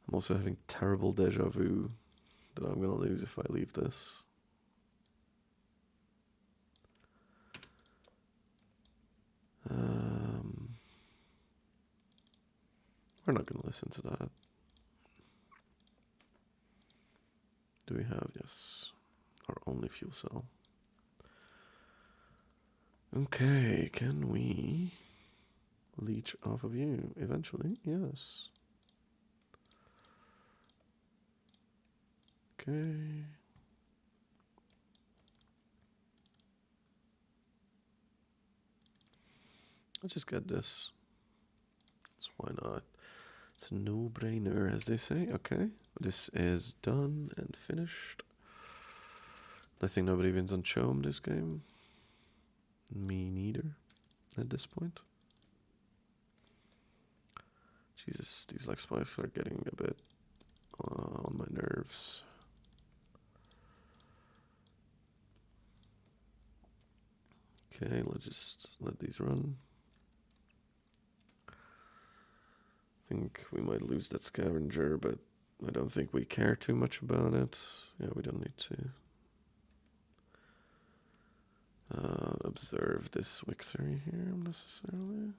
I'm also having terrible deja vu that I'm gonna lose if I leave this. We're not gonna listen to that. Do we have, yes, our only fuel cell. Okay, can we leech off of you eventually? Yes. Okay. Let's just get this. So why not? It's a no-brainer, as they say. Okay, this is done and finished. I think nobody wins on Chome this game. Me neither, at this point. Jesus, these like spikes are getting a bit on my nerves. Okay, let's just let these run. I think we might lose that scavenger, but I don't think we care too much about it. Yeah, we don't need to observe this Wixery here necessarily.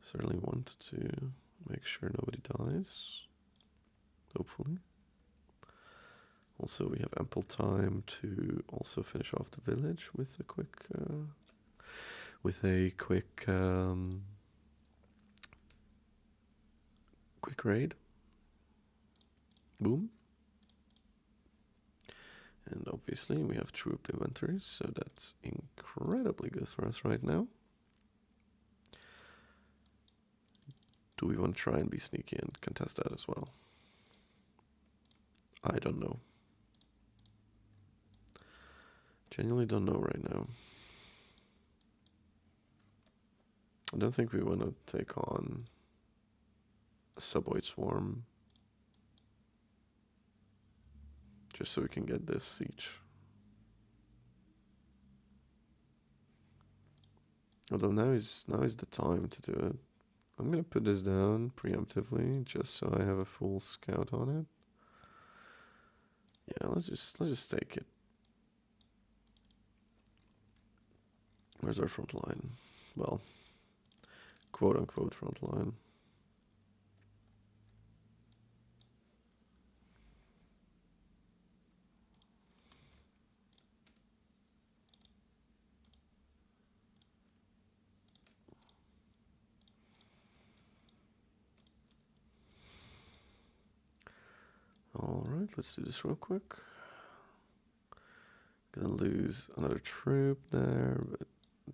Certainly want to make sure nobody dies, hopefully. Also, we have ample time to also finish off the village with a quick quick raid. Boom. And obviously we have troop inventories, so that's incredibly good for us right now. Do we want to try and be sneaky and contest that as well? I don't know. Genuinely don't know right now. I don't think we want to take on a Subvoid Swarm. Just so we can get this siege. Although now is the time to do it. I'm gonna put this down preemptively just so I have a full scout on it. Yeah, let's just take it. Where's our front line? Well, quote unquote front line. Alright, let's do this real quick. Gonna lose another troop there, but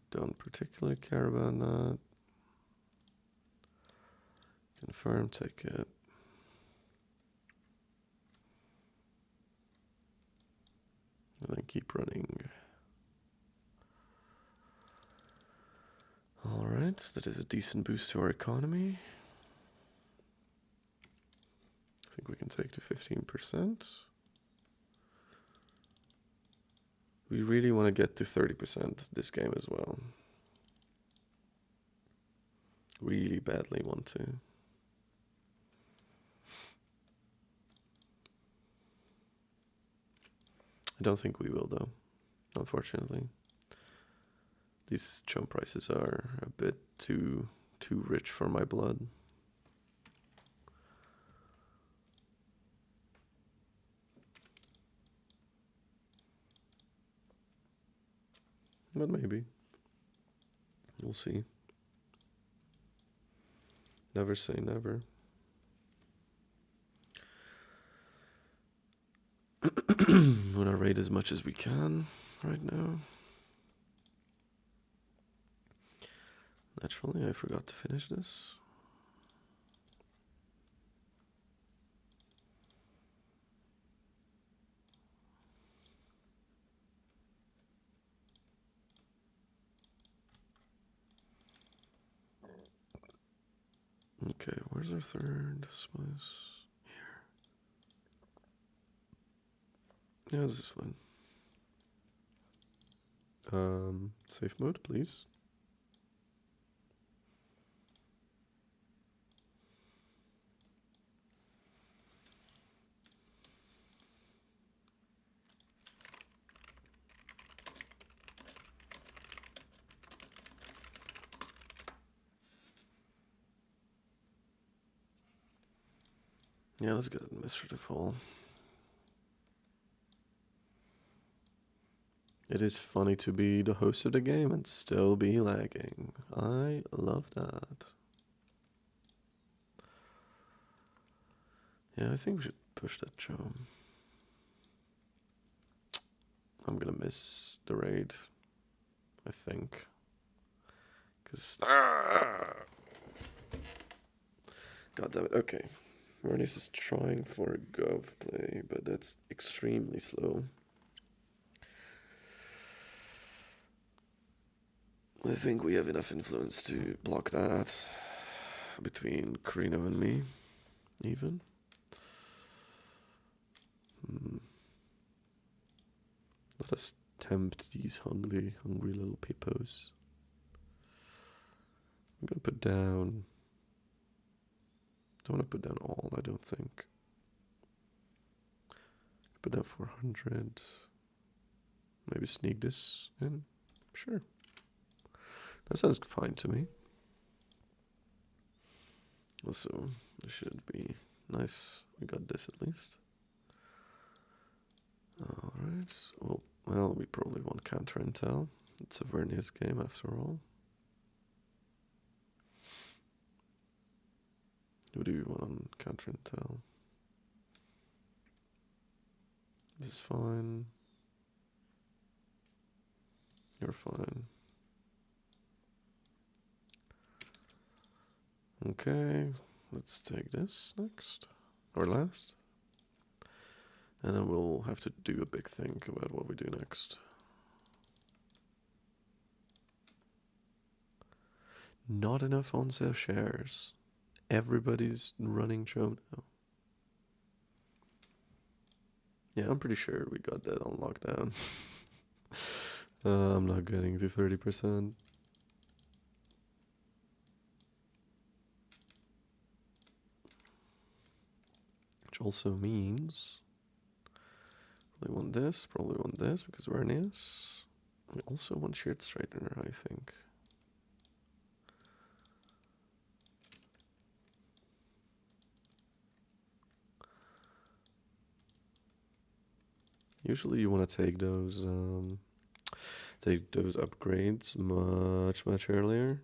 don't particularly care about that. Confirm, take it. And then keep running. Alright, that is a decent boost to our economy. I think we can take to 15%. We really want to get to 30% this game as well. Really badly want to. I don't think we will though, unfortunately. These chum prices are a bit too rich for my blood. But maybe. We'll see. Never say never. We want to raid as much as we can right now. Naturally, I forgot to finish this. Okay, where's our third spice? Here. Yeah, this is fine. Safe mode, please. Yeah, let's get administrative hall. It is funny to be the host of the game and still be lagging. I love that. Yeah, I think we should push that chum. I'm gonna miss the raid, I think. Cause God damn it. Okay. Vernius is trying for a gov play, but that's extremely slow. I think we have enough influence to block that between Corrino and me, even. Let us tempt these hungry little peepos. I'm gonna put down. Don't want to put down all, I don't think. Put down 400. Maybe sneak this in. Sure. That sounds fine to me. Also, this should be nice. We got this at least. Alright. Well, we probably want counter intel. It's a Vernius game after all. What do you want on counter intel? This is fine. You're fine. Okay, let's take this next. Or last. And then we'll have to do a big think about what we do next. Not enough on sale shares. Everybody's running Chrome now. Yeah, I'm pretty sure we got that on lockdown. I'm not getting to 30%. which also means probably want this because Vernius. We also want Shirt Straightener, I think. Usually you want to take those upgrades much earlier.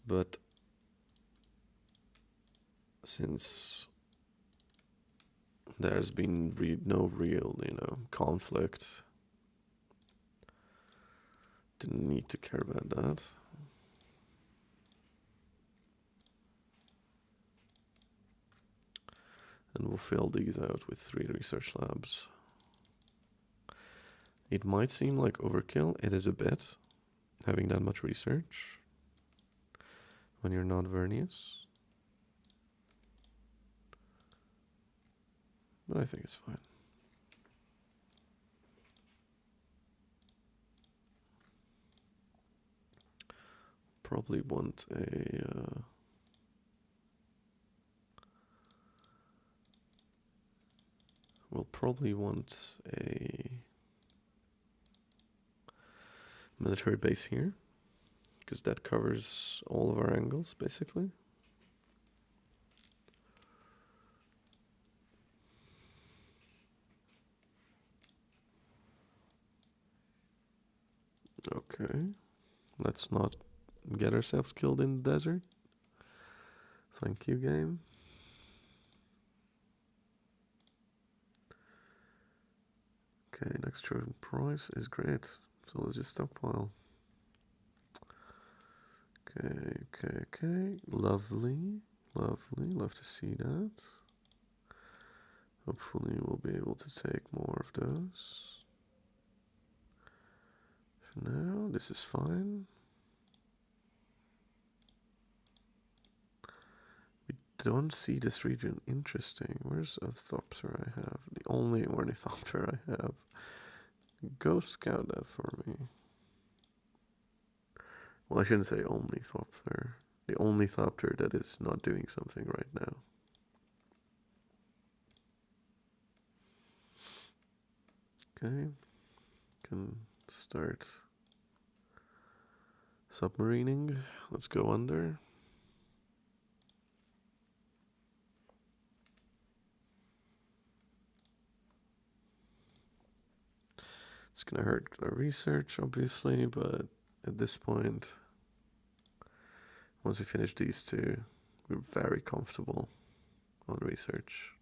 But since there's been no real, conflict, didn't need to care about that. And we'll fill these out with 3 research labs. It might seem like overkill. It is a bit, having that much research when you're not Vernius. But I think it's fine. Probably want a... we'll probably want a military base here, because that covers all of our angles, basically. Okay, let's not get ourselves killed in the desert. Thank you, game. Okay, next turn price is great, so let's just stockpile. Okay, lovely, love to see that. Hopefully we'll be able to take more of those. For now, this is fine. We don't see this region interesting. Where's a Thopter I have? The only Ornithopter I have. Go scout that for me. Well, I shouldn't say only Thopter. The only Thopter that is not doing something right now. Okay. Can start submarining. Let's go under. It's gonna hurt our research, obviously, but at this point, once we finish these two, we're very comfortable on research.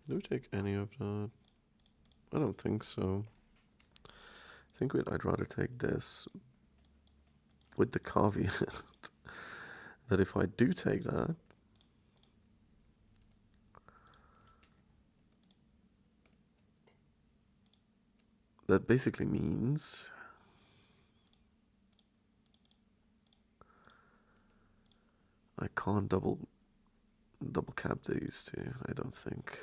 Do we take any of that? I don't think so. I think I'd rather take this with the caveat that if I do take that, that basically means I can't double cap these two, I don't think.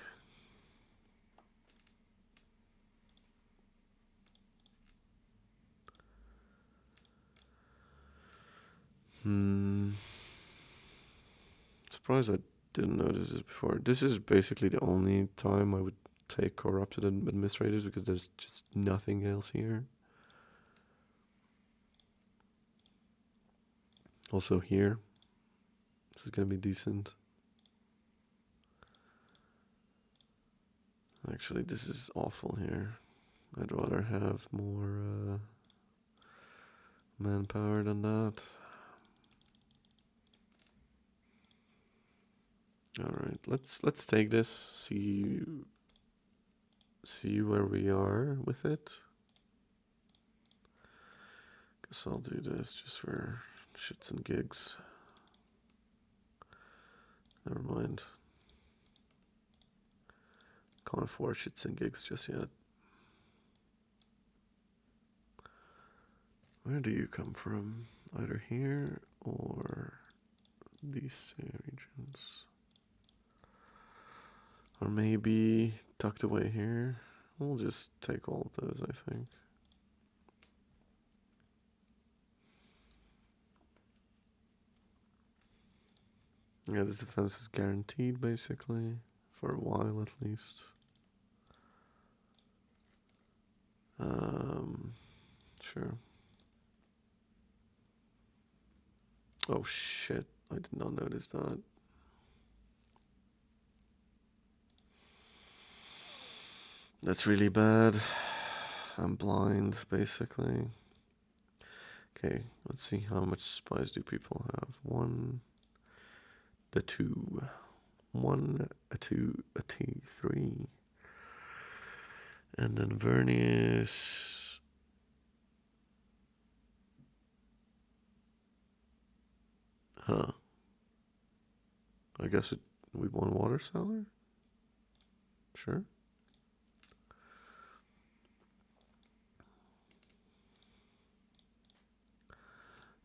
Surprised I didn't notice this before. This is basically the only time I would take corrupted administrators because there's just nothing else here. Also here, this is gonna be decent. Actually, this is awful here. I'd rather have more manpower than that. All right, let's take this. See where we are with it. Guess I'll do this just for shits and gigs. Never mind. Can't afford shits and gigs just yet. Where do you come from? Either here or these two regions. Or maybe tucked away here. We'll just take all of those, I think. Yeah, this defense is guaranteed, basically. For a while, at least. Sure. Oh shit, I did not notice that. That's really bad. I'm blind, basically. Okay, let's see how much spies do people have. 1, a 2, 1, a 2, a T3. And then Vernius. Huh. I guess we won Water Cellar? Sure.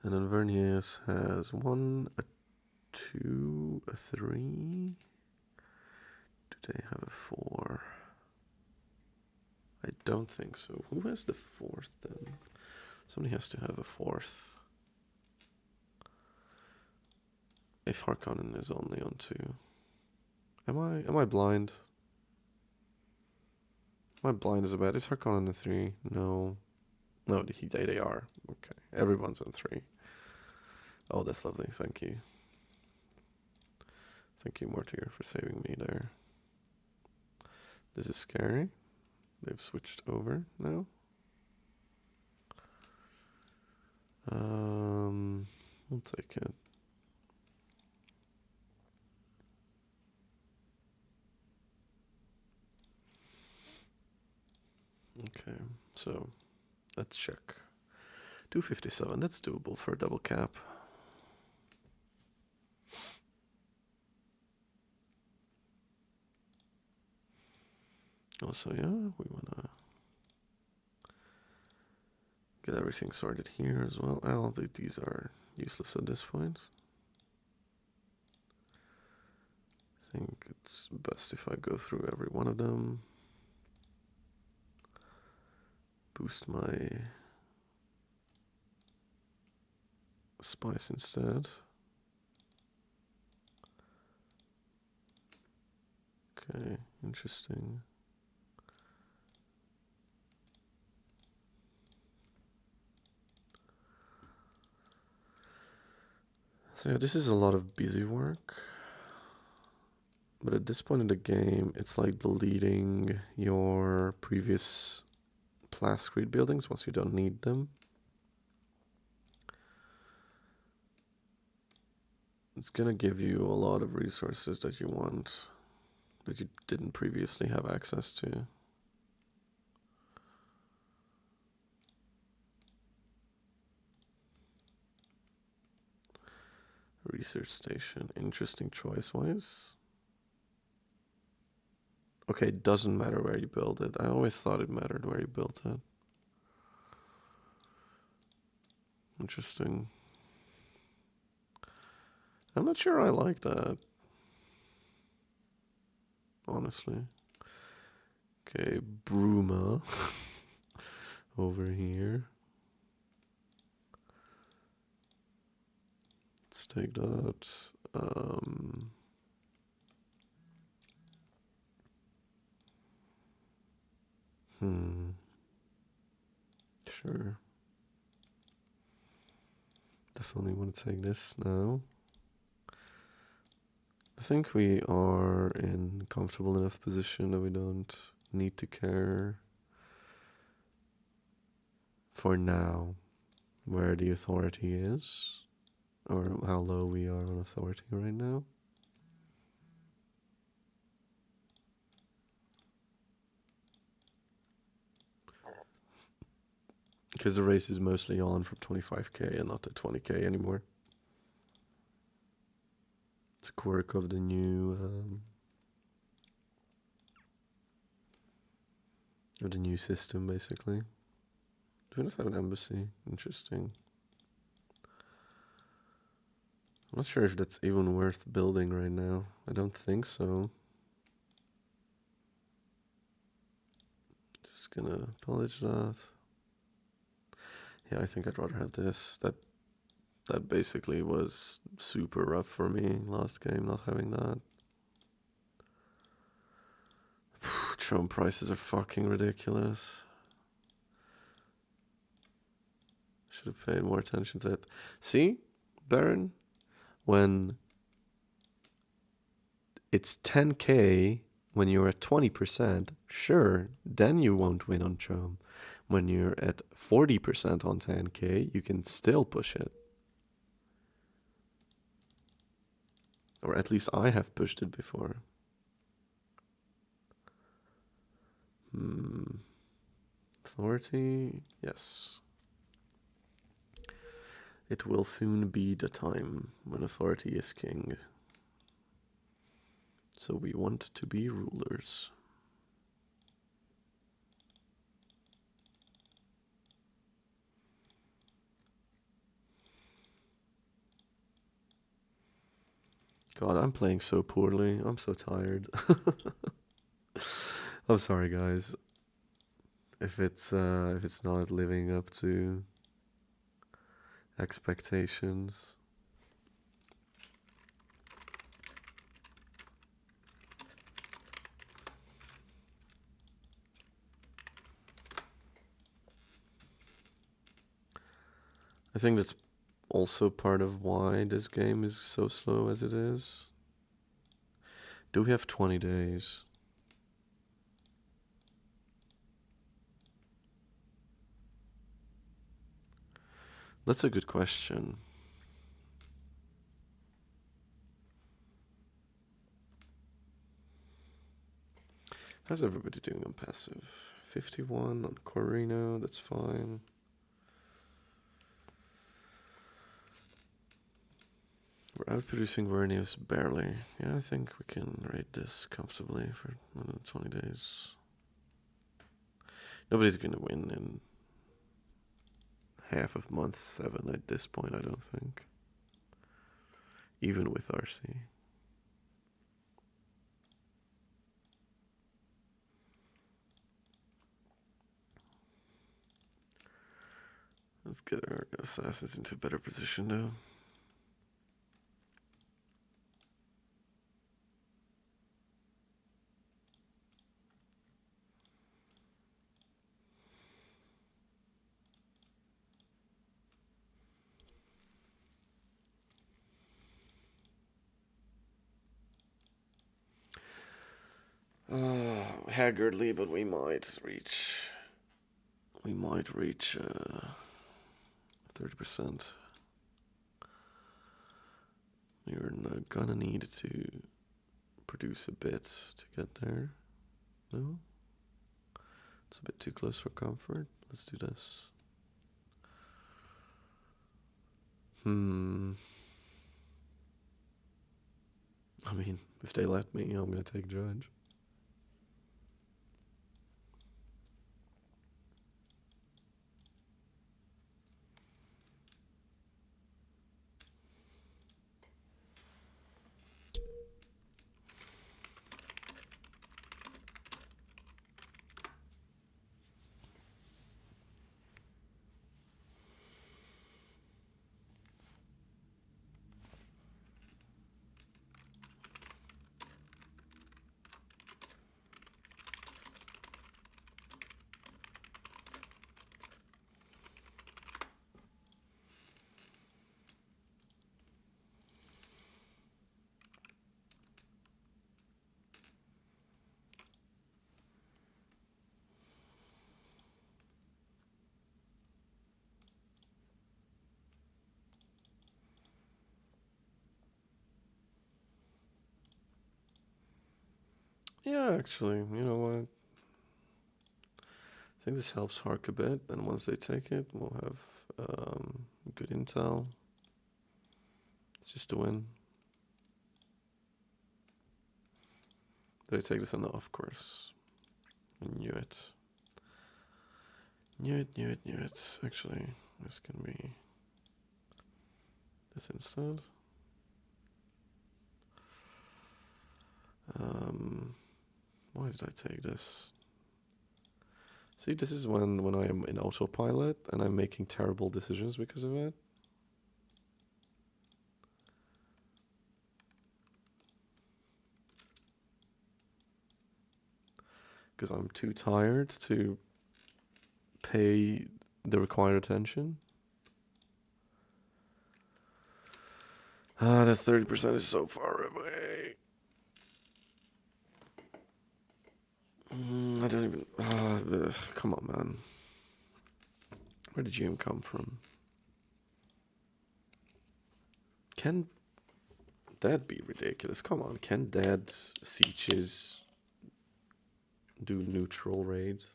And then Vernius has 1, a 2, a 3. Do they have a 4? I don't think so. Who has the 4th then? Somebody has to have a 4th. If Harkonnen is only on 2. Am I blind? Am I blind as a bat? Is Harkonnen a 3? No. No, they are. Okay. Everyone's on 3. Oh, that's lovely. Thank you. Thank you, Mortyr, for saving me there. This is scary. They've switched over now. We'll take it. Okay, so let's check. 257, that's doable for a double cap. Also, yeah, we wanna get everything sorted here as well. Oh, these are useless at this point. I think it's best if I go through every one of them. Boost my spice instead. Okay, interesting. So yeah, this is a lot of busy work. But at this point in the game, it's like deleting your previous Plascrete buildings once you don't need them. It's gonna give you a lot of resources that you want, that you didn't previously have access to. Research station, interesting choice-wise. Okay, it doesn't matter where you build it. I always thought it mattered where you built it. Interesting. I'm not sure I like that, honestly. Okay, Bruma over here. Let's take that. Sure. Definitely want to take this now. I think we are in a comfortable enough position that we don't need to care for now where the authority is or how low we are on authority right now. Because the race is mostly on from 25k and not at 20k anymore. It's a quirk of the new system, basically. Do we not have an embassy? Interesting. I'm not sure if that's even worth building right now. I don't think so. Just gonna pillage that. Yeah, I think I'd rather have this. That basically was super rough for me last game, not having that. Drone prices are fucking ridiculous. Should have paid more attention to that. See, Baron, when it's 10k when you're at 20%, sure, then you won't win on Chom. When you're at 40% on 10k, you can still push it. Or at least I have pushed it before. Authority, yes. It will soon be the time when authority is king. So we want to be rulers. God, I'm playing so poorly. I'm so tired. I'm sorry, guys. If it's not living up to expectations. I think that's also part of why this game is so slow as it is. Do we have 20 days? That's a good question. How's everybody doing on passive? 51 on Corrino, that's fine. We're outproducing Vernius barely. Yeah, I think we can raid this comfortably for another 20 days. Nobody's gonna win in half of month 7 at this point, I don't think. Even with RC. Let's get our assassins into a better position now. Haggardly, but we might reach 30%. You're gonna need to produce a bit to get there. No? It's a bit too close for comfort. Let's do this. I mean, if they let me, I'm gonna take Judge. Yeah, actually, you know what? I think this helps Hark a bit, and once they take it, we'll have good intel. It's just a win. Did I take this on the off course? I knew it. Knew it. Actually, this can be this instead. Why did I take this? See, this is when I am in autopilot and I'm making terrible decisions because of it. Because I'm too tired to pay the required attention. Ah, that 30% is so far away. I don't even... come on, man. Where did GM come from? Can that be ridiculous? Come on, can dead sieges do neutral raids?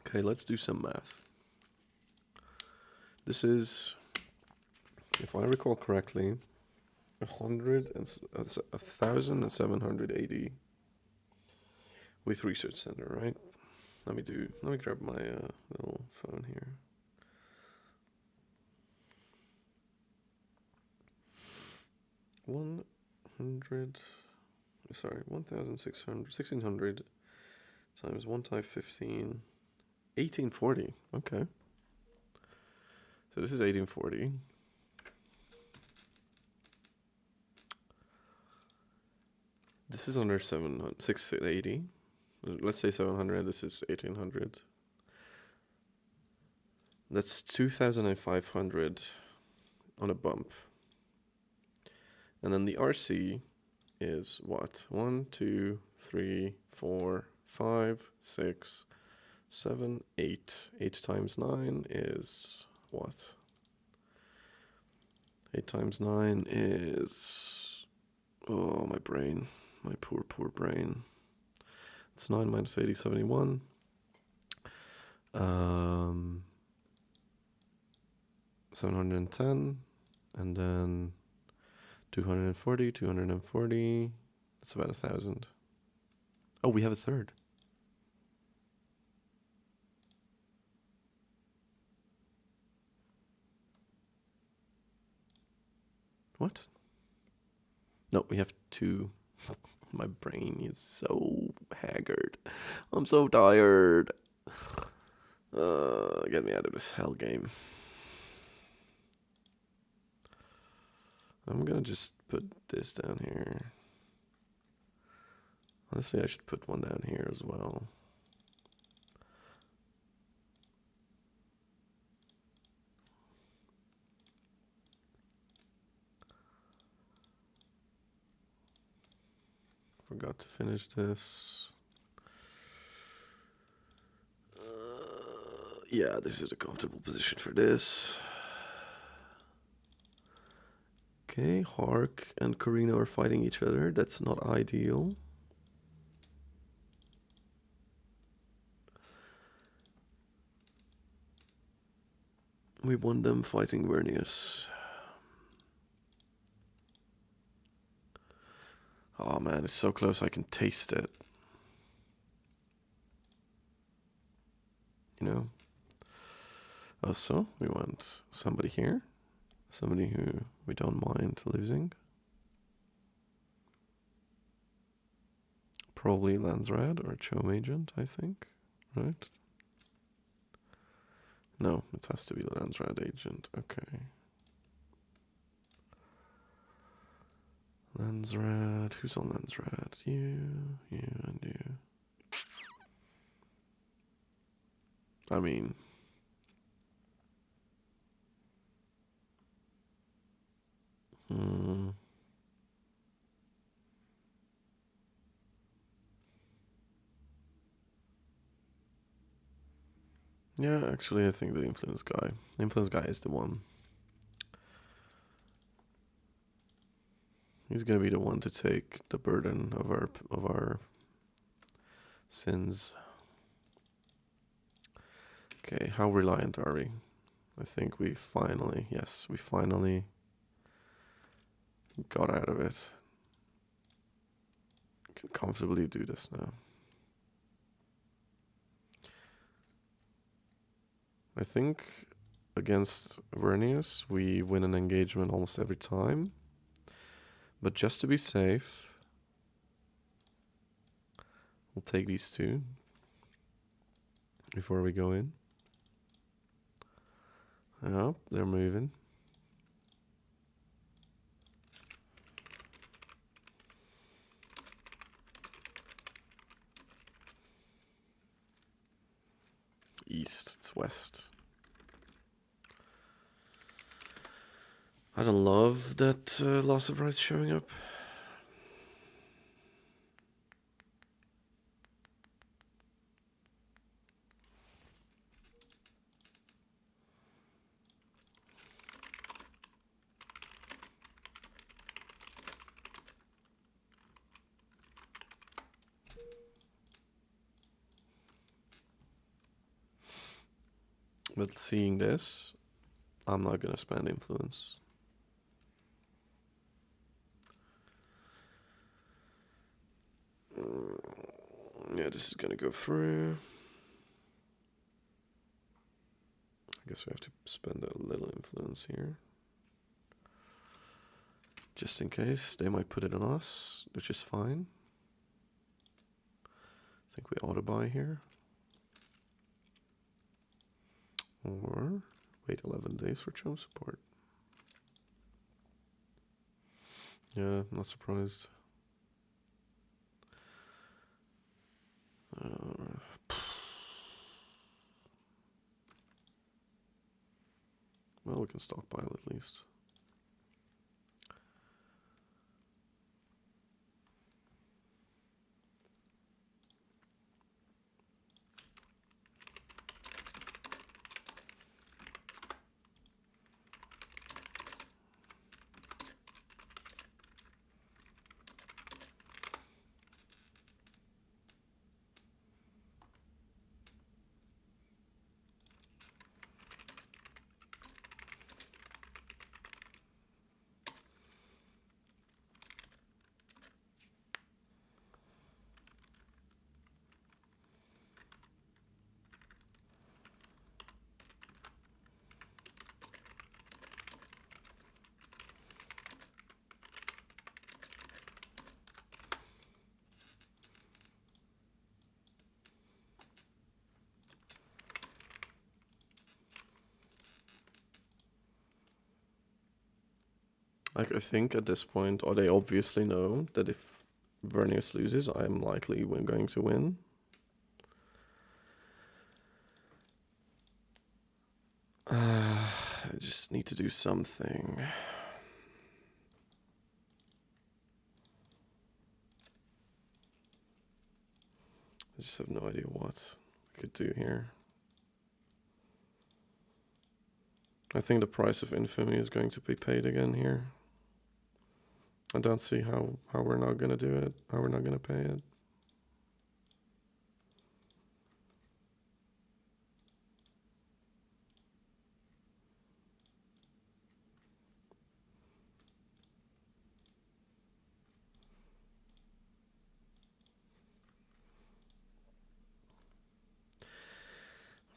Okay, let's do some math. This is, if I recall correctly, 1,780 with research center, right? Let me grab my little phone here. One hundred, sorry, 1,600 times 1 times 15. 1840. Okay. So this is 1840. This is under 680. Let's say 700. This is 1800. That's 2,500 on a bump. And then the RC is what? 1, 2, 3, 4, 5, 6, 7, 8. 8 times 9 is what? 8 times 9 is... Oh, my brain. My poor, poor brain. It's 9 minus 80, 71. 710. And then 240, 240. That's about 1,000. Oh, we have a third. What? No, we have 2. My brain is so haggard. I'm so tired. Get me out of this hell game. I'm gonna just put this down here. Honestly, I should put one down here as well. Forgot to finish this. Yeah, this is a comfortable position for this. Okay, Hark and Corrino are fighting each other. That's not ideal. We won them fighting Vernius. Oh man, it's so close I can taste it. You know? Oh, so we want somebody here. Somebody who we don't mind losing. Probably Landsrad or Chome Agent, I think. Right? No, it has to be Landsrad Agent. Okay. Landsrad. Who's on Landsrad? You, and you. I mean... Yeah, actually, I think the influence guy. The influence guy is the one. He's gonna be the one to take the burden of our sins. Okay, how reliant are we? I think we finally got out of it. Can comfortably do this now. I think against Vernius we win an engagement almost every time. But just to be safe, we'll take these two before we go in. Oh, they're moving. East, it's west. I don't love that loss of Wraith showing up. But seeing this, I'm not gonna spend influence. Yeah, this is gonna go through. I guess we have to spend a little influence here. Just in case, they might put it on us, which is fine. I think we auto buy here. Or wait 11 days for chum support. Yeah, not surprised. Well, we can stockpile at least. Like, I think at this point, or they obviously know that if Vernius loses, I'm likely going to win. I just need to do something. I just have no idea what I could do here. I think the price of infamy is going to be paid again here. I don't see how we're not going to do it, how we're not going to pay it.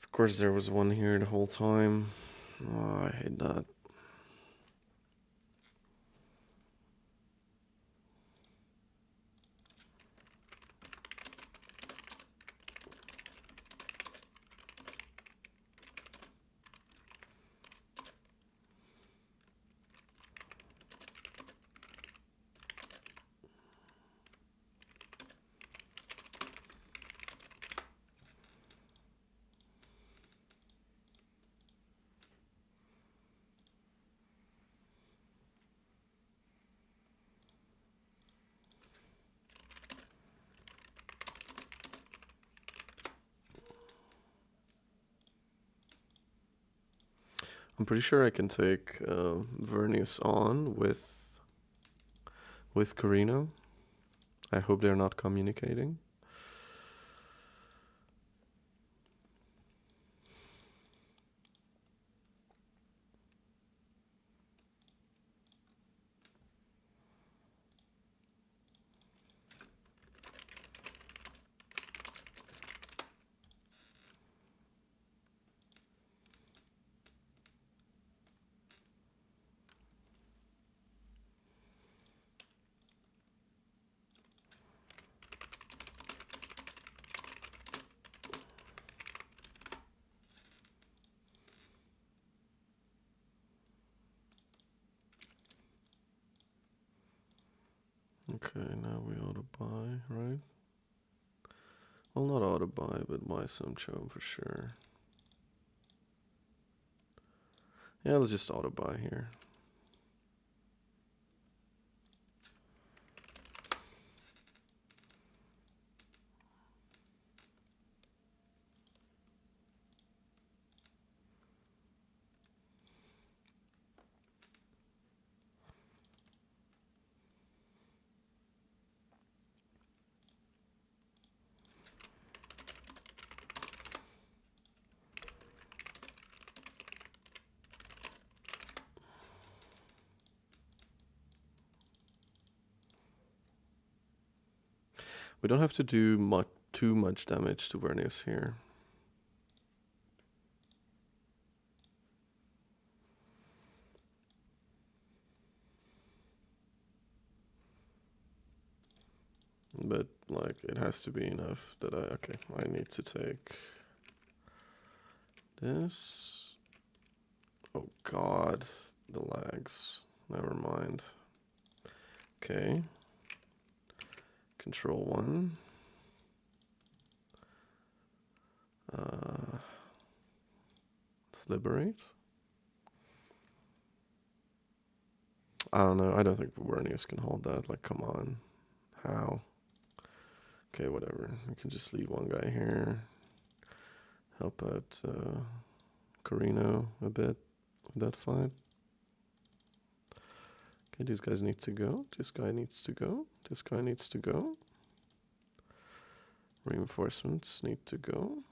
Of course, there was one here the whole time. Oh, I hate that. I'm pretty sure I can take Vernius on with with Corrino. I hope they're not communicating. Okay, now we ought to buy, right? Well, not ought to buy, but buy some chum for sure. Yeah, let's just auto buy here. We don't have to do too much damage to Vernius here. But, like, it has to be enough that I need to take this. Oh god, the lags. Never mind. Okay. Control 1. Let's liberate. I don't know. I don't think Vernius can hold that. Like, come on. How? Okay, whatever. We can just leave one guy here. Help out Corrino a bit with that fight. Okay, these guys need to go. This guy needs to go. This guy needs to go. Reinforcements need to go.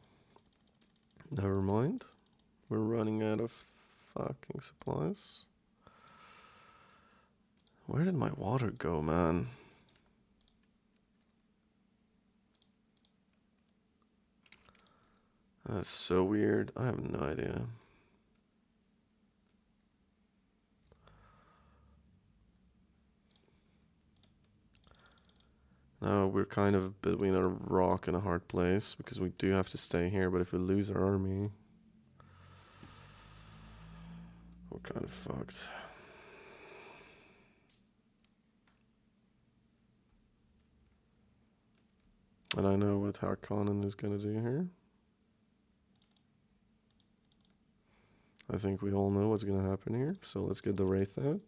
Never mind. We're running out of fucking supplies. Where did my water go, man? That's so weird. I have no idea. Now we're kind of between a rock and a hard place because we do have to stay here, but if we lose our army, we're kind of fucked. And I know what Harkonnen is going to do here. I think we all know what's going to happen here, so let's get the Wraith out.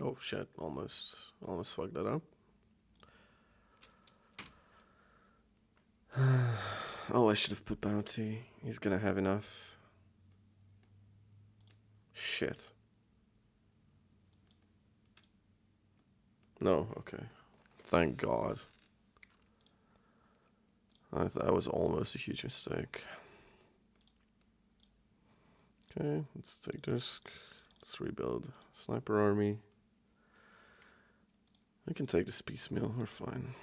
Oh shit, almost fucked that up. Oh, I should have put bounty. He's gonna have enough. Shit. No, okay. Thank God. That was almost a huge mistake. Okay, let's take this. Let's rebuild sniper army. We can take this piecemeal, we're fine.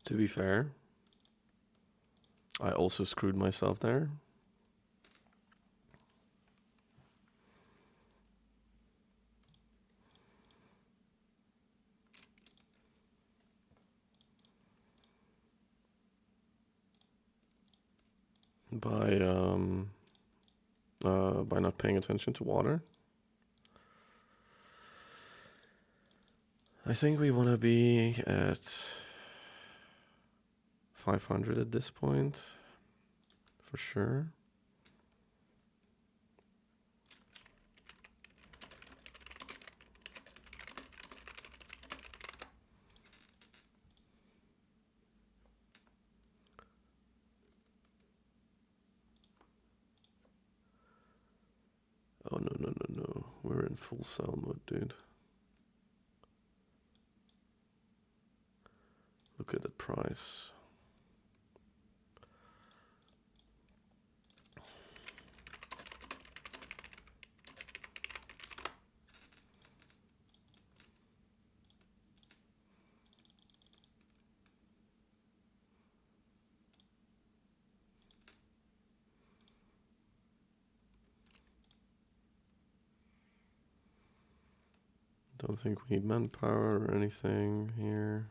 To be fair, I also screwed myself there. By not paying attention to water. I think we want to be at 500 at this point, for sure. Oh, no. We're in full sell mode, dude. Look at the price. Don't think we need manpower or anything here.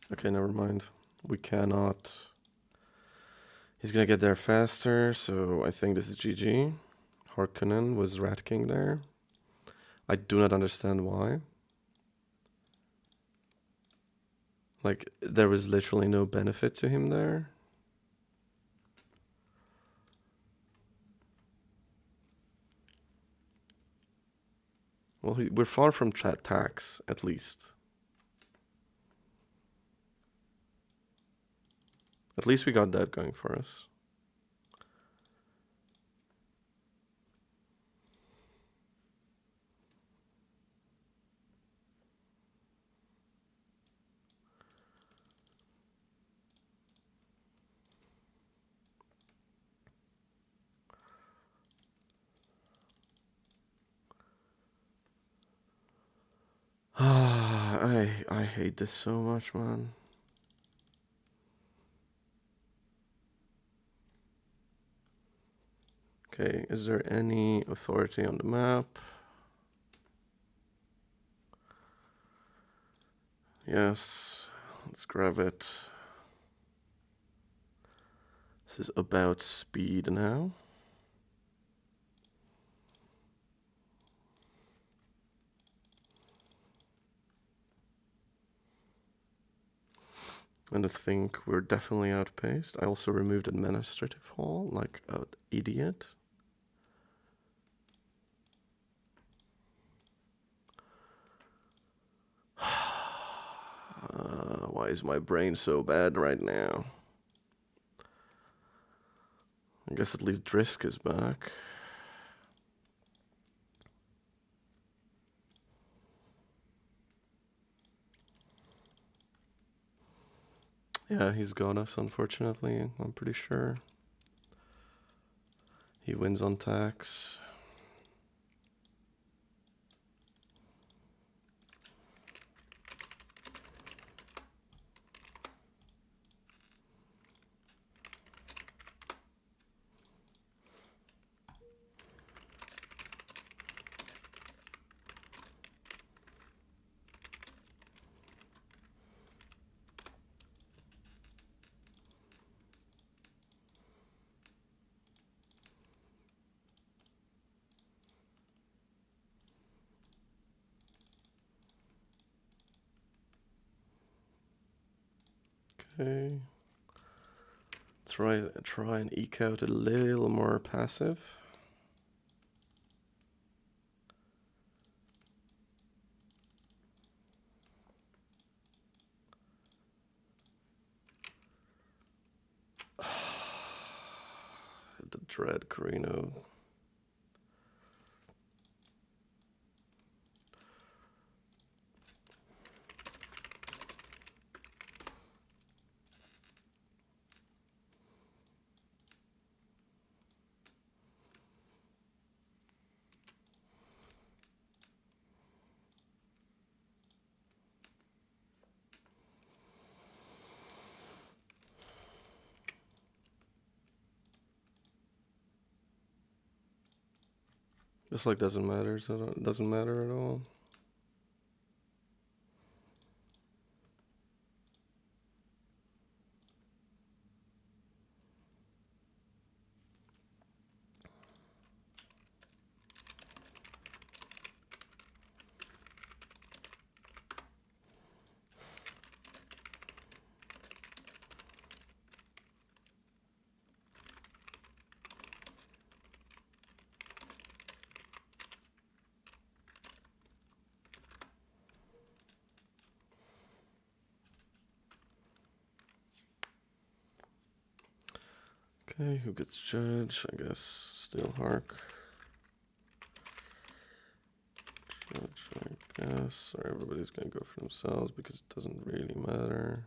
Okay, never mind. We cannot. He's gonna get there faster, so I think this is GG. Harkonnen was Rat King there. I do not understand why. Like, there was literally no benefit to him there. Well, we're far from tax, at least. At least we got that going for us. I hate this so much, man. Okay, is there any authority on the map? Yes, let's grab it. This is about speed now. And I think we're definitely outpaced. I also removed administrative hall, like an idiot. Why is my brain so bad right now? I guess at least Drisk is back. Yeah, he's got us, unfortunately, I'm pretty sure. He wins on tax. Okay. Try and eke out a little more passive. the dread Corrino. This like doesn't matter, so it doesn't matter at all. Okay, who gets judge? I guess still Hark. Judge, I guess. Or everybody's gonna go for themselves because it doesn't really matter.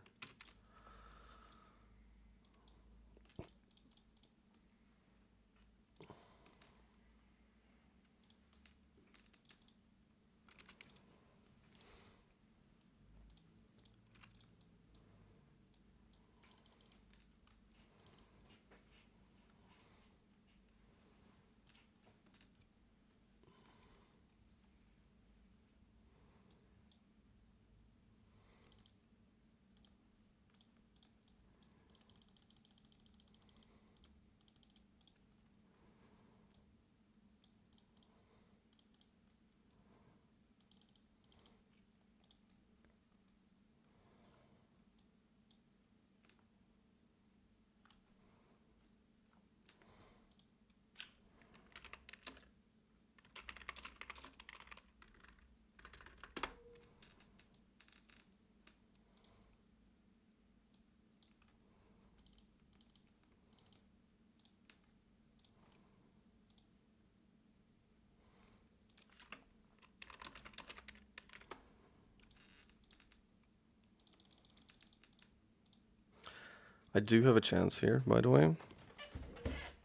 I do have a chance here, by the way.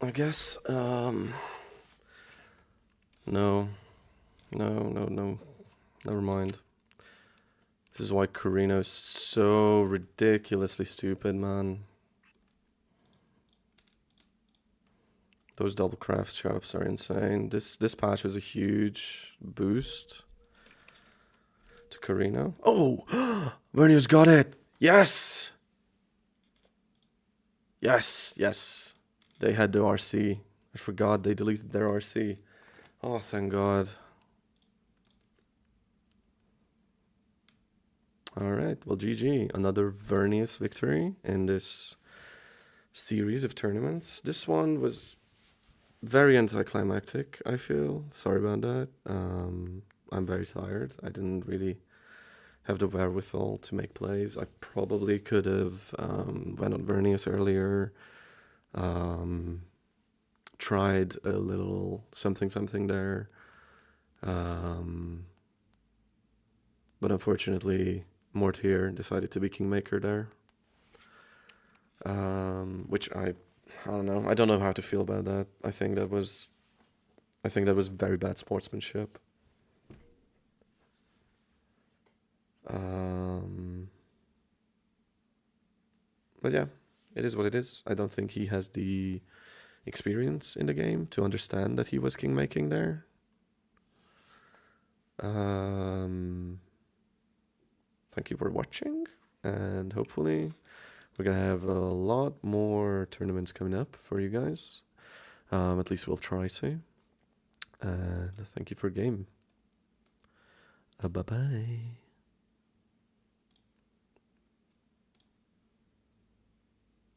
I guess, no. No. Never mind. This is why Corrino is so ridiculously stupid, man. Those double craft shops are insane. This patch was a huge boost to Corrino. Oh! Vernius got it! Yes! Yes! They had the RC. I forgot they deleted their RC. Oh, thank God. Alright, well, GG. Another Vernius victory in this series of tournaments. This one was very anticlimactic, I feel. Sorry about that. I'm very tired. I didn't really have the wherewithal to make plays. I probably could have went on Vernius earlier. Tried a little something there. But unfortunately, Mortyr decided to be Kingmaker there. Which I don't know. I don't know how to feel about that. I think that was very bad sportsmanship. But yeah, it is what it is. I don't think he has the experience in the game to understand that he was kingmaking there. Thank you for watching, and hopefully we're gonna have a lot more tournaments coming up for you guys. At least we'll try to. And thank you for game. Bye bye.